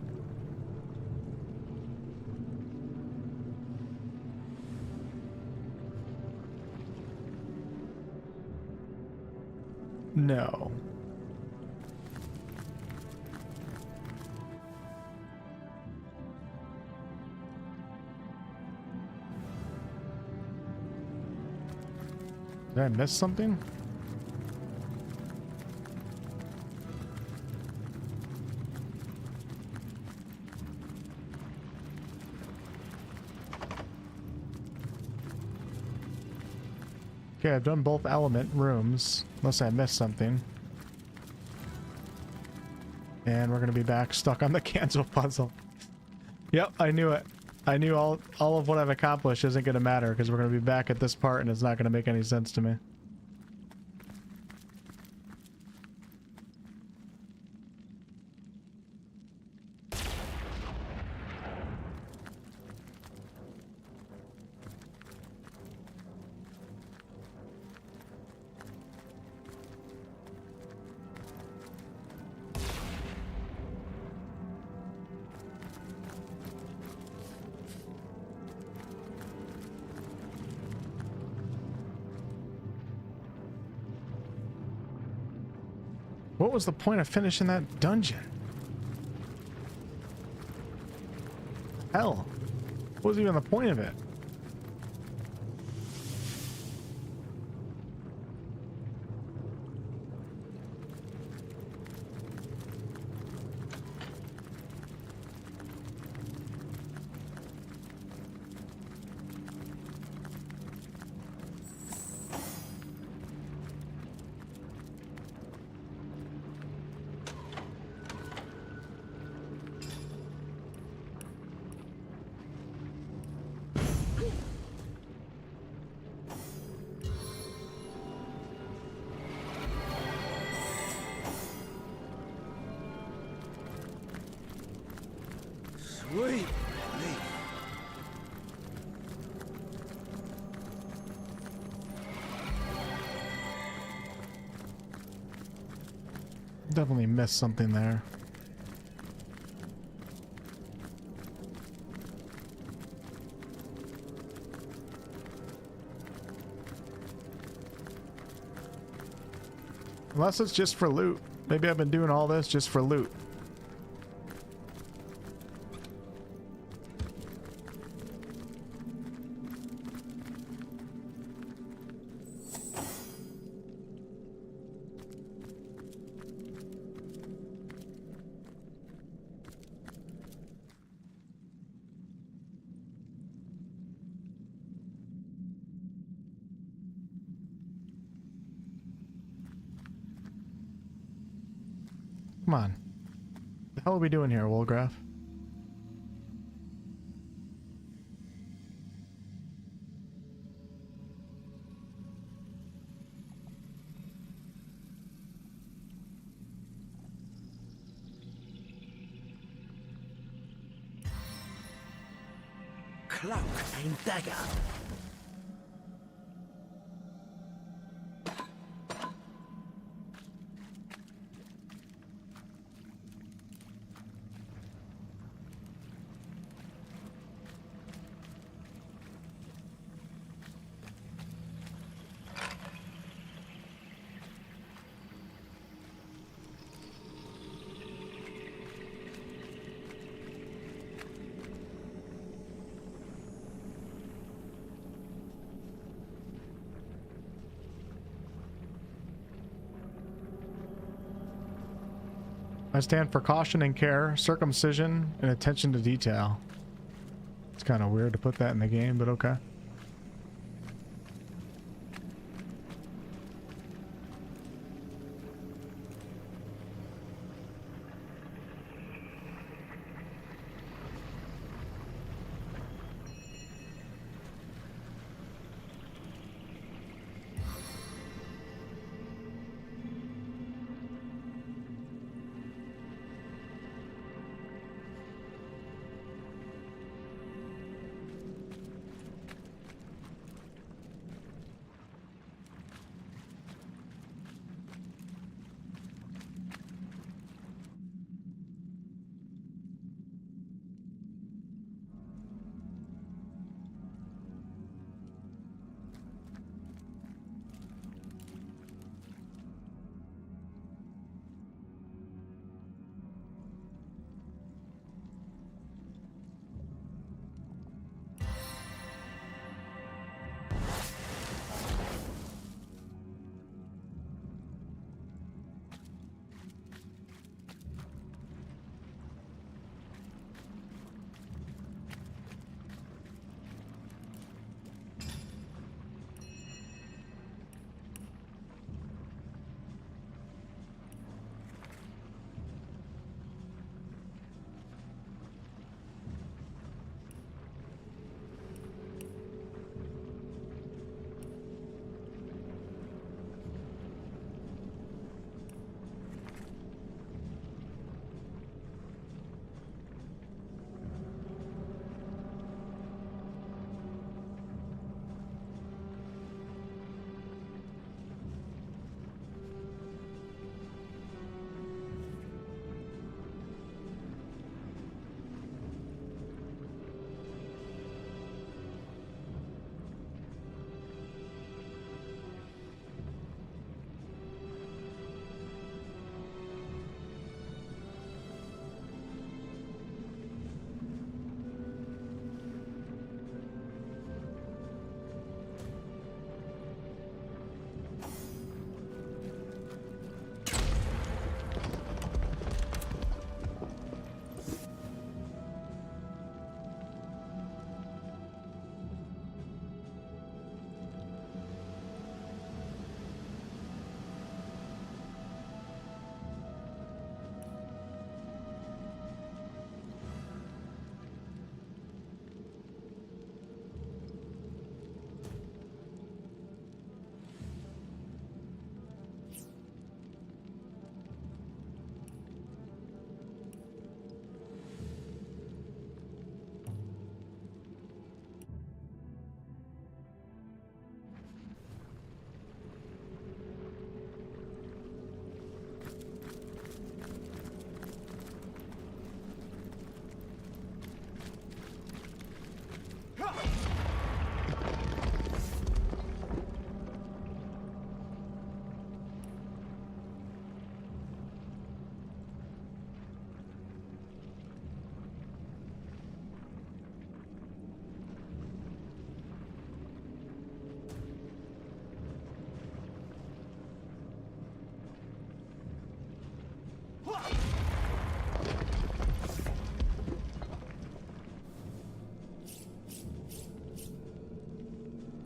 A: No. Did I miss something? Okay, I've done both element rooms, unless I missed something. And we're gonna be back stuck on the cancel puzzle. Yep, I knew it. I knew all of what I've accomplished isn't going to matter because we're going to be back at this part and it's not going to make any sense to me. What was the point of finishing that dungeon? Hell, what was even the point of it?
K: Sweet relief.
A: Definitely missed something there. Unless it's just for loot. Maybe I've been doing all this just for loot. Come on. What the hell are we doing here, Wolgraf?
P: Cloak and dagger.
A: I stand for caution and care, circumcision, and attention to detail. It's kind of weird to put that in the game, but okay.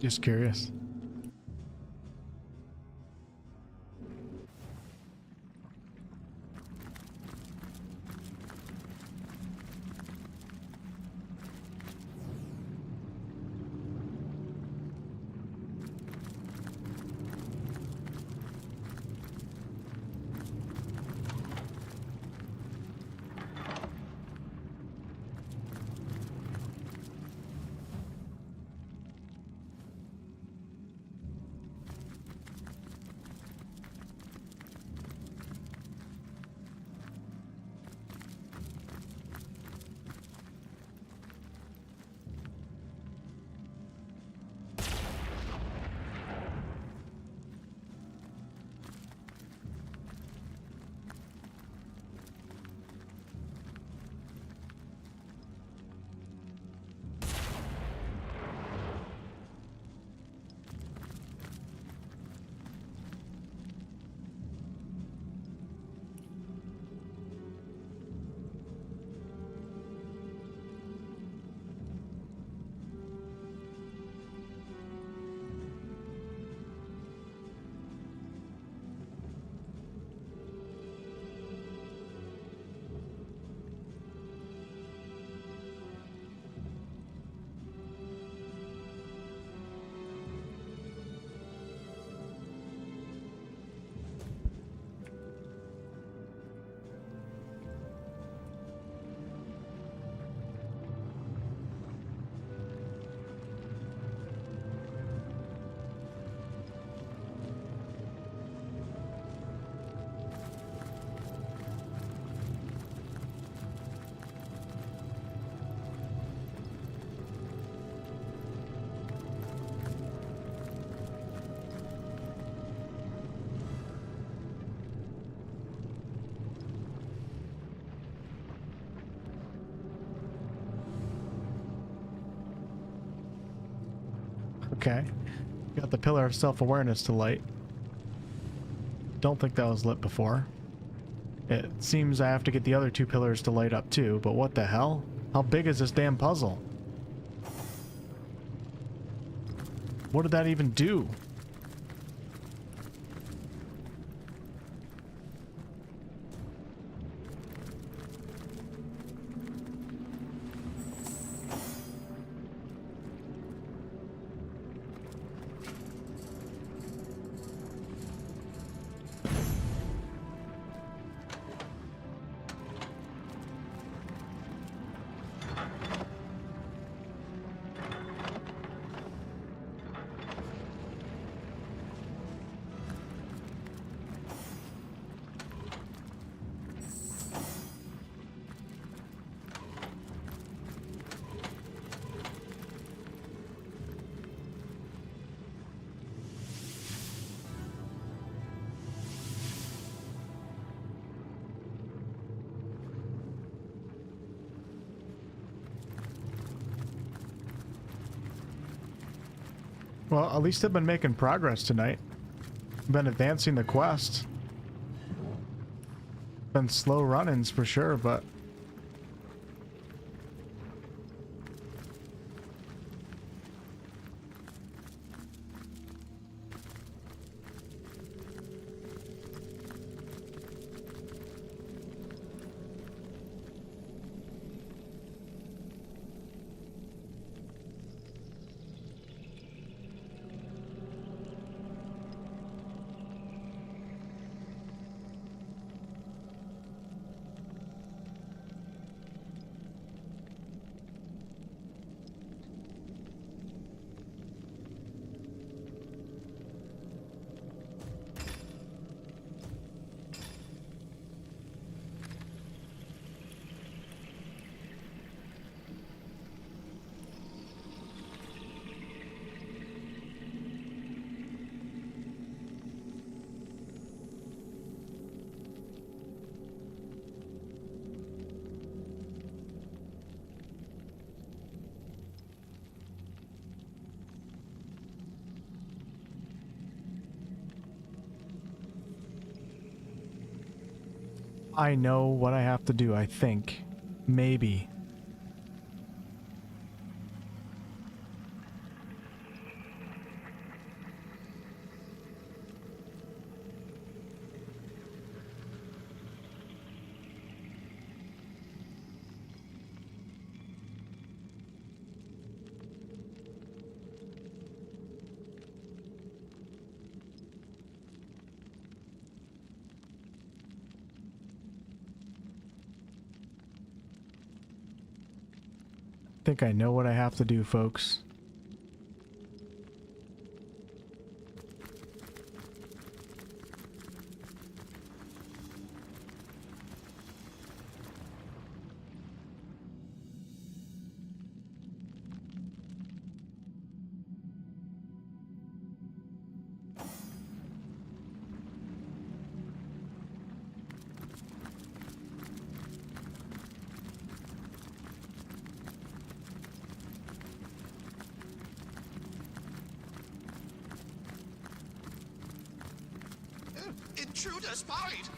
A: Just curious. Okay. Got the pillar of self-awareness to light. Don't think that was lit before. It seems I have to get the other two pillars to light up too, but what the hell? How big is this damn puzzle? What did that even do? Well, at least I've been making progress tonight. Been advancing the quest. Been slow run-ins for sure, but I know what I have to do, I think. Maybe. think I know what I have to do, folks.
Q: Intruder spotted!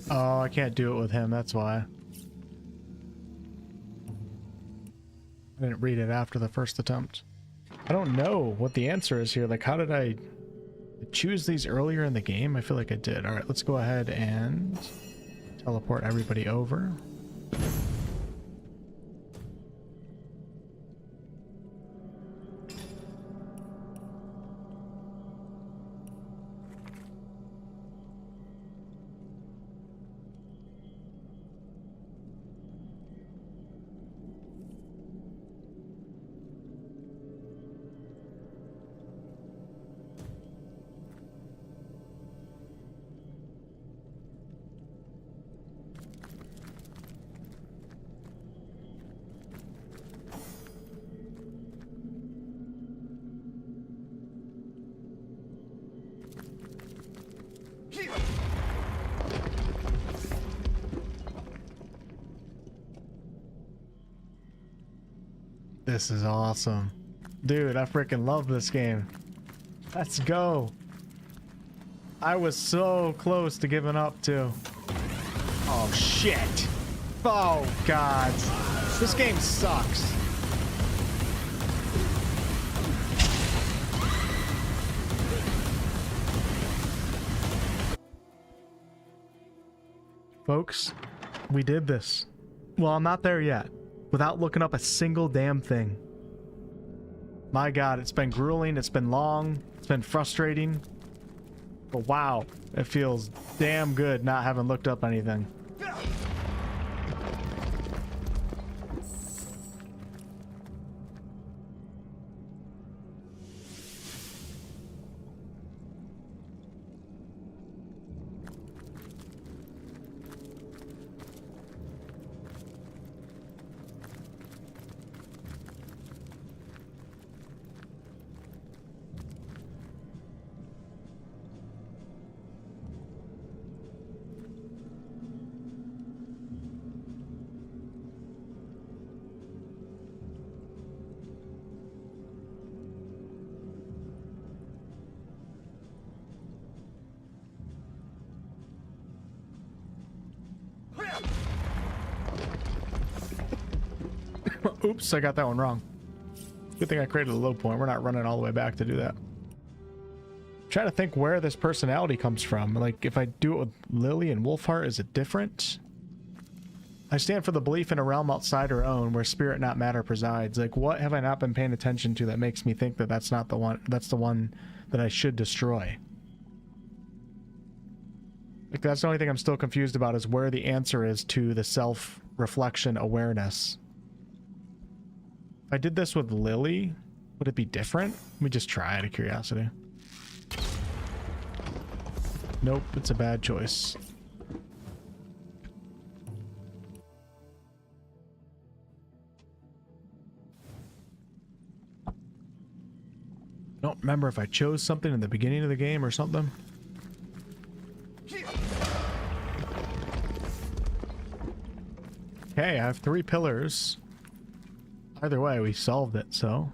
A: Oh, I can't do it with him, that's why. I didn't read it after the first attempt. I don't know what the answer is here. Like, how did I choose these earlier in the game? I feel like I did. Alright, let's go ahead and teleport everybody over. This is awesome. Dude, I freaking love this game. Let's go. I was so close to giving up too. Oh shit. Oh god. This game sucks. Folks, we did this. Well, I'm not there yet. Without looking up a single damn thing. My god, it's been grueling, it's been long, it's been frustrating. But wow, it feels damn good not having looked up anything. Oops, I got that one wrong. Good thing I created a low point. We're not running all the way back to do that. Trying to think where this personality comes from. Like, if I do it with Lily and Wolfheart, is it different? I stand for the belief in a realm outside our own, where spirit not matter presides. Like, what have I not been paying attention to that makes me think that that's not the one, that's the one that I should destroy? Like, that's the only thing I'm still confused about, is where the answer is to the self-reflection awareness. If I did this with Lily, would it be different? Let me just try out of curiosity. Nope, it's a bad choice. Don't remember if I chose something in the beginning of the game or something. Okay, I have 3 pillars. Either way, we solved it, so.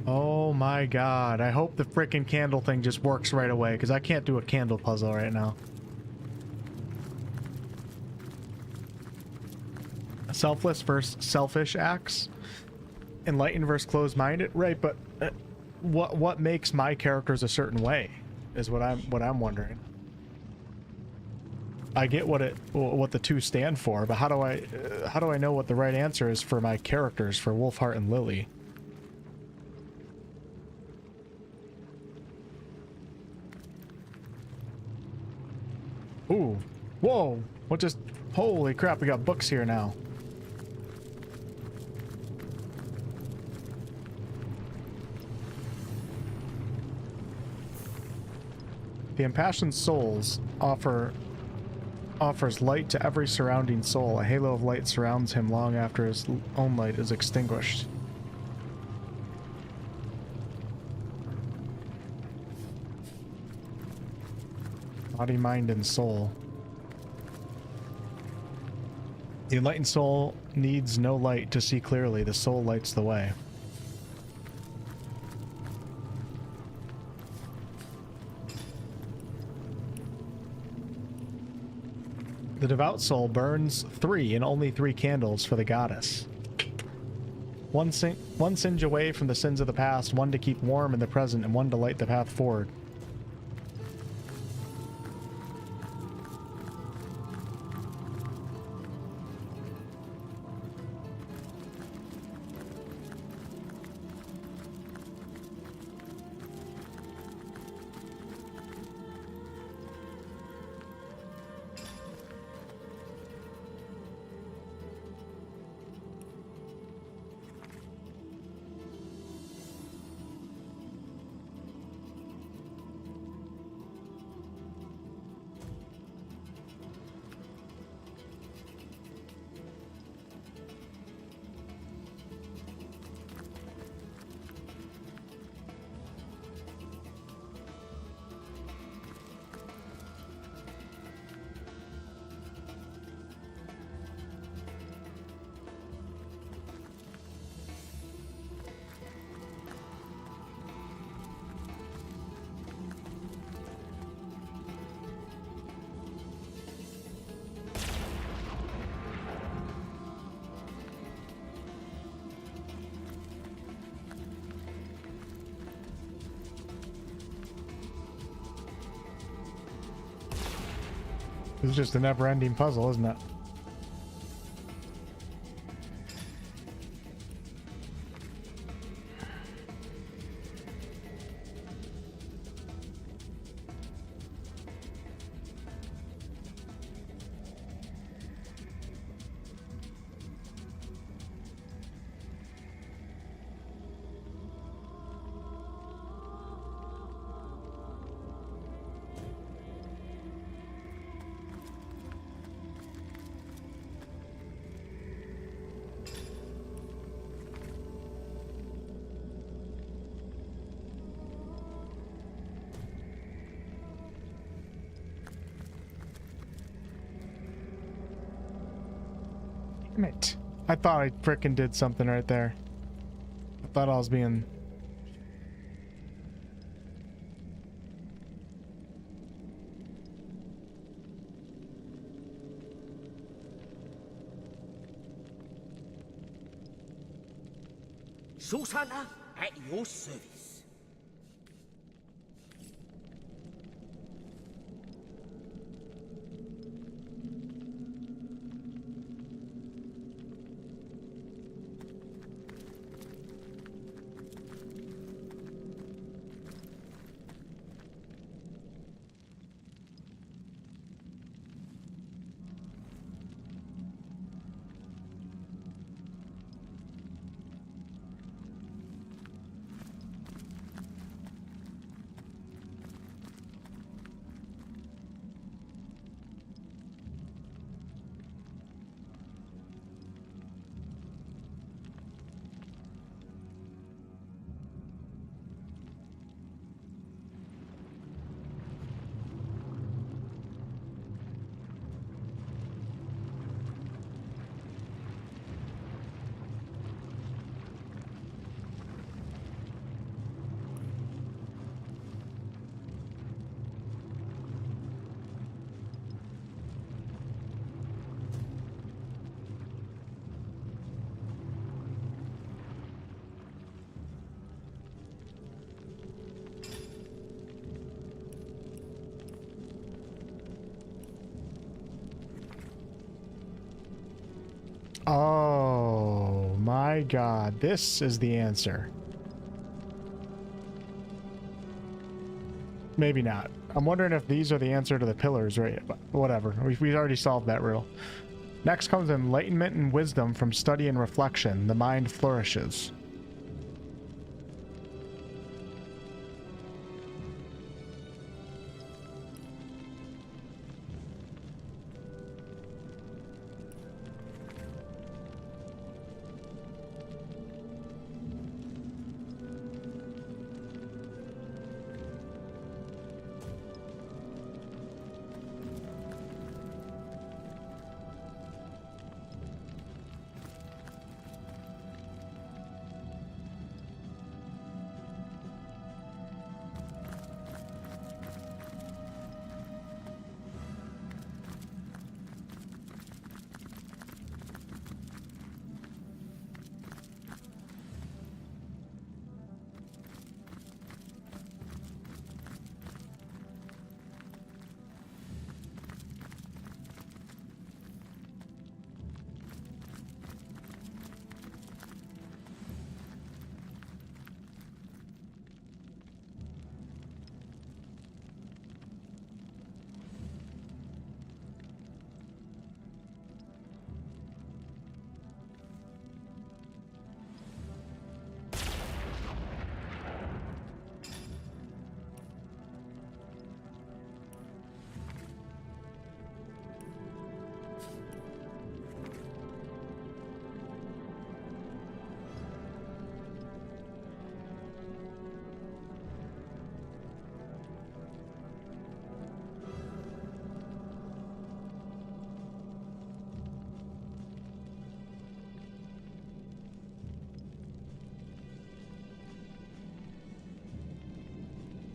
A: Oh my god, I hope the frickin' candle thing just works right away, because I can't do a candle puzzle right now. Selfless versus selfish acts. Enlightened versus closed-minded, right? But what makes my characters a certain way is what I'm wondering. I get what the two stand for, but how do I know what the right answer is for my characters, for Wolfheart and Lily? Ooh, whoa! What just? Holy crap! We got books here now. The impassioned souls offers light to every surrounding soul. A halo of light surrounds him long after his own light is extinguished. Body, mind, and soul. The enlightened soul needs no light to see clearly. The soul lights the way. The devout soul burns 3 and only 3 candles for the goddess. One singe away from the sins of the past, 1 to keep warm in the present, and 1 to light the path forward. It's just a never-ending puzzle, isn't it? Damn it. I thought I frickin' did something right there. I thought I was being...
P: Source Hunter at your service.
A: Oh my god, this is the answer. Maybe not. I'm wondering if these are the answer to the pillars, right? But whatever. We already solved that riddle. Next comes enlightenment and wisdom from study and reflection. The mind flourishes.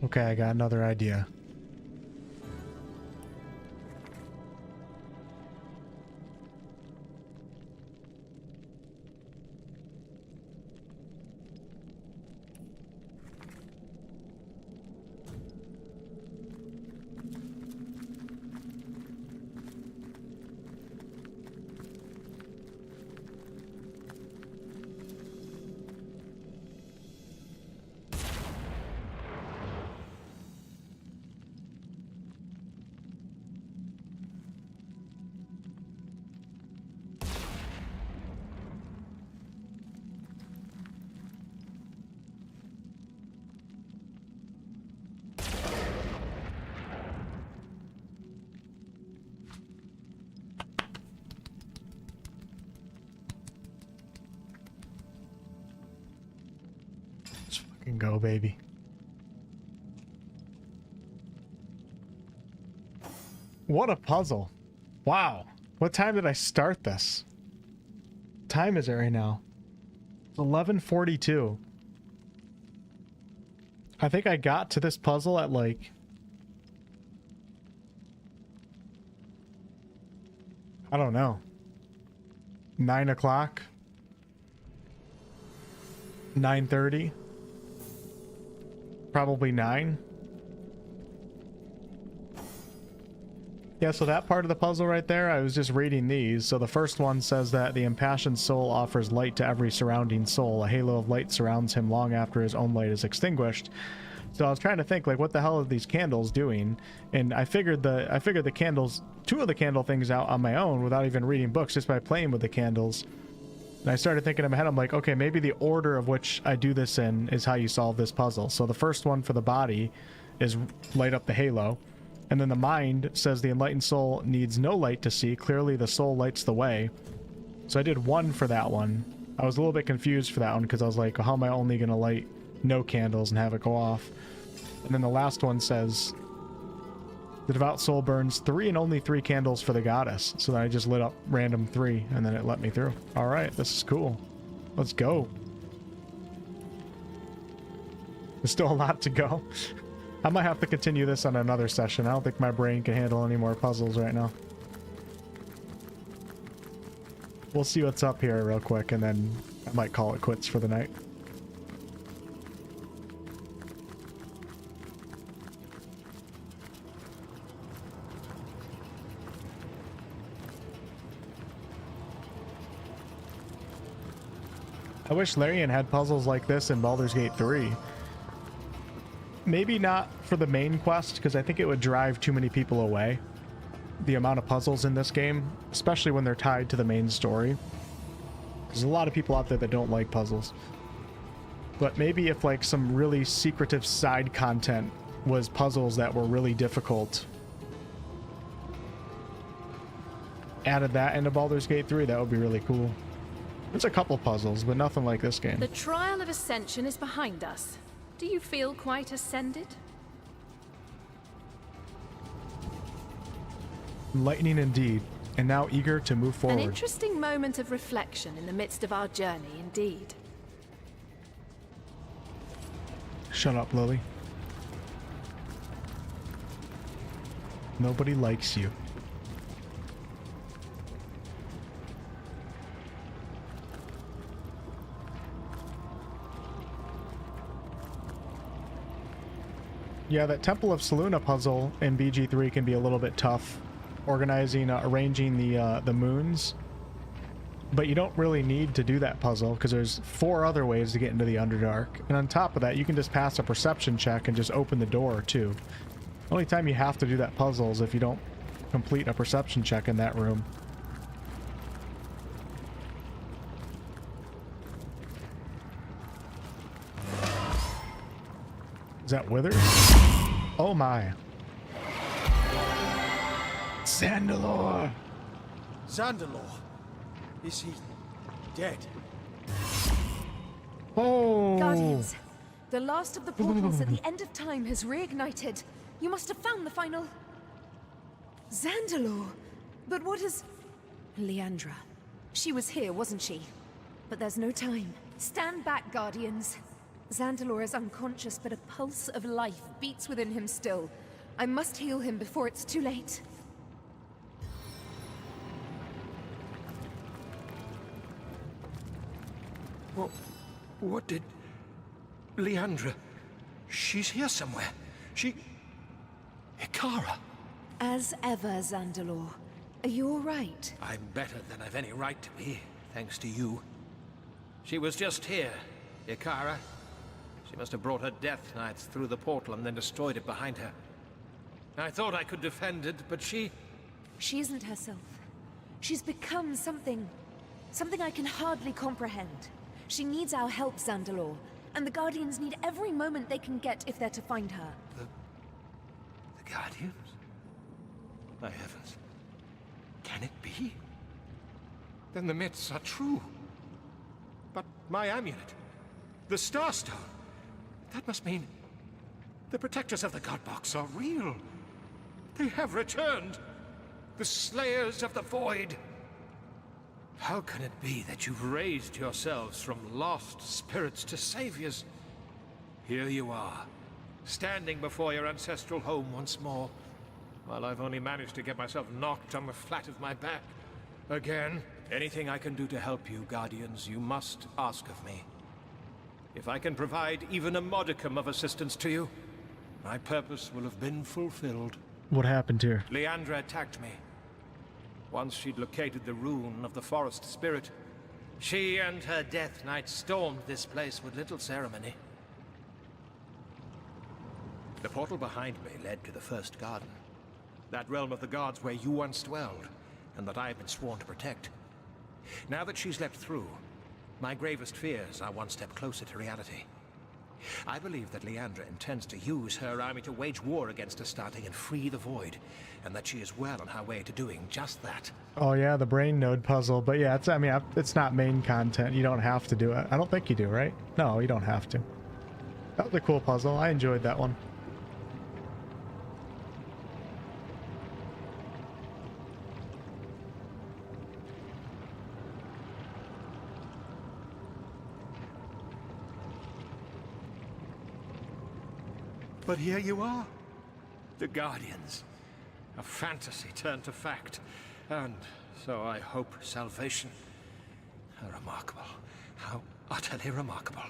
A: Okay, I got another idea. Go, baby. What a puzzle. Wow. What time did I start this? What time is it right now? It's 11:42. I think I got to this puzzle at like... I don't know. 9 o'clock? 9:30. Probably 9. Yeah, so that part of the puzzle right there, I was just reading these. So the first one says that the impassioned soul offers light to every surrounding soul. A halo of light surrounds him long after his own light is extinguished. So I was trying to think, like, what the hell are these candles doing? And I figured the candles, 2 of the candle things out on my own without even reading books, just by playing with the candles. And I started thinking in my head, I'm like, okay, maybe the order of which I do this in is how you solve this puzzle. So the first one for the body is light up the halo. And then the mind says the enlightened soul needs no light to see. Clearly the soul lights the way. So I did 1 for that one. I was a little bit confused for that one because I was like, well, how am I only going to light no candles and have it go off? And then the last one says the devout soul burns 3 and only 3 candles for the goddess. So then I just lit up random 3 and then it let me through. All right, this is cool. Let's go. There's still a lot to go. I might have to continue this on another session. I don't think my brain can handle any more puzzles right now. We'll see what's up here real quick, and then I might call it quits for the night. I wish Larian had puzzles like this in Baldur's Gate 3. Maybe not for the main quest, because I think it would drive too many people away. The amount of puzzles in this game, especially when they're tied to the main story. There's a lot of people out there that don't like puzzles. But maybe if like some really secretive side content was puzzles that were really difficult, added that into Baldur's Gate 3, that would be really cool. There's a couple puzzles, but nothing like this game.
H: The trial of ascension is behind us. Do you feel quite ascended?
A: Lightning indeed, and now eager to move forward.
H: An interesting moment of reflection in the midst of our journey, indeed.
A: Shut up, Lily. Nobody likes you. Yeah, that Temple of Selûne puzzle in BG3 can be a little bit tough, organizing, arranging the moons. But you don't really need to do that puzzle because there's 4 other ways to get into the Underdark. And on top of that, you can just pass a perception check and just open the door too. The only time you have to do that puzzle is if you don't complete a perception check in that room. Is that Withers? Oh my. Xandalor!
K: Xandalor? Is he dead?
A: Oh!
E: Guardians, the last of the portals at the end of time has reignited. You must have found the final... Xandalor! But what is... Leandra. She was here, wasn't she? But there's no time. Stand back, Guardians. Xandalor is unconscious, but a pulse of life beats within him still. I must heal him before it's too late.
O: Well, what did... Leandra... She's here somewhere. Ikara.
E: As ever, Xandalor. Are you all right?
P: I'm better than I've any right to be, thanks to you. She was just here, Ikara. She must have brought her death knights through the portal and then destroyed it behind her. I thought I could defend it, but she...
E: She isn't herself. She's become something... something I can hardly comprehend. She needs our help, Xandalor. And the Guardians need every moment they can get if they're to find her.
P: The Guardians? My heavens. Can it be? Then the myths are true. But my amulet... the Starstone... that must mean... the protectors of the Godbox are real. They have returned. The Slayers of the Void. How can it be that you've raised yourselves from lost spirits to saviors? Here you are, standing before your ancestral home once more, while I've only managed to get myself knocked on the flat of my back. Again, anything I can do to help you, Guardians, you must ask of me. If I can provide even a modicum of assistance to you, my purpose will have been fulfilled.
A: What happened here?
P: Leandra attacked me. Once she'd located the rune of the forest spirit, she and her Death Knight stormed this place with little ceremony. The portal behind me led to the First Garden, that realm of the gods where you once dwelled, and that I have been sworn to protect. Now that she's leapt through, my gravest fears are one step closer to reality. I believe that Leandra intends to use her army to wage war against Astarte and free the Void, and that she is well on her way to doing just that.
A: Oh yeah, the brain node puzzle. But yeah, it's not main content. You don't have to do it. I don't think you do, right? No, you don't have to. That was a cool puzzle. I enjoyed that one.
P: But here you are. The Guardians. A fantasy turned to fact. And so I hope salvation. How remarkable. How utterly remarkable.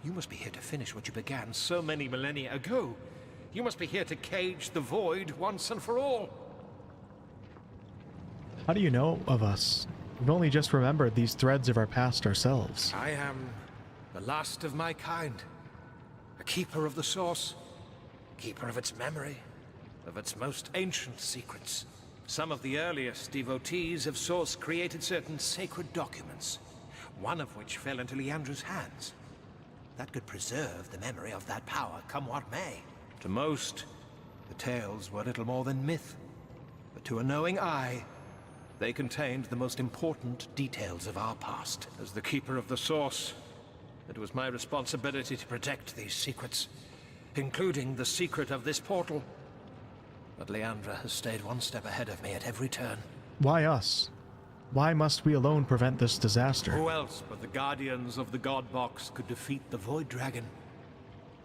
P: You must be here to finish what you began so many millennia ago. You must be here to cage the Void once and for all.
A: How do you know of us? We've only just remembered these threads of our past ourselves.
P: I am the last of my kind. A keeper of the Source. Keeper of its memory, of its most ancient secrets. Some of the earliest devotees of Source created certain sacred documents, one of which fell into Leandra's hands. That could preserve the memory of that power, come what may. To most, the tales were little more than myth, but to a knowing eye, they contained the most important details of our past. As the Keeper of the Source, it was my responsibility to protect these secrets, including the secret of this portal. But Leandra has stayed one step ahead of me at every turn.
A: Why us? Why must we alone prevent this disaster?
P: Who else but the Guardians of the God Box could defeat the Void Dragon?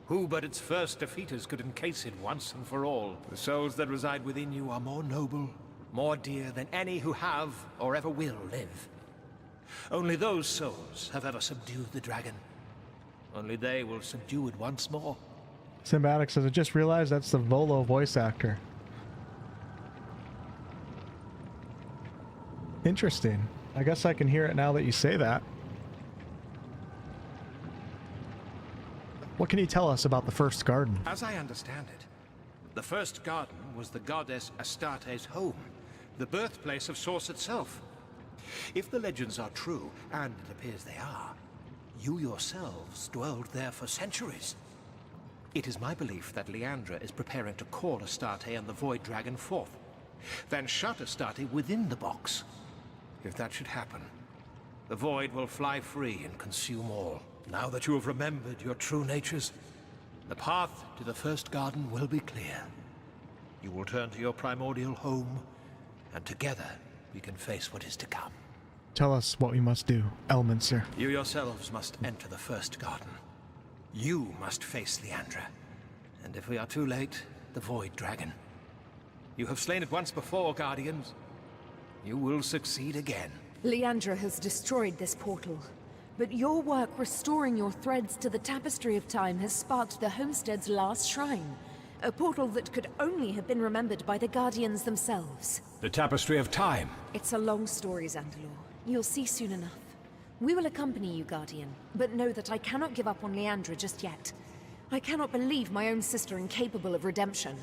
P: Who but its first defeaters could encase it once and for all? The souls that reside within you are more noble, more dear than any who have or ever will live. Only those souls have ever subdued the dragon. Only they will subdue it once more.
A: Symbiotic says, I just realized that's the Volo voice actor. Interesting. I guess I can hear it now that you say that. What can you tell us about the First Garden?
P: As I understand it, the First Garden was the goddess Astarte's home, the birthplace of Source itself. If the legends are true, and it appears they are, you yourselves dwelled there for centuries. It is my belief that Leandra is preparing to call Astarte and the Void Dragon forth, then shut Astarte within the box. If that should happen, the Void will fly free and consume all. Now that you have remembered your true natures, the path to the First Garden will be clear. You will turn to your primordial home, and together we can face what is to come.
A: Tell us what we must do, Elminster.
P: You yourselves must enter the First Garden. You must face Leandra, and if we are too late, the Void Dragon. You have slain it once before, Guardians. You will succeed again.
E: Leandra has destroyed this portal, but your work restoring your threads to the Tapestry of Time has sparked the Homestead's last shrine, a portal that could only have been remembered by the Guardians themselves.
P: The Tapestry of Time?
E: It's a long story, Xandalor. You'll see soon enough. We will accompany you, Guardian, but know that I cannot give up on Leandra just yet. I cannot believe my own sister incapable of redemption.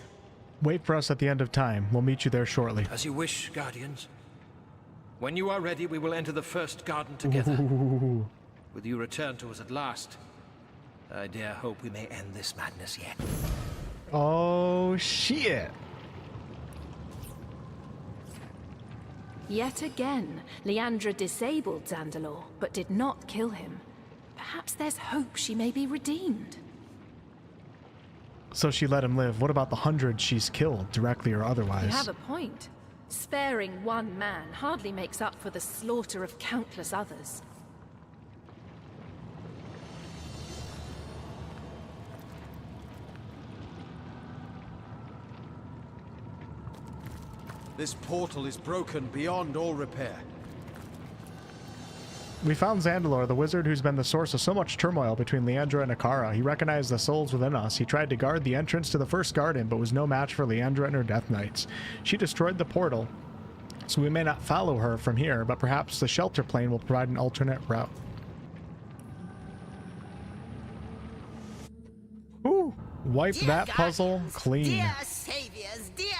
A: Wait for us at the end of time. We'll meet you there shortly.
P: As you wish, Guardians. When you are ready, we will enter the First Garden together.
A: Ooh.
P: With you return to us at last, I dare hope we may end this madness yet.
A: Oh, shit.
H: Yet again, Leandra disabled Xandalor, but did not kill him. Perhaps there's hope she may be redeemed.
A: So she let him live. What about the hundreds she's killed, directly or otherwise?
H: You have a point. Sparing one man hardly makes up for the slaughter of countless others.
K: This portal is broken beyond all repair.
A: We found Xandalor, the wizard who's been the source of so much turmoil between Leandra and Akara. He recognized the souls within us. He tried to guard the entrance to the first garden, but was no match for Leandra and her Death Knights. She destroyed the portal, so we may not follow her from here, but perhaps the shelter plane will provide an alternate route. Ooh, wipe that puzzle clean.
D: Dear saviors, dear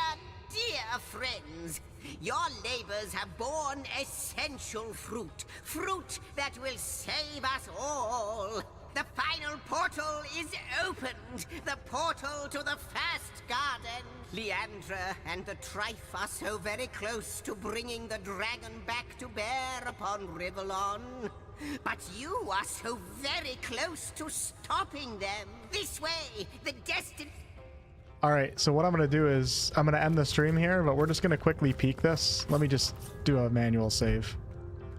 D: friends, your labors have borne essential fruit. Fruit that will save us all. The final portal is opened. The portal to the first garden. Leandra and the Trife are so very close to bringing the dragon back to bear upon Rivellon. But you are so very close to stopping them. This way, the destined...
A: Alright, so what I'm going to do is I'm going to end the stream here, but we're just going to quickly peek this. Let me just do a manual save.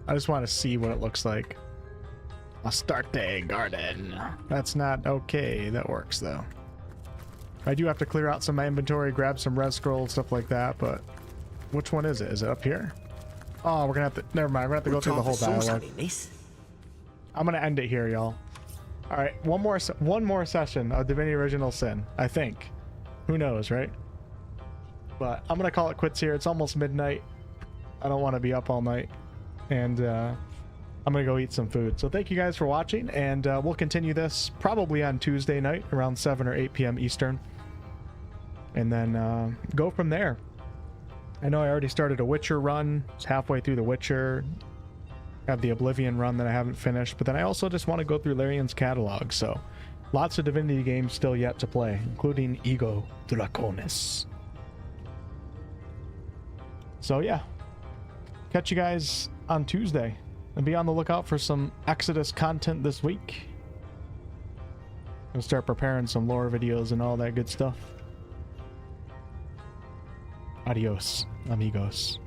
A: I just want to see what it looks like. Astarte Garden. That's not okay. That works, though. I do have to clear out some of my inventory, grab some res scrolls, stuff like that, but which one is it? Is it up here? Oh, we're going to have to... Never mind. We're going to have to go through the whole dialogue. I'm going to end it here, y'all. Alright, one more session of Divinity Original Sin, I think. Who knows, right? But I'm gonna call it quits here. It's almost midnight. I don't want to be up all night, and I'm gonna go eat some food. So thank you guys for watching, and we'll continue this probably on Tuesday night around 7 or 8 p.m. Eastern, and then go from there. I know I already started a Witcher run. It's halfway through the Witcher. I have the Oblivion run that I haven't finished, but then I also just want to go through Larian's catalog. So lots of Divinity games still yet to play, including Ego Draconis. So yeah, catch you guys on Tuesday, and be on the lookout for some Exodus content this week. I'll start preparing some lore videos and all that good stuff. Adios, amigos.